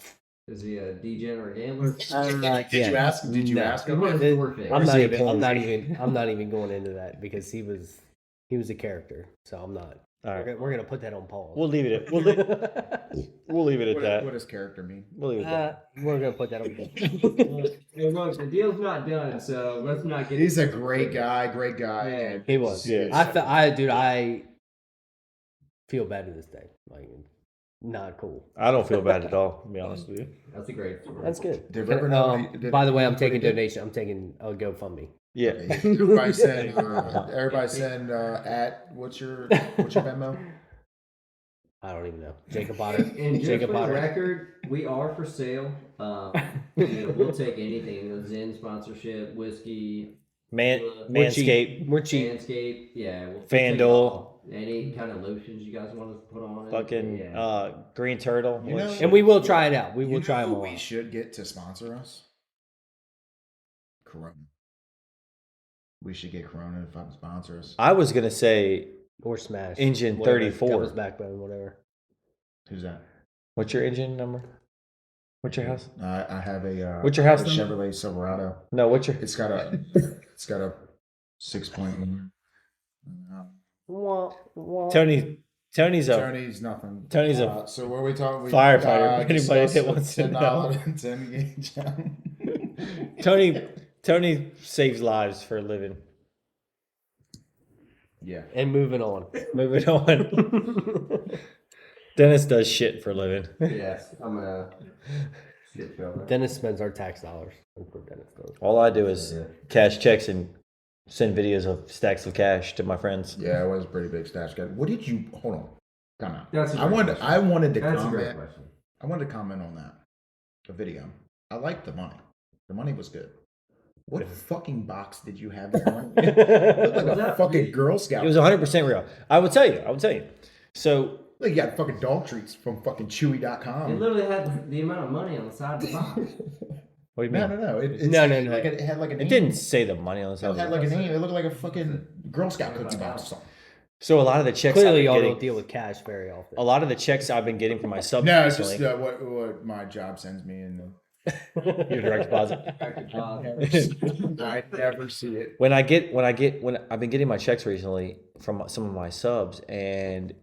Speaker 4: Is he a degenerate gambler?
Speaker 2: Did you ask? Did you
Speaker 3: No.
Speaker 2: ask
Speaker 4: He
Speaker 2: him?
Speaker 4: wanted to work
Speaker 3: I'm
Speaker 1: Is
Speaker 3: not
Speaker 1: he a
Speaker 3: even. I'm
Speaker 1: porn
Speaker 3: not
Speaker 1: star?
Speaker 3: even. I'm not even going into that because he was a character. So I'm not.
Speaker 1: All right.
Speaker 3: We're gonna put that on pause.
Speaker 1: We'll leave it at we'll leave it at
Speaker 2: What
Speaker 1: that.
Speaker 2: does character mean?
Speaker 1: We'll leave it at that.
Speaker 3: We're gonna put that on pause.
Speaker 4: Hey, look, the deal's not done, so let's not get.
Speaker 2: He's a great guy.
Speaker 4: Yeah.
Speaker 2: and
Speaker 3: He was.
Speaker 1: Yeah.
Speaker 3: I feel bad to this day. Like, not cool.
Speaker 1: I don't feel bad at all, to be honest with you.
Speaker 4: That's a great story.
Speaker 3: That's good.
Speaker 2: Did River know what he- did-
Speaker 3: by the way, I'm
Speaker 2: what he
Speaker 3: taking
Speaker 2: did?
Speaker 3: donation. I'm taking a GoFundMe.
Speaker 1: Yeah.
Speaker 2: Everybody send at what's your Venmo?
Speaker 3: I don't even know. Jacob Potter.
Speaker 4: And just
Speaker 3: Jacob
Speaker 4: for the
Speaker 3: Potter.
Speaker 4: record, we are for sale. We'll take anything. The Zen sponsorship, whiskey,
Speaker 1: Manscaped,
Speaker 3: We're cheap.
Speaker 4: Manscaped, yeah. We'll
Speaker 1: FanDuel.
Speaker 4: Any kind of lotions you guys want us to put on it?
Speaker 1: fucking
Speaker 4: Yeah.
Speaker 1: Green Turtle.
Speaker 2: You know-
Speaker 3: And we will try it out. We
Speaker 2: You
Speaker 3: will
Speaker 2: know
Speaker 3: try them
Speaker 2: who
Speaker 3: all.
Speaker 2: we should get to sponsor us? Corona. We should get Corona to fucking sponsor us.
Speaker 1: I was gonna say
Speaker 3: Or Smash.
Speaker 1: Engine
Speaker 3: Whatever,
Speaker 1: 34.
Speaker 3: Devil's Backbone, whatever.
Speaker 2: Who's that?
Speaker 1: What's your engine number? What's your house?
Speaker 2: I have a
Speaker 1: What's your house
Speaker 2: a
Speaker 1: number?
Speaker 2: Chevrolet Silverado.
Speaker 1: No, what's your
Speaker 2: It's got a 6.1.
Speaker 1: Tony's a
Speaker 2: Tony's nothing.
Speaker 1: Tony's a
Speaker 2: so what are we talking?
Speaker 1: firefighter. Anybody
Speaker 2: discuss
Speaker 1: that wants to know.
Speaker 2: $10
Speaker 1: Tony saves lives for a living.
Speaker 2: Yeah.
Speaker 3: And moving on.
Speaker 1: Moving on. Dennis does shit for a living.
Speaker 4: Yes, I'm a shit show.
Speaker 3: Dennis spends our tax dollars. That's what Dennis does.
Speaker 1: All I do is cash checks and send videos of stacks of cash to my friends.
Speaker 2: Yeah, it was a pretty big stash. What did you hold on? Come on.
Speaker 4: That's a
Speaker 2: I
Speaker 4: great
Speaker 2: wanted
Speaker 4: question.
Speaker 2: I wanted to
Speaker 4: That's a great
Speaker 2: comment.
Speaker 4: question.
Speaker 2: I wanted to comment on that. The video. I liked the money. The money was good. What fucking box did you have? That money? It looked like
Speaker 4: Was
Speaker 2: a
Speaker 4: that-
Speaker 2: fucking Girl Scout.
Speaker 1: It was 100% real. I will tell you. So
Speaker 2: Like you got fucking dog treats from fucking
Speaker 4: It
Speaker 2: Chewy.com.
Speaker 4: literally had the amount of money on the side of the box.
Speaker 1: what do you mean?
Speaker 2: No. It
Speaker 3: No.
Speaker 2: Like it had like a name.
Speaker 1: It didn't say the money on the
Speaker 2: It
Speaker 1: side.
Speaker 2: had like a name. It looked like a fucking Girl Scout cookie box or something.
Speaker 1: So a lot of the checks
Speaker 3: Clearly,
Speaker 1: I've been
Speaker 3: y'all
Speaker 1: getting,
Speaker 3: don't deal with cash very often.
Speaker 1: a lot of the checks I've been getting from my subs
Speaker 2: No, it's
Speaker 1: recently.
Speaker 2: just what my job sends me in.
Speaker 1: Your direct deposit.
Speaker 2: I never see it.
Speaker 1: When I've been getting my checks recently from some of my subs, and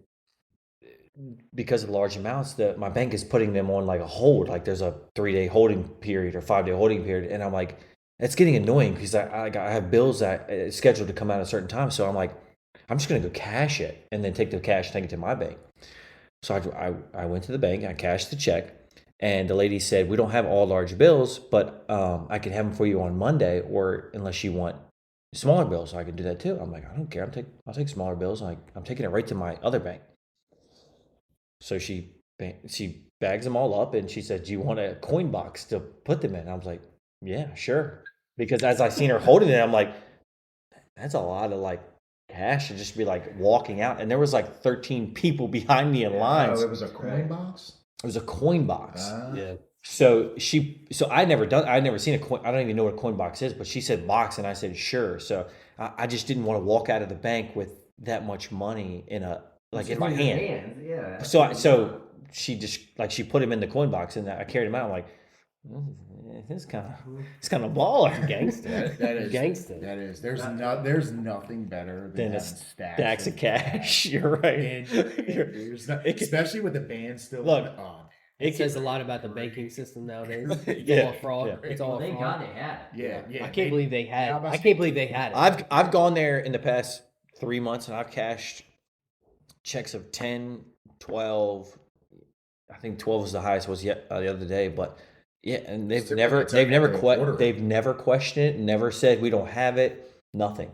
Speaker 1: because of large amounts, that my bank is putting them on like a hold, like there's a 3-day holding period or 5-day holding period, and I'm like, it's getting annoying because I have bills that is scheduled to come out at a certain time, so I'm like, I'm just gonna go cash it and then take the cash and take it to my bank. So I went to the bank, I cashed the check. And the lady said, we don't have all large bills, but I can have them for you on Monday, or unless you want smaller bills, I can do that too. I'm like, I don't care. I'll take smaller bills. I'm taking it right to my other bank. So she bags them all up, and she said, do you want a coin box to put them in? I was like, yeah, sure. Because as I seen her holding it, I'm like, that's a lot of like cash to just be like walking out. And there was like 13 people behind me in lines.
Speaker 2: Oh, it was a coin box.
Speaker 1: It was a coin box.
Speaker 3: Yeah.
Speaker 1: So I never seen a coin. I don't even know what a coin box is, but she said box, and I said sure. So I just didn't want to walk out of the bank with that much money in my hand.
Speaker 4: Yeah.
Speaker 1: So she just she put him in the coin box, and I carried him out. I'm like, it's kind of baller,
Speaker 3: Gangster.
Speaker 2: That is
Speaker 3: Gangster.
Speaker 2: That is. There's nothing better than
Speaker 1: Then
Speaker 2: having
Speaker 1: it's
Speaker 2: stacks
Speaker 1: stacks of cash. You're right.
Speaker 2: Especially with the band still.
Speaker 1: Look,
Speaker 2: on. Oh,
Speaker 3: It says a lot about the banking system nowadays. It's
Speaker 1: Yeah,
Speaker 3: all a fraud.
Speaker 1: yeah.
Speaker 3: It's all a
Speaker 4: Thank
Speaker 3: fraud.
Speaker 4: God they had it.
Speaker 2: yeah.
Speaker 3: I can't believe they had
Speaker 2: How
Speaker 3: it.
Speaker 2: about-
Speaker 3: I can't believe they had it.
Speaker 1: I've gone there in the past 3 months, and I've cashed checks of 10, 12. I think 12 was the highest the other day, but yeah, and they've
Speaker 2: Typically,
Speaker 1: never
Speaker 2: it's order.
Speaker 1: they've never questioned it, never said we don't have it, nothing.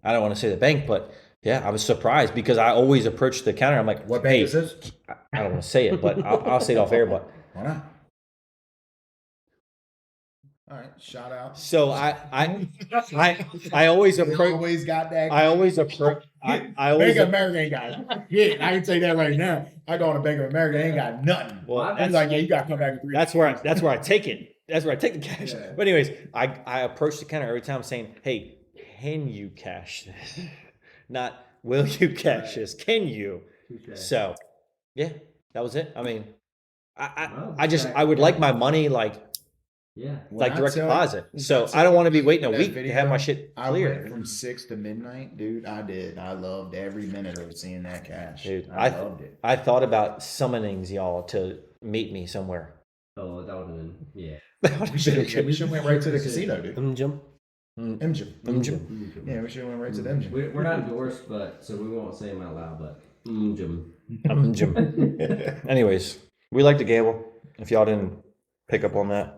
Speaker 1: I don't want to say the bank, but yeah, I was surprised because I always approach the counter. I'm like,
Speaker 2: What
Speaker 1: hey,
Speaker 2: bank is this?
Speaker 1: I don't want to say it, but I'll say it off air. But
Speaker 2: Why not? All right, shout out.
Speaker 1: so I always
Speaker 2: They
Speaker 1: approach.
Speaker 2: always got that.
Speaker 1: I always approach. I always.
Speaker 2: Bank of America ain't got it. Yeah, I can say that right now. I go to Bank of America, they ain't got nothing.
Speaker 1: Well,
Speaker 2: That's like, yeah, you gotta come back in 3
Speaker 1: That's where I take it. That's where I take the cash.
Speaker 2: Yeah.
Speaker 1: But anyways, I approach the counter every time saying, "Hey, can you cash this? Not will you cash this? Can you?" So, yeah, that was it. I mean, I would like my money
Speaker 4: Yeah.
Speaker 1: like direct deposit. So I don't want to be waiting a
Speaker 2: that
Speaker 1: week to
Speaker 2: video,
Speaker 1: have my shit
Speaker 2: I went
Speaker 1: clear.
Speaker 2: from 6 to midnight, dude. I did. I loved every minute of seeing that cash.
Speaker 1: Dude,
Speaker 2: I loved it.
Speaker 1: I thought about summoning y'all to meet me somewhere.
Speaker 4: Oh, that would have been yeah.
Speaker 2: We should went right to the casino, dude.
Speaker 3: Jim.
Speaker 2: MGM.
Speaker 1: Mm-hmm.
Speaker 2: Yeah, we should have went right to the MGM.
Speaker 4: We're not endorsed, but so we won't say them out loud. But Jim.
Speaker 1: I'm Jim. Anyways, we like to gamble. If y'all didn't pick up on that.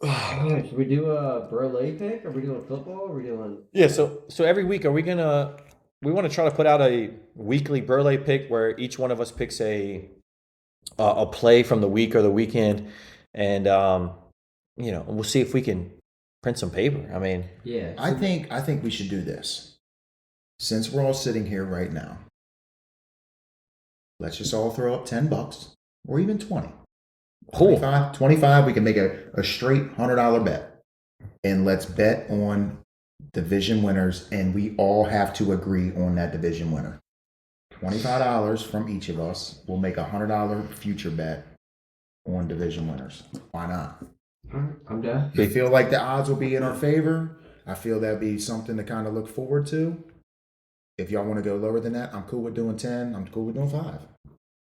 Speaker 4: Should we do a Brolay pick? Are we doing football? Are we doing?
Speaker 1: Yeah, so every week we want to try to put out a weekly Brolay pick where each one of us picks a play from the week or the weekend, and we'll see if we can print some paper. I mean,
Speaker 4: Yeah.
Speaker 2: I think we should do this. Since we're all sitting here right now, let's just all throw up $10 or even 20.
Speaker 1: cool.
Speaker 2: 25, we can make a straight $100 bet. And let's bet on division winners, and we all have to agree on that division winner. $25 from each of us. We'll make a $100 future bet on division winners. Why not?
Speaker 4: I'm done.
Speaker 2: I feel like the odds will be in our favor. I feel that'd be something to kind of look forward to. If y'all want to go lower than that, I'm cool with doing 10. I'm cool with doing 5.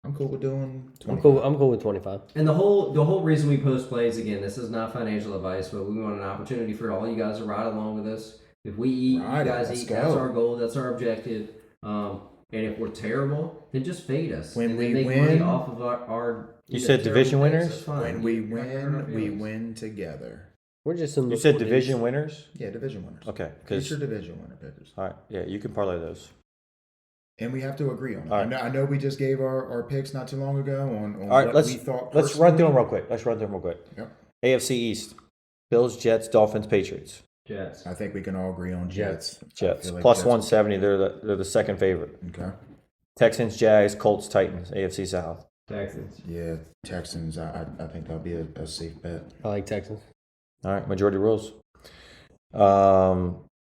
Speaker 2: I'm cool with doing 20.
Speaker 3: I'm cool with 25.
Speaker 4: And the whole reason we post plays, again, this is not financial advice, but we want an opportunity for all you guys to ride along with us. If we eat,
Speaker 2: Right,
Speaker 4: you guys
Speaker 2: let's
Speaker 4: eat.
Speaker 2: go.
Speaker 4: That's our goal. That's our objective. And if we're terrible, then just fade us.
Speaker 2: When
Speaker 4: and
Speaker 2: we
Speaker 4: then make
Speaker 2: win-
Speaker 4: money off of our
Speaker 1: You
Speaker 4: know,
Speaker 1: said division
Speaker 4: terrible picks,
Speaker 1: winners?
Speaker 4: that's fine.
Speaker 2: When we
Speaker 4: We're not hurting our
Speaker 2: win, we
Speaker 4: feelings.
Speaker 2: win together.
Speaker 3: We're just in
Speaker 1: You
Speaker 3: the
Speaker 1: said
Speaker 3: 40s.
Speaker 1: division winners?
Speaker 2: Yeah, division winners.
Speaker 1: Okay. 'Cause-
Speaker 2: Future division winner pickers.
Speaker 1: all right. Yeah, you can parlay those.
Speaker 2: And we have to agree on it.
Speaker 1: All right.
Speaker 2: I know we just gave our picks not too long ago on
Speaker 1: All right,
Speaker 2: what
Speaker 1: let's
Speaker 2: we thought.
Speaker 1: let's run through them
Speaker 2: personally.
Speaker 1: real quick.
Speaker 2: Yep.
Speaker 1: AFC East: Bills, Jets, Dolphins, Patriots.
Speaker 4: Jets.
Speaker 2: I think we can all agree on Jets. I
Speaker 1: Jets
Speaker 2: feel like
Speaker 1: plus
Speaker 2: Jets-
Speaker 1: 170. They're the second favorite.
Speaker 2: Okay.
Speaker 1: Texans, Jags, Colts, Titans. AFC South.
Speaker 4: Texans.
Speaker 2: Yeah, Texans. I think that'll be a safe bet.
Speaker 3: I like Texans.
Speaker 1: All right, majority rules.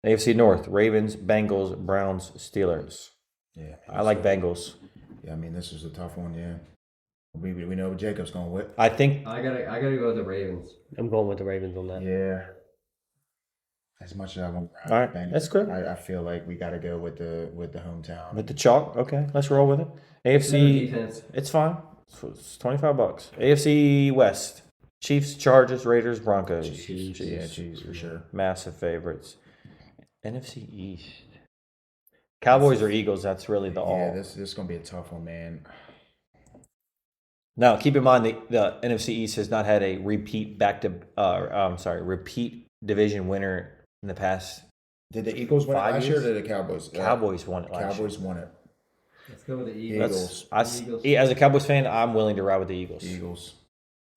Speaker 1: AFC North: Ravens, Bengals, Browns, Steelers.
Speaker 2: Yeah.
Speaker 1: I like Bengals.
Speaker 2: Yeah, I mean this is a tough one. Yeah. We know what Jacob's going with.
Speaker 1: I think
Speaker 4: I gotta go with the Ravens.
Speaker 3: I'm going with the Ravens on that.
Speaker 2: Yeah. As much as I want,
Speaker 1: All right,
Speaker 2: Bengals,
Speaker 1: that's good.
Speaker 2: I feel like we got to go with the hometown.
Speaker 1: with the chalk. Okay, let's roll with it.
Speaker 4: No
Speaker 1: AFC,
Speaker 4: defense.
Speaker 1: it's fine. It's $25. AFC West: Chiefs, Chargers, Raiders, Broncos.
Speaker 2: Chiefs. Yeah, Chiefs for sure.
Speaker 1: Massive favorites. NFC East: Cowboys or Eagles. That's really the all.
Speaker 2: Yeah, this is gonna be a tough one, man.
Speaker 1: Now, keep in mind the NFC East has not had a repeat repeat division winner in the past.
Speaker 2: Did the Eagles win it
Speaker 1: 5
Speaker 2: last year or
Speaker 1: years?
Speaker 2: did the Cowboys?
Speaker 1: Cowboys won it last year.
Speaker 2: Cowboys won it.
Speaker 4: Let's go with the Eagles.
Speaker 2: Eagles.
Speaker 4: Eagles.
Speaker 1: As a Cowboys fan, I'm willing to ride with the Eagles.
Speaker 2: Eagles.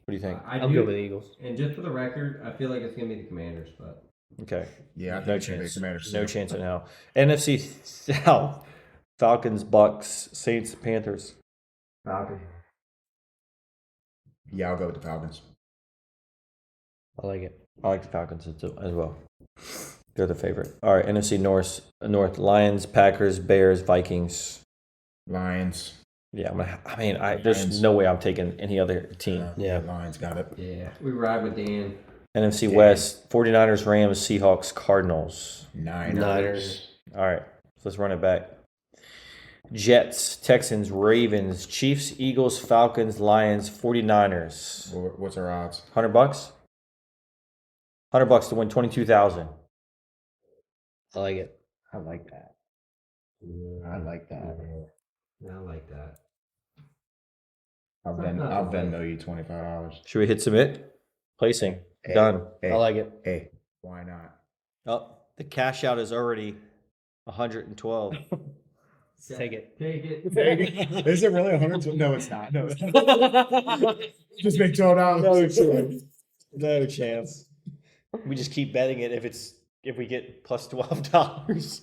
Speaker 1: What do you think?
Speaker 3: I'm good with the Eagles.
Speaker 4: And just for the record, I feel like it's gonna be the Commanders, but
Speaker 1: Okay.
Speaker 2: Yeah, I
Speaker 1: No
Speaker 2: think it's gonna be
Speaker 1: chance.
Speaker 2: Commanders.
Speaker 1: No chance in hell. NFC South: Falcons, Bucks, Saints, Panthers.
Speaker 4: Falcons.
Speaker 2: Yeah, I'll go with the Falcons.
Speaker 3: I like it.
Speaker 1: I like the Falcons as well. They're the favorite. All right, NFC North: Lions, Packers, Bears, Vikings.
Speaker 2: Lions.
Speaker 1: Yeah, there's
Speaker 2: Lions.
Speaker 1: no way I'm taking any other team.
Speaker 3: Yeah.
Speaker 2: Lions got it.
Speaker 4: Yeah, we ride with Dan.
Speaker 1: NFC
Speaker 2: Damn.
Speaker 1: West: 49ers, Rams, Seahawks, Cardinals.
Speaker 2: Niners.
Speaker 1: All right, so let's run it back. Jets, Texans, Ravens, Chiefs, Eagles, Falcons, Lions, 49ers.
Speaker 2: What's our odds?
Speaker 1: $100? $100 to win 22,000.
Speaker 3: I like it.
Speaker 2: I like that. I like that.
Speaker 4: I like that.
Speaker 2: I'll Venmo you $25.
Speaker 1: Should we hit submit? Placing.
Speaker 2: Hey,
Speaker 1: Done.
Speaker 2: Hey,
Speaker 3: I like it.
Speaker 2: Hey, why not?
Speaker 1: Oh, the cash out is already 112.
Speaker 3: Take it.
Speaker 4: Take it.
Speaker 2: Is it really 100? No, it's not. No, it's not. Just make $12.
Speaker 1: No chance. We just keep betting it if we get plus $12.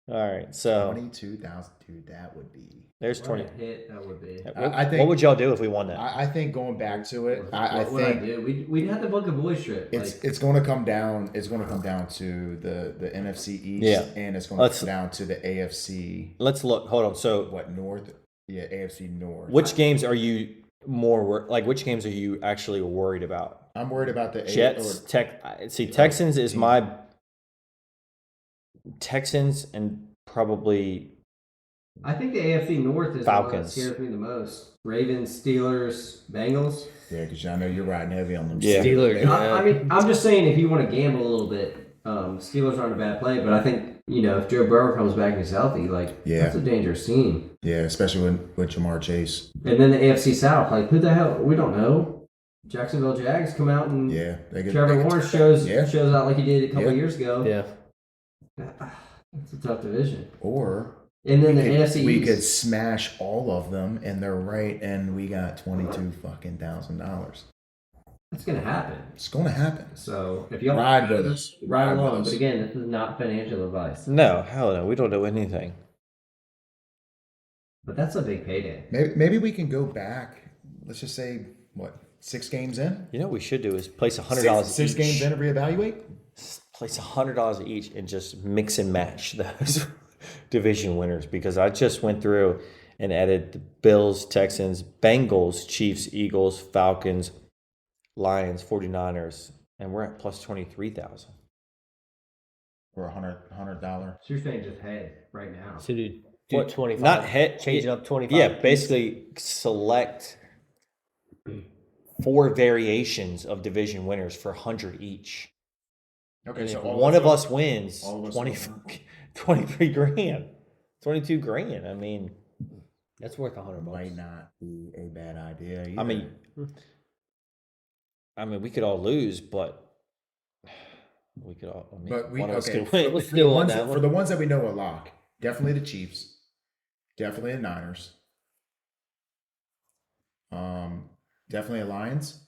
Speaker 1: All right, so
Speaker 2: 22,000, dude. That would be.
Speaker 1: there's
Speaker 4: What
Speaker 1: 20.
Speaker 4: a hit that would be.
Speaker 2: I think-
Speaker 1: what would y'all do if we won that?
Speaker 2: I think going back to it, I
Speaker 4: What would I
Speaker 2: think
Speaker 4: do? We'd have to book a boys trip.
Speaker 2: it's going to come down. It's going to come down to the NFC East,
Speaker 1: Yeah.
Speaker 2: and it's going to
Speaker 1: Let's-
Speaker 2: come down to the AFC.
Speaker 1: Let's look. Hold on. So,
Speaker 2: What North? Yeah, AFC North.
Speaker 1: which games are you which games are you actually worried about?
Speaker 2: I'm worried about the
Speaker 1: Jets, Texans is my Texans and probably
Speaker 4: I think the AFC North is the one that
Speaker 1: Falcons.
Speaker 4: scares me the most. Ravens, Steelers, Bengals.
Speaker 2: Yeah, because I know you're riding heavy on them.
Speaker 1: Yeah.
Speaker 3: Steelers.
Speaker 4: I mean, I'm just saying if you want to gamble a little bit, Steelers aren't a bad play, but I think, if Joe Burrow comes back and he's healthy,
Speaker 2: Yeah.
Speaker 4: that's a dangerous team.
Speaker 2: Yeah, especially with Jamar Chase.
Speaker 4: And then the AFC South, who the hell? We don't know. Jacksonville Jags come out and
Speaker 2: Yeah, they could.
Speaker 4: Trevor Lawrence shows
Speaker 2: Yeah.
Speaker 4: out like he did a couple
Speaker 2: Yeah.
Speaker 4: years ago.
Speaker 3: Yeah.
Speaker 4: It's a tough division.
Speaker 2: Or
Speaker 4: And then the AFC
Speaker 2: we
Speaker 4: East.
Speaker 2: could smash all of them, and they're right, and we got $22,000.
Speaker 4: That's gonna happen.
Speaker 2: It's going to happen.
Speaker 4: So if y'all
Speaker 2: Ride with us.
Speaker 4: ride
Speaker 2: Ride with
Speaker 4: along.
Speaker 2: us.
Speaker 4: But again, this is not financial advice.
Speaker 1: No, hell no. We don't know anything.
Speaker 4: But that's a big payday.
Speaker 2: Maybe we can go back. Let's just say, what, 6 games in?
Speaker 1: You know what we should do is place $100
Speaker 2: Six
Speaker 1: each.
Speaker 2: games in and reevaluate?
Speaker 1: Place $100 each and just mix and match those division winners, because I just went through and added the Bills, Texans, Bengals, Chiefs, Eagles, Falcons, Lions, 49ers, and we're at plus 23,000.
Speaker 2: For $100.
Speaker 4: So you're saying just head right now.
Speaker 3: So do
Speaker 1: What?
Speaker 3: 25.
Speaker 1: Not head.
Speaker 3: Change it up 25.
Speaker 1: Yeah, basically select 4 variations of division winners for 100 each.
Speaker 2: Okay,
Speaker 1: And
Speaker 2: so
Speaker 1: if
Speaker 2: all
Speaker 1: one of
Speaker 2: us
Speaker 1: us wins,
Speaker 2: all of us
Speaker 1: 20,
Speaker 2: will-
Speaker 1: 23 grand, 22 grand. I mean,
Speaker 3: That's worth $100.
Speaker 2: might not be a bad idea.
Speaker 1: I mean, we could all lose, but we could all. I mean,
Speaker 2: But we
Speaker 1: one of us
Speaker 2: okay.
Speaker 1: could win.
Speaker 3: Let's
Speaker 2: For
Speaker 3: do
Speaker 2: the
Speaker 3: on
Speaker 2: ones
Speaker 3: that
Speaker 2: for
Speaker 3: one.
Speaker 2: the ones that we know are lock, definitely the Chiefs, definitely the Niners, definitely the Lions.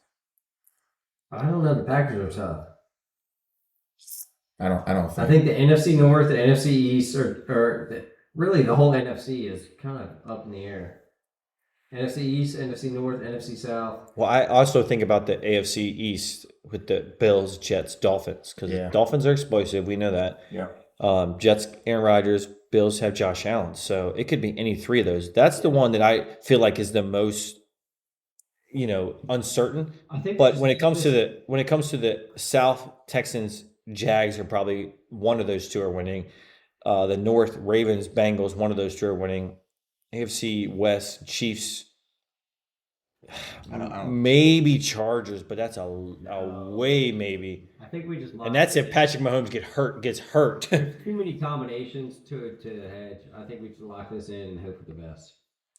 Speaker 4: I don't know. The Packers are tough.
Speaker 2: I don't think.
Speaker 4: I think the NFC North, the NFC East, really the whole NFC is kind of up in the air. NFC East, NFC North, NFC South.
Speaker 1: Well, I also think about the AFC East with the Bills, Jets, Dolphins, because
Speaker 2: Yeah.
Speaker 1: Dolphins are explosive. We know that.
Speaker 2: Yeah.
Speaker 1: Jets, Aaron Rodgers, Bills have Josh Allen. So it could be any 3 of those. That's the one that I feel like is the most, uncertain.
Speaker 4: I think.
Speaker 1: But when it comes to the South, Texans, Jags are probably one of those 2 are winning. The North, Ravens, Bengals, one of those 2 are winning. AFC West, Chiefs,
Speaker 2: I don't.
Speaker 1: maybe Chargers, but that's a way maybe.
Speaker 4: I think we just.
Speaker 1: And that's if Patrick Mahomes gets hurt.
Speaker 4: Too many combinations to hedge. I think we should lock this in and hope for the best.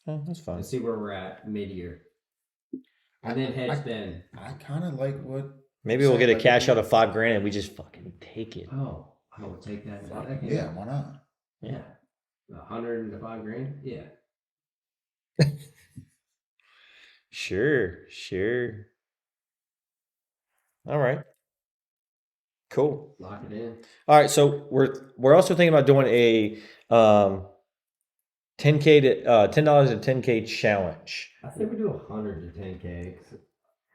Speaker 1: Oh, that's fine.
Speaker 4: And see where we're at mid-year. And then hedge then.
Speaker 2: I kind of like what.
Speaker 1: Maybe we'll get a cash out of $5 grand and we just fucking take it.
Speaker 4: Oh, I would take that.
Speaker 2: Yeah, why not?
Speaker 4: Yeah. 105 grand? Yeah.
Speaker 1: Sure. All right. Cool.
Speaker 4: Lock it in.
Speaker 1: All right, so we're also thinking about doing a $10K to $10 to $10K challenge.
Speaker 4: I think we do 100 to 10K.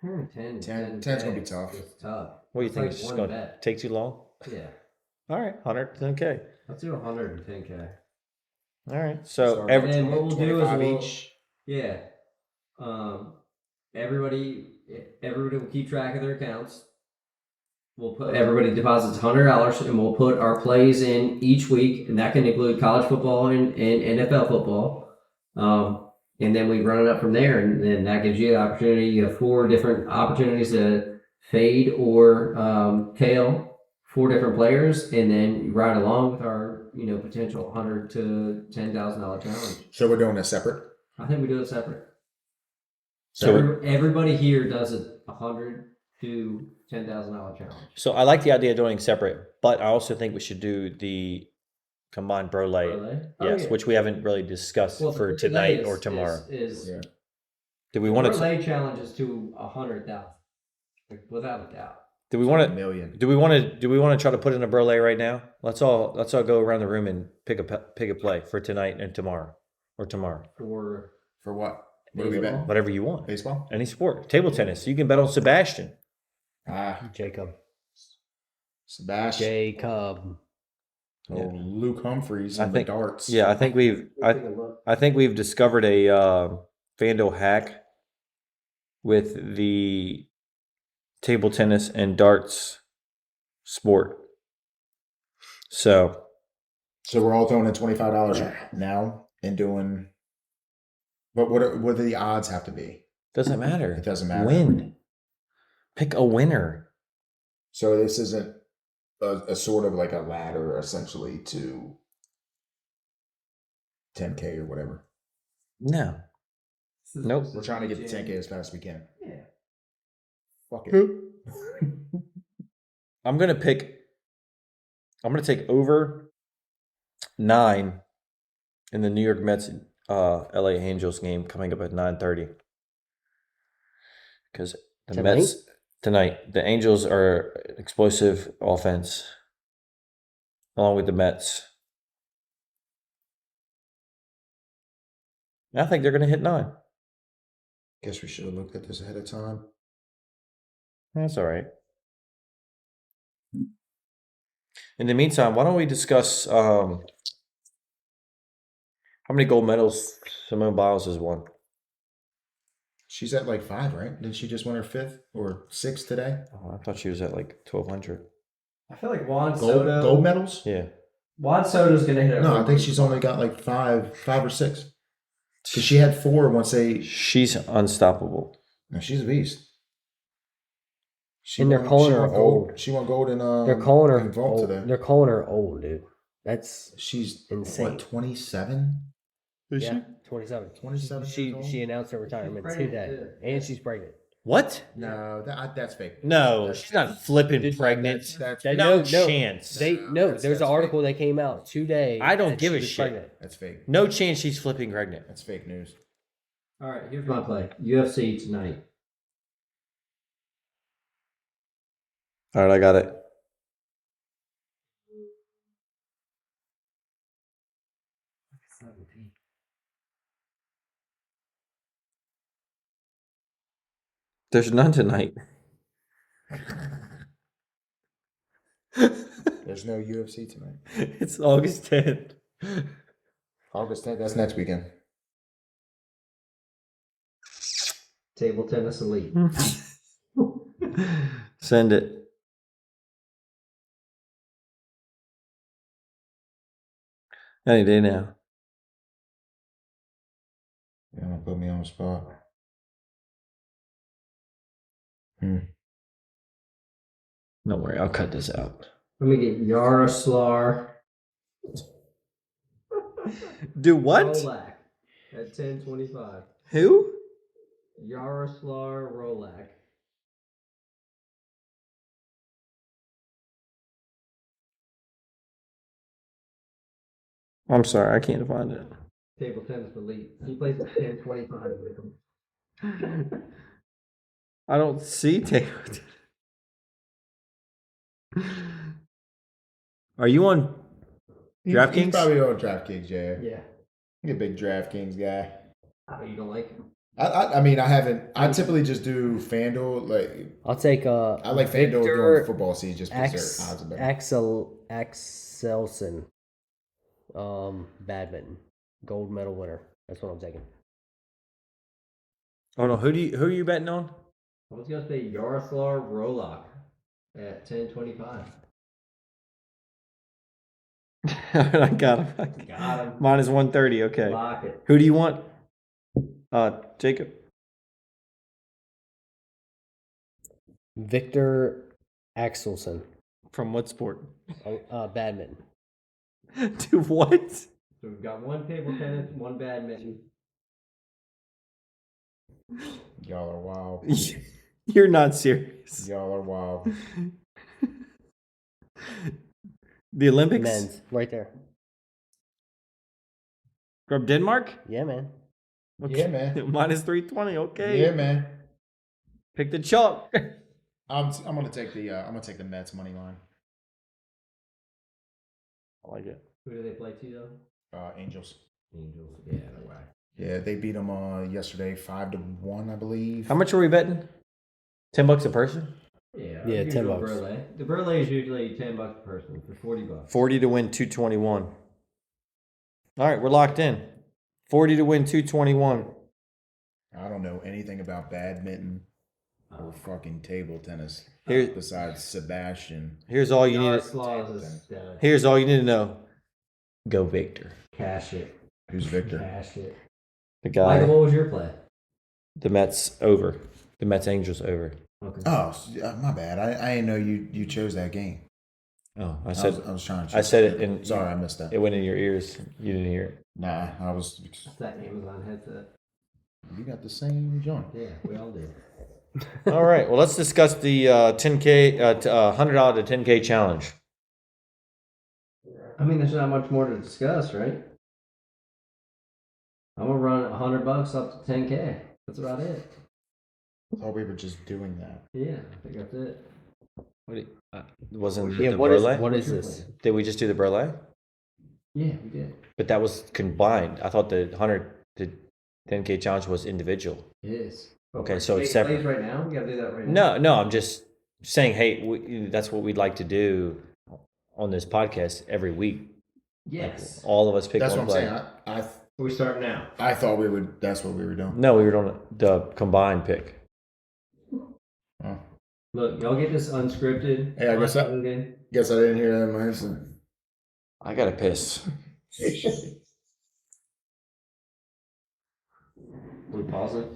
Speaker 4: 110.
Speaker 2: 10's gonna be tough.
Speaker 4: It's tough.
Speaker 1: What do you
Speaker 4: It's
Speaker 1: think?
Speaker 4: like
Speaker 1: It's just
Speaker 4: one
Speaker 1: going to
Speaker 4: bet.
Speaker 1: take too long?
Speaker 4: Yeah.
Speaker 1: All right, 100 to 10K.
Speaker 4: Let's do 100 to 10K.
Speaker 1: All right, so
Speaker 2: Start
Speaker 1: every,
Speaker 4: And then what we'll do is
Speaker 2: 25
Speaker 4: we'll,
Speaker 2: each.
Speaker 4: yeah. Everybody will keep track of their accounts. We'll put everybody deposits $100 and we'll put our plays in each week, and that can include college football and NFL football. And then we run it up from there, and then that gives you the opportunity. You have 4 different opportunities to fade or tail 4 different players, and then you ride along with our potential $100 to $10,000 challenge.
Speaker 2: So we're doing it separate.
Speaker 4: I think we do it separate.
Speaker 1: So
Speaker 4: Everybody here does a $100 to $10,000 challenge.
Speaker 1: so I like the idea of doing separate, but I also think we should do the combined Brolay.
Speaker 4: Brolay? Oh,
Speaker 1: Yes,
Speaker 4: yeah.
Speaker 1: which we haven't really discussed
Speaker 4: Well,
Speaker 1: for
Speaker 4: the
Speaker 1: tonight
Speaker 4: Brolay
Speaker 1: or tomorrow.
Speaker 4: Is
Speaker 2: Yeah.
Speaker 1: Do we want to?
Speaker 4: Brolay challenges to 100,000, without a doubt.
Speaker 1: Do we want
Speaker 2: A
Speaker 1: to?
Speaker 2: million.
Speaker 1: Do we want to try to put in a Brolay right now? Let's all go around the room and pick a play for tonight and tomorrow, or tomorrow,
Speaker 2: For what? What do we bet?
Speaker 1: whatever you want.
Speaker 2: Baseball?
Speaker 1: Any sport, table tennis. You can bet on Sebastian.
Speaker 3: Jacob.
Speaker 2: Sebastian.
Speaker 3: Jacob.
Speaker 2: Oh, Luke Humphreys
Speaker 1: I
Speaker 2: and
Speaker 1: think-
Speaker 2: the darts.
Speaker 1: Yeah, I think we've discovered a FanDuel hack with the table tennis and darts sport. So
Speaker 2: So we're all throwing in $25 now and doing. But what do the odds have to be?
Speaker 1: doesn't matter.
Speaker 2: It doesn't matter.
Speaker 1: Win. Pick a winner.
Speaker 2: So this isn't a sort of like a ladder essentially to 10K or whatever.
Speaker 1: No. Nope.
Speaker 2: We're trying to get to 10K as fast as we can.
Speaker 4: Yeah.
Speaker 2: Fuck it.
Speaker 1: I'm gonna take over 9 in the New York Mets LA Angels game coming up at 9:30. Because the
Speaker 3: Tonight?
Speaker 1: Mets tonight. The Angels are explosive offense, along with the Mets. I think they're going to hit 9.
Speaker 2: Guess we should have looked at this ahead of time.
Speaker 1: That's all right. In the meantime, why don't we discuss how many gold medals Simone Biles has won?
Speaker 2: She's at like 5, right? Did she just win her 5th or 6th today?
Speaker 1: Oh, I thought she was at like 1,200.
Speaker 4: I feel like Juan
Speaker 2: Gold,
Speaker 4: Soto.
Speaker 2: gold medals?
Speaker 1: Yeah.
Speaker 4: Juan Soto's gonna hit it.
Speaker 2: No, I think she's only got like 5 or 6. Because she had 4 once they.
Speaker 1: She's unstoppable.
Speaker 2: No, she's a beast. She
Speaker 3: And they're calling her
Speaker 2: gold.
Speaker 3: old.
Speaker 2: She won gold in
Speaker 3: They're calling her
Speaker 2: in vault
Speaker 3: old.
Speaker 2: today.
Speaker 3: They're calling her old, dude. That's
Speaker 2: She's
Speaker 3: insane.
Speaker 2: what, 27?
Speaker 1: Is
Speaker 3: yeah, 27.
Speaker 2: 27 years old?
Speaker 3: She announced her retirement
Speaker 4: pregnant,
Speaker 3: today,
Speaker 4: too.
Speaker 3: and she's pregnant.
Speaker 1: What?
Speaker 2: No, that's fake.
Speaker 1: No, she's not flipping pregnant.
Speaker 2: That's
Speaker 3: That-
Speaker 1: No
Speaker 3: no,
Speaker 1: chance.
Speaker 2: That's
Speaker 3: There's an
Speaker 2: fake.
Speaker 3: article that came out today.
Speaker 1: I don't
Speaker 3: that
Speaker 1: give
Speaker 3: she
Speaker 1: a
Speaker 3: was
Speaker 1: shit.
Speaker 3: pregnant.
Speaker 2: That's fake.
Speaker 1: No chance she's flipping pregnant.
Speaker 2: That's fake news.
Speaker 4: All right, here's my play. UFC tonight.
Speaker 1: All right, I got it. There's none tonight.
Speaker 2: There's no UFC tonight.
Speaker 1: It's August 10th.
Speaker 2: August 10th. That's next weekend.
Speaker 4: Table tennis elite.
Speaker 1: Send it. Any day now.
Speaker 2: Yeah, don't put me on the spot.
Speaker 1: Don't worry, I'll cut this out.
Speaker 4: Let me get Yaroslav
Speaker 1: Do what?
Speaker 4: Rolak at 10:25.
Speaker 1: Who?
Speaker 4: Yaroslav Rolak.
Speaker 1: I'm sorry, I can't find it.
Speaker 4: Table tennis elite. He plays at 10:25 with him.
Speaker 1: I don't see table. Are you on
Speaker 2: He's
Speaker 1: DraftKings?
Speaker 2: probably on DraftKings, yeah.
Speaker 4: Yeah.
Speaker 2: He's a big DraftKings guy.
Speaker 4: Oh, you don't like him?
Speaker 2: I mean, I haven't. I typically just do FanDuel. Like,
Speaker 3: I'll take
Speaker 2: I like FanDuel during football season just because their odds are better.
Speaker 3: Axelson, badminton, gold medal winner. That's what I'm taking.
Speaker 1: Oh no, who are you betting on?
Speaker 4: I was gonna say Yaroslav Rolak at 10:25.
Speaker 1: I got him.
Speaker 4: Got him.
Speaker 1: Mine is 130. Okay.
Speaker 4: Lock it.
Speaker 1: Who do you want? Jacob.
Speaker 3: Victor Axelson,
Speaker 1: From what sport?
Speaker 3: badminton.
Speaker 1: To what?
Speaker 4: So we've got one table tennis, one badminton.
Speaker 2: Y'all are wild.
Speaker 1: You're not serious.
Speaker 2: Y'all are wild.
Speaker 1: The Olympics
Speaker 3: Men's, right there.
Speaker 1: from Denmark?
Speaker 3: Yeah, man.
Speaker 1: Okay.
Speaker 2: Yeah, man.
Speaker 1: Minus 320. Okay.
Speaker 2: Yeah, man.
Speaker 1: Pick the chalk.
Speaker 2: I'm gonna take the Mets money line.
Speaker 1: I like it.
Speaker 4: Who do they play to though?
Speaker 2: Angels.
Speaker 4: Angels. Yeah, no way.
Speaker 2: Yeah, they beat them yesterday 5-1, I believe.
Speaker 1: How much are we betting? $10 a person?
Speaker 4: Yeah,
Speaker 3: Yeah,
Speaker 4: usual
Speaker 3: $10.
Speaker 4: Brolay. The Brolay is usually $10 a person for $40.
Speaker 1: 40 to win 221. All right, we're locked in. 40 to win 221.
Speaker 2: I don't know anything about badminton or fucking table tennis
Speaker 1: Here-
Speaker 2: besides Sebastian.
Speaker 1: Here's all you need.
Speaker 4: Yaroslav is
Speaker 1: Here's all you need to know. Go Victor.
Speaker 4: cash it.
Speaker 2: Who's Victor?
Speaker 4: Cash it.
Speaker 1: The
Speaker 4: Michael,
Speaker 1: guy.
Speaker 4: what was your play?
Speaker 1: The Mets over. The Mets Angels over.
Speaker 4: Okay.
Speaker 2: Oh, my bad. I didn't know you chose that game.
Speaker 1: Oh, I
Speaker 2: I
Speaker 1: said
Speaker 2: was trying to.
Speaker 1: I said it in.
Speaker 2: Sorry, I missed that.
Speaker 1: It went in your ears. You didn't hear it.
Speaker 2: Nah, I was.
Speaker 4: It's that Amazon headset.
Speaker 2: You got the same joint.
Speaker 4: Yeah, we all do.
Speaker 1: All right. Well, let's discuss the 10K, $100 to 10K challenge.
Speaker 4: I mean, there's not much more to discuss, right? I'm gonna run $100 up to 10K. That's about it.
Speaker 2: I thought we were just doing that.
Speaker 4: Yeah, I think that's it.
Speaker 1: Wasn't
Speaker 3: Yeah,
Speaker 1: the
Speaker 3: what is
Speaker 1: Brolay?
Speaker 3: what is this?
Speaker 1: Did we just do the Brolay?
Speaker 4: Yeah, we did.
Speaker 1: But that was combined. I thought the 10K challenge was individual.
Speaker 4: It is.
Speaker 1: Okay, so it's separate.
Speaker 4: Right now? We gotta do that right now.
Speaker 1: No, I'm just saying, hey, that's what we'd like to do on this podcast every week.
Speaker 4: Yes.
Speaker 1: Like, all of us pick
Speaker 2: That's
Speaker 1: one
Speaker 2: what I'm
Speaker 1: play.
Speaker 2: saying.
Speaker 4: We start now.
Speaker 2: I thought we would. That's what we were doing.
Speaker 1: No, we were doing the combined pick.
Speaker 2: Oh.
Speaker 4: Look, y'all get this unscripted.
Speaker 2: Hey, I guess I didn't hear that in my answer.
Speaker 1: I gotta piss.
Speaker 4: We pause it.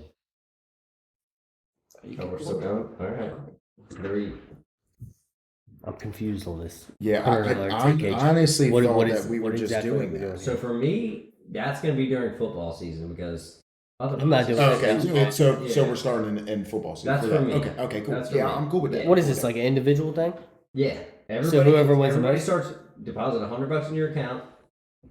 Speaker 4: Oh, we're still going? All right. 3.
Speaker 3: I'm confused on this.
Speaker 2: Yeah,
Speaker 3: $100
Speaker 2: I
Speaker 3: 10K.
Speaker 2: honestly
Speaker 3: What
Speaker 2: thought
Speaker 3: is-
Speaker 2: that we
Speaker 3: what
Speaker 2: were just
Speaker 3: exactly
Speaker 2: doing
Speaker 3: are we
Speaker 2: that.
Speaker 3: doing?
Speaker 4: So for me, that's going to be during football season because other
Speaker 3: I'm not doing
Speaker 2: Oh,
Speaker 3: that.
Speaker 2: okay, so
Speaker 4: Yeah.
Speaker 2: we're starting in football season.
Speaker 4: That's
Speaker 2: for
Speaker 4: for
Speaker 2: that.
Speaker 4: me.
Speaker 2: Okay, cool.
Speaker 4: That's for
Speaker 2: Yeah,
Speaker 4: me.
Speaker 2: I'm cool with that.
Speaker 3: What is this, like an individual thing?
Speaker 4: Yeah.
Speaker 3: whoever wins the
Speaker 4: everybody
Speaker 3: most?
Speaker 4: starts deposit $100 in your account.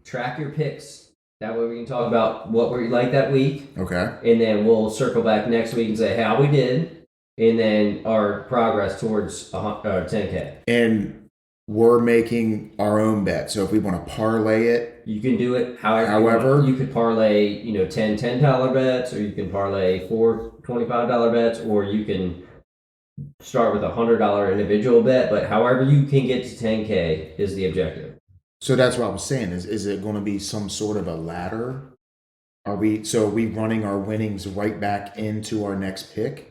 Speaker 4: Track your picks. That way we can talk about what we like that week,
Speaker 2: Okay.
Speaker 4: and then we'll circle back next week and say how we did, and then our progress towards 10K.
Speaker 2: And we're making our own bet. So if we want to parlay it,
Speaker 4: You can do it however.
Speaker 2: However-
Speaker 4: you could parlay, 10 $10 bets, or you can parlay 4 $25 bets, or you can start with a $100 individual bet. But however you can get to 10K is the objective.
Speaker 2: so that's what I was saying. Is it going to be some sort of a ladder? Are we running our winnings right back into our next pick?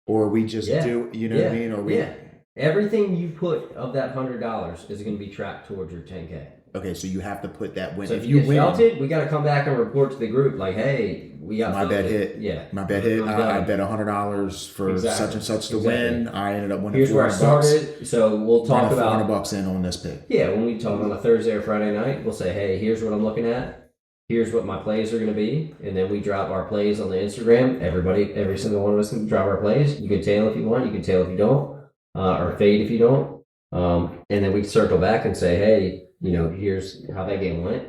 Speaker 2: Or are we just
Speaker 4: Yeah.
Speaker 2: what I mean? Or we
Speaker 4: Yeah. Everything you put of that $100 is going to be tracked towards your 10K.
Speaker 2: Okay, so you have to put that win.
Speaker 4: So
Speaker 2: if
Speaker 4: if you
Speaker 2: you win,
Speaker 4: felt it, we got to come back and report to the group like, hey, we got
Speaker 2: my bet hit.
Speaker 4: Yeah.
Speaker 2: My bet hit.
Speaker 4: I'm
Speaker 2: I
Speaker 4: done.
Speaker 2: bet $100 for
Speaker 4: Exactly.
Speaker 2: such and such to
Speaker 4: Exactly.
Speaker 2: win. I ended up winning
Speaker 4: Here's where I
Speaker 2: $400.
Speaker 4: started. So we'll talk
Speaker 2: Running
Speaker 4: about
Speaker 2: $400 in on this pick.
Speaker 4: Yeah, when we talk on a Thursday or Friday night, we'll say, hey, here's what I'm looking at. Here's what my plays are going to be. And then we drop our plays on the Instagram. Every single one of us can drop our plays. You can tail if you want. You can tail if you don't. Or fade if you don't. And then we circle back and say, hey, here's how that game went.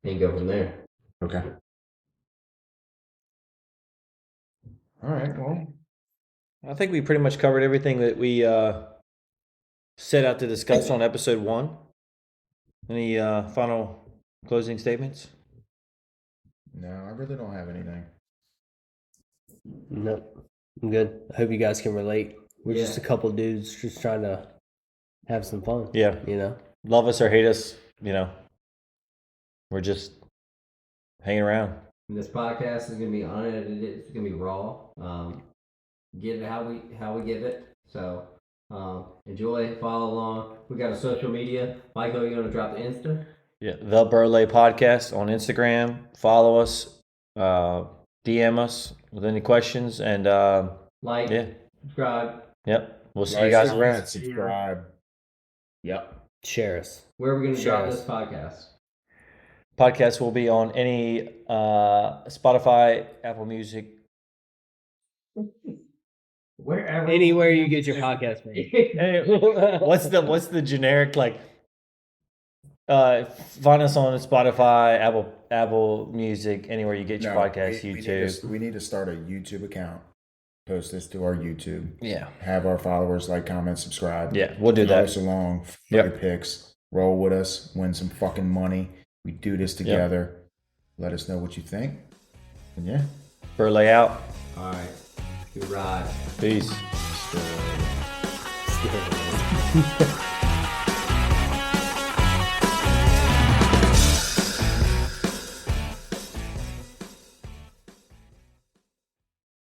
Speaker 4: And go from there.
Speaker 2: Okay. All right. Well,
Speaker 1: I think we pretty much covered everything that we set out to discuss on episode 1. Any final closing statements?
Speaker 2: no, I really don't have anything.
Speaker 3: Nope. I'm good. I hope you guys can relate. We're just a
Speaker 4: Yeah.
Speaker 3: couple dudes just trying to have some fun.
Speaker 1: Yeah. Love us or hate us, we're just hanging around.
Speaker 4: And this podcast is going to be unedited. It's going to be raw. Give it how we give it. So enjoy, follow along. We got a social media. Michael, are you going to drop the Insta?
Speaker 1: Yeah, the Brolay Podcast on Instagram. Follow us, DM us with any questions, and
Speaker 4: Like,
Speaker 1: yeah,
Speaker 4: subscribe.
Speaker 1: yep. We'll see you guys around.
Speaker 2: Subscribe. Yep.
Speaker 3: Share us.
Speaker 4: Where are we going to drop
Speaker 3: Share
Speaker 4: this podcast?
Speaker 1: Podcast will be on any Spotify, Apple Music.
Speaker 4: Wherever.
Speaker 3: Anywhere you get your podcast, man.
Speaker 1: Hey, what's the generic like? Find us on Spotify, Apple Music, anywhere you get your podcast, YouTube.
Speaker 2: We need to start a YouTube account. Post this to our YouTube.
Speaker 1: Yeah,
Speaker 2: Have our followers like, comment, subscribe.
Speaker 1: yeah, we'll do
Speaker 2: Follow
Speaker 1: that.
Speaker 2: us along.
Speaker 1: Yep.
Speaker 2: Your picks. Roll with us. Win some fucking money. We do this together. Let us know what you think. And yeah.
Speaker 1: Brolay out.
Speaker 4: All right. Good ride.
Speaker 1: Peace.
Speaker 2: Still,
Speaker 3: Yeah.